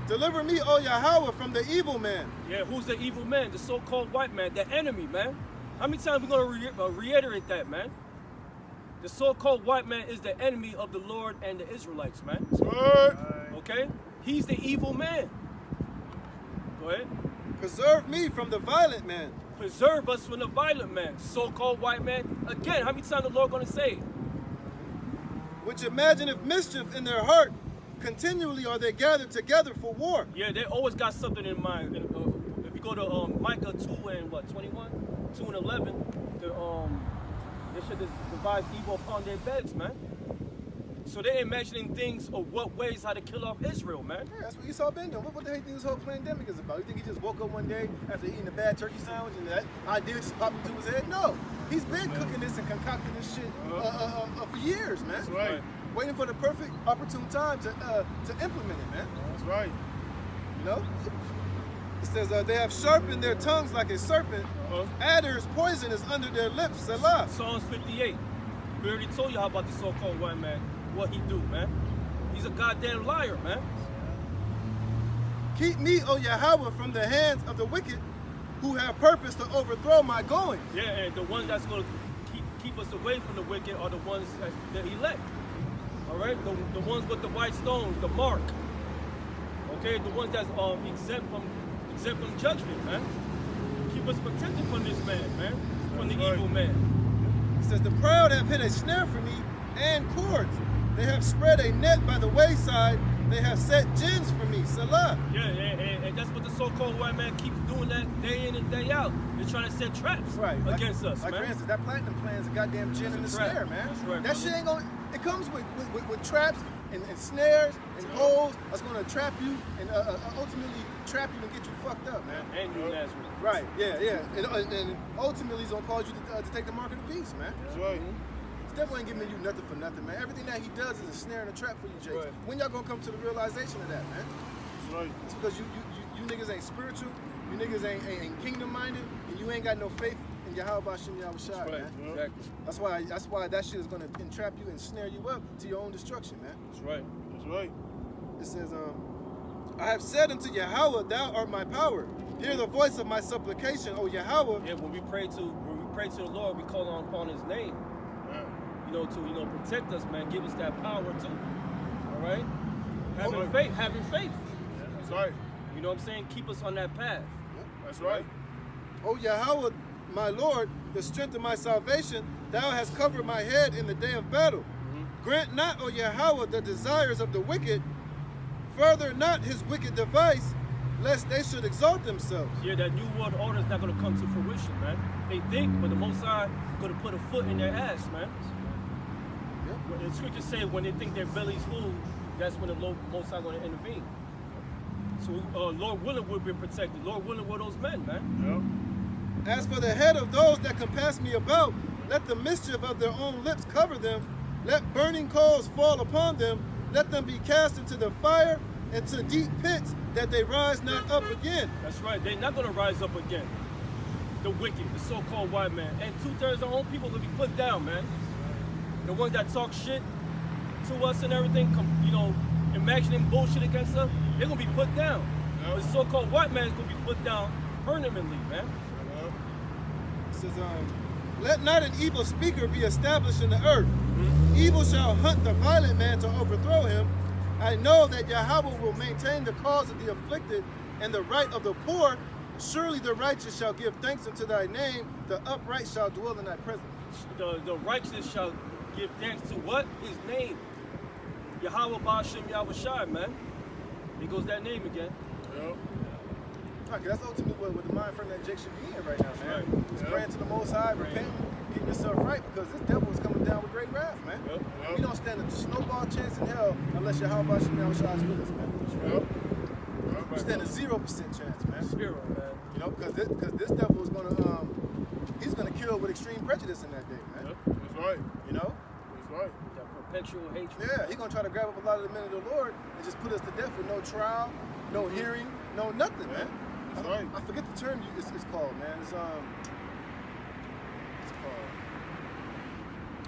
Deliver me, O Yahweh, from the evil man. Yeah, who's the evil man? The so-called white man, the enemy, man. How many times we gonna reiterate that, man? The so-called white man is the enemy of the Lord and the Israelites, man. Okay? He's the evil man. Go ahead. Preserve me from the violent man. Preserve us from the violent man. So-called white man. Again, how many times the Lord gonna say it? Which imagineth mischief in their heart, Continually are they gathered together for war. Yeah, they always got something in mind. If you go to Micah 2 and 21, 2 and 11, they should devise evil upon their beds, man. So they're imagining things of what ways how to kill off Israel, man. Yeah, that's what Esau been doing. What the hell do you think this whole pandemic is about? You think he just woke up one day after eating a bad turkey sandwich and that idea just popped into his head? No, he's been cooking this and concocting this shit for years, man. That's right. Waiting for the perfect opportune time to implement it, man. That's right. You know? It says they have sharpened their tongues like a serpent. Adders poison is under their lips. Selah. Psalms 58. We already told you how about the so-called white man, what he do, man. He's a goddamn liar, man. Keep me, O Yahweh, from the hands of the wicked who have purpose to overthrow my going. Yeah, and the ones that's going to keep us away from the wicked are the ones that he elect. All right, the ones with the white stones, the mark. Okay, the ones that's exempt from judgment, man. Keep us protected from this man, from the evil man. It says the proud have hit a snare for me and cords. They have spread a net by the wayside. They have set gins for me. Salah. Yeah, and that's what the so-called white man keeps doing that day in and day out. They're trying to set traps against us, like man. for instance, that platinum plan is a goddamn gin in the snare, man. That's right, that shit ain't gonna. It comes with traps and snares and holes that's gonna trap you and ultimately trap you and get you fucked up, man. And you Nazareth. Right. Yeah. And ultimately, it's gonna cause you to take the mark of the beast, man. That's right. This devil ain't giving you nothing for nothing, man. Everything that he does is a snare and a trap for you, Jake. Right. When y'all gonna come to the realization of that, man? That's right. It's because you niggas ain't spiritual, you niggas ain't kingdom minded, and you ain't got no faith in Yahweh Hashem Yahweh Shai, Right, man. exactly. That's why that shit is gonna entrap you and snare you up to your own destruction, man. That's right. That's right. It says, I have said unto Yahweh, thou art my power. Hear the voice of my supplication, O Yahweh. Yeah, when we pray to the Lord, we call upon His name. Yeah. To protect us, man. Give us that power too. All right. Having faith. That's right. You know what I'm saying? Keep us on that path. That's right. O Yahweh, my Lord, the strength of my salvation, thou hast covered my head in the day of battle. Grant not, O Yahweh, the desires of the wicked, further not his wicked device, lest they should exalt themselves. Yeah, that new world order is not going to come to fruition, man. They think, but the Most High going to put a foot in their ass, man. The scriptures say when they think their belly's full, that's when the Most High going to intervene. So, Lord willing, we'll be protected. Lord willing, we're those men, man. Yeah. As for the head of those that compass me about, let the mischief of their own lips cover them. Let burning coals fall upon them. Let them be cast into the fire, into deep pits, that they rise not up again. That's right. They're not going to rise up again. The wicked, the so-called white man. And 2/3 of our own people will be put down, man. The ones that talk shit to us and everything, imagining bullshit against us, they're going to be put down. Yep. The so-called white man is going to be put down permanently, man. It says, let not an evil speaker be established in the earth. Evil shall hunt the violent man to overthrow him. I know that Yahweh will maintain the cause of the afflicted and the right of the poor. Surely the righteous shall give thanks unto thy name. The upright shall dwell in thy presence. The righteous shall give thanks to what? His name. Yahweh Ba'ashem Yahweh Shai, man. Here goes that name again. Yeah. Right, 'cause that's ultimately what the mind frame that Jake should be in right now, man. Right. Just Yeah. praying to the Most High, repenting, getting yourself right, because this devil is coming down with great wrath, man. Yep. We don't stand a snowball chance in hell unless Yahweh Hashem Yahweh Shai is with us, man. Yeah. We stand a 0% chance, man. Zero, man. You know, because this devil is he's gonna kill with extreme prejudice in that day, man. Yep. That's right. You know? That's right. That perpetual hatred. Yeah, he's gonna try to grab up a lot of the men of the Lord and just put us to death with no trial, no hearing, no nothing, man. That's right. I forget the term it's called, man. It's called.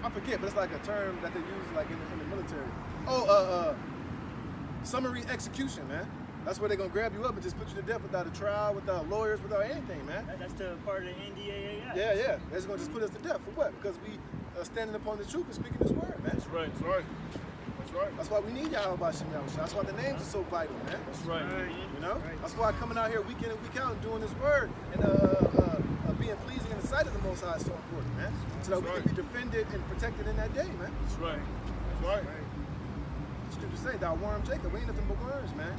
I forget, but it's like a term that they use like in the military. Summary execution, man. That's where they're gonna grab you up and just put you to death without a trial, without lawyers, without anything, man. That's the part of the NDAA. Yeah. They're just gonna just put us to death for what? Because we are standing upon the truth and speaking His word, man. That's right. That's right. That's right. That's why we need Yahweh Hashem Yahweh. That's why the names are so vital, man. That's right. You know? That's why coming out here week in and week out and doing His word and being pleasing in the sight of the Most High is so important, man. So that we can be defended and protected in that day, man. That's right. That's right. scriptures say, thou worm Jacob, we ain't nothing but worms, man.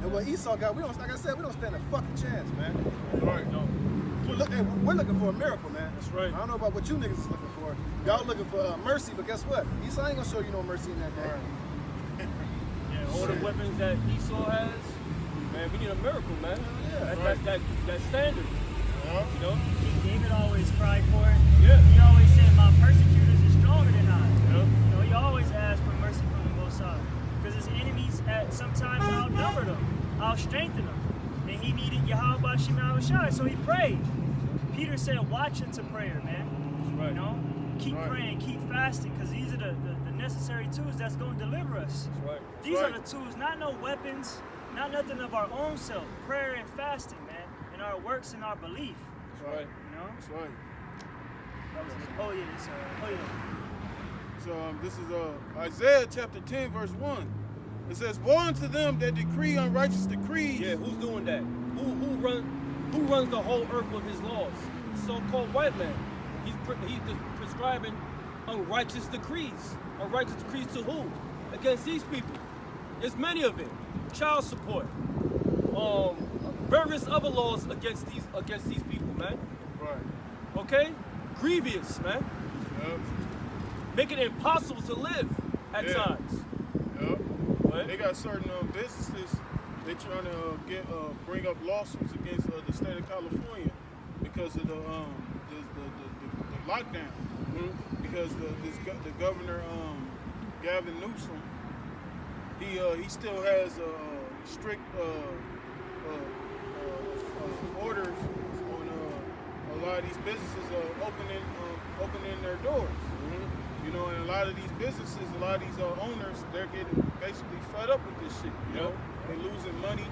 And what Esau got, we don't, like I said, we don't stand a fucking chance, man. That's right. No. We're looking for a miracle, man. That's right. I don't know about what you niggas is looking for. Y'all looking for mercy, but guess what? Esau ain't gonna show you no mercy in that day. Yeah, all the weapons that Esau has, man, we need a miracle, man. Yeah, That standard. You know? David always cried for it. Yeah. He always said, my persecutors are stronger than I. Yeah. You know, he always asked for mercy from the Most High. Because his enemies sometimes outnumbered him, outstrengthened him. And he needed Yahweh Shema Shai, so he prayed. Peter said, watch into prayer, man. That's right. You know? Keep Right. praying, keep fasting, because these are the necessary tools that's going to deliver us. That's right. These right. are the tools, not no weapons, not nothing of our own self. Prayer and fasting, man, and our works and our belief. That's right. You know? That's right. That was So this is Isaiah chapter 10, verse 1. It says, woe unto them that decree unrighteous decrees. Yeah, who's doing that? Who runs the whole earth with his laws? The so-called white man. He's prescribing unrighteous decrees. Unrighteous decrees to who? Against these people. There's many of it. Child support. Various other laws against these people, man. Right. Okay? Grievous, man. Yep. Making it impossible to live at Yeah. times. Yep. What? They got certain businesses. They trying to bring up lawsuits against the state of California because of the lockdown. Because the governor Gavin Newsom, he still has strict orders on a lot of these businesses opening their doors. You know, and a lot of these businesses, a lot of these owners, they're getting basically fed up with this shit. You know, they're losing money.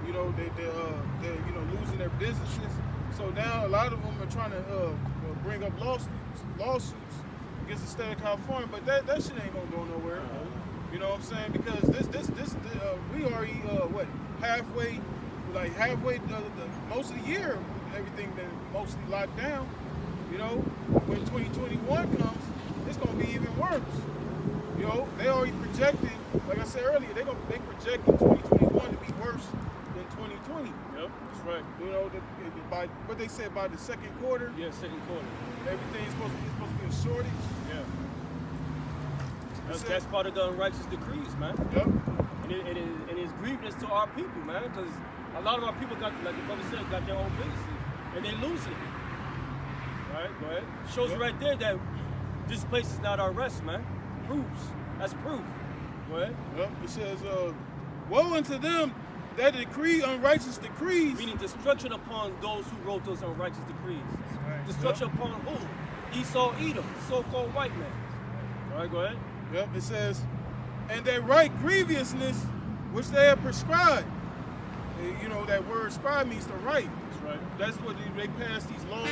You know, they're losing their businesses. So now a lot of them are trying to bring up lawsuits against the state of California, but that shit ain't gonna go nowhere. You know what I'm saying? Because we already halfway most of the year, everything been mostly locked down. You know, when 2021 comes, it's gonna be even worse. You know, they already projecting, like I said earlier, they projecting 2021 to be worse than 2020. Yep, that's right. You know, by what they said by the second quarter, Yeah, second quarter. everything's supposed to be a shortage. Yeah. That's That's part of the unrighteous decrees, man. Yep. And it's grievous to our people, man, because a lot of our people got, like the brother said, got their own businesses, and they losing it. Right, go ahead. Shows you right there that this place is not our rest, man. Proves. That's proof. Go ahead. Yep. It says, woe unto them that decree unrighteous decrees. Meaning destruction upon those who wrote those unrighteous decrees. Right. Destruction upon who? Esau, Edom, so-called white man. All right, go ahead. Yep. It says, and they write grievousness which they have prescribed. You know, that word scribe means to write. That's right. That's what they pass these laws.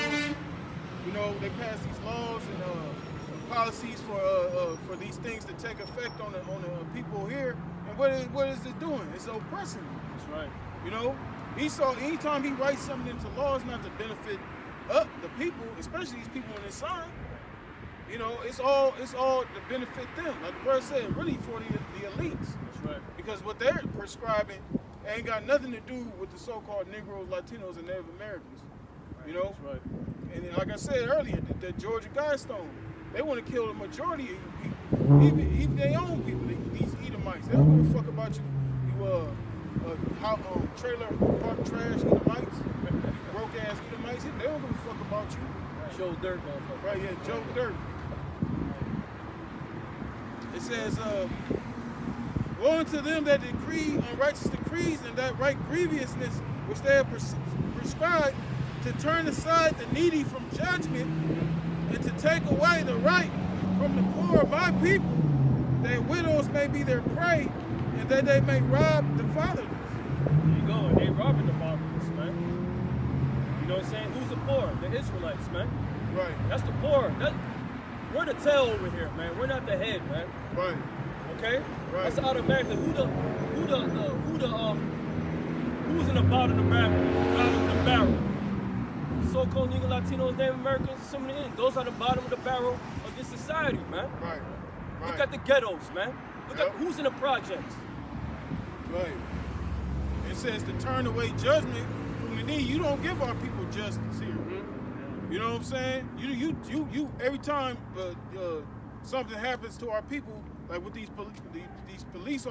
You know, they pass these laws and policies for these things to take effect on the people here. And what is it doing? It's oppressing them. That's right. You know, Esau, anytime he writes something into law, it's not to benefit the people, especially these people in his side. You know, it's all to benefit them. Like the brother said, really for the elites. That's right. Because what they're prescribing ain't got nothing to do with the so-called Negroes, Latinos, and Native Americans. You know? That's right. And like I said earlier, the Georgia Guidestone, they want to kill the majority of you people, even their own people, these Edomites. They don't give a fuck about you trailer park trash Edomites, broke ass Edomites. They don't give a fuck about you. Joe Dirt, motherfucker. Right, yeah, Joe Dirt. It says, woe unto them that decree unrighteous decrees and that write grievousness which they have prescribed, to turn aside the needy from judgment and to take away the right from the poor of my people, that widows may be their prey and that they may rob the fatherless. There you go. And they robbing the fatherless, man. You know what I'm saying? Who's the poor? The Israelites, man. Right, That's the poor. We're the tail over here, man. We're not the head, man. right, Okay? Right. That's automatically who's in the bottom of the barrel. So-called Negro, Latinos, Native Americans, some of the those are the bottom of the barrel of this society, man. right, Look right. at the ghettos, man. Look Yep. at who's in the projects. Right. It says to turn away judgment from the knee. You don't give our people justice here. You know what I'm saying? You every time something happens to our people, like with these police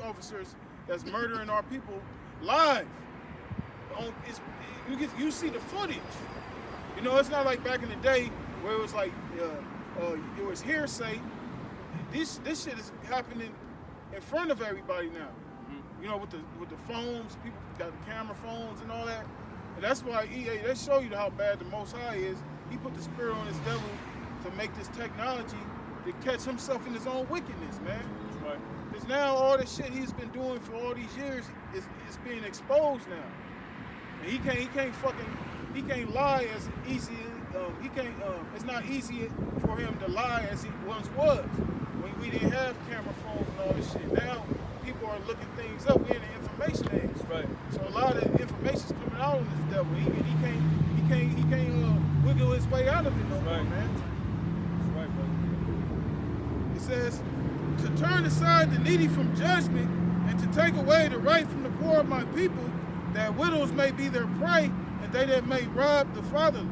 officers that's murdering our people live. You see the footage. You know, it's not like back in the day where it was like it was hearsay. This shit is happening in front of everybody now. You know, with the phones, people got the camera phones and all that. And that's why EA, they show you how bad the Most High is. He put the spirit on his devil to make this technology to catch himself in his own wickedness, man. That's right. Because now all the shit he's been doing for all these years is being exposed now. And he can't lie as easy. It's not easy for him to lie as he once was when we didn't have camera phones and all this shit. Now people are looking things up. We're in the information age. That's right. So a lot of information's coming out on this devil. He can't wiggle his way out of it no more, Right. man. That's right, brother. It says to turn aside the needy from judgment and to take away the right from the poor of my people, that widows may be their prey and they that may rob the fatherless.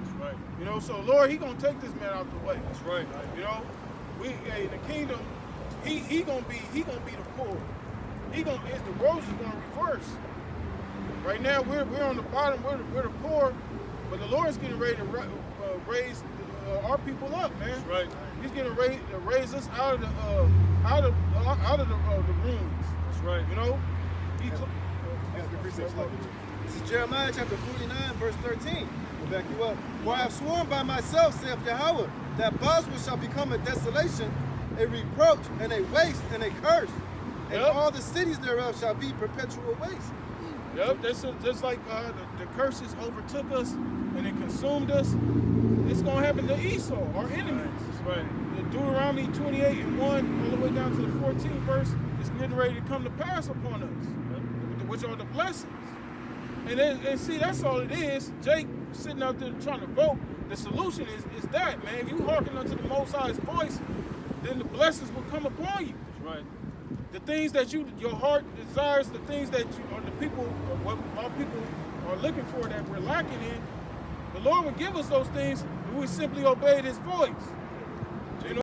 That's right. You know, so Lord, he gonna take this man out the way. That's right. You know, in the kingdom, he gonna be the poor. The roles is gonna reverse. Right now we're on the bottom, we're the poor, but the Lord's getting ready to raise our people up, man. That's right. He's getting ready to raise us out of the ruins. That's right. You know, This is Jeremiah chapter 49, verse 13. We'll back you up. For I have sworn by myself, saith Yahweh, that Bosworth shall become a desolation, a reproach, and a waste, and a curse. And Yep. all the cities thereof shall be perpetual waste. Yep, that's just like the curses overtook us and it consumed us. It's gonna happen to Esau, our enemies. That's right. Deuteronomy 28:1, all the way down to the 14th verse, is getting ready to come to pass upon us, which are the blessings. And see, that's all it is. Jake sitting out there trying to vote. The solution is that, man. If you hearken unto the Most High's voice, then the blessings will come upon you. That's right. The things that your heart desires, the things that what our people are looking for that we're lacking in, the Lord will give us those things if we simply obey His voice.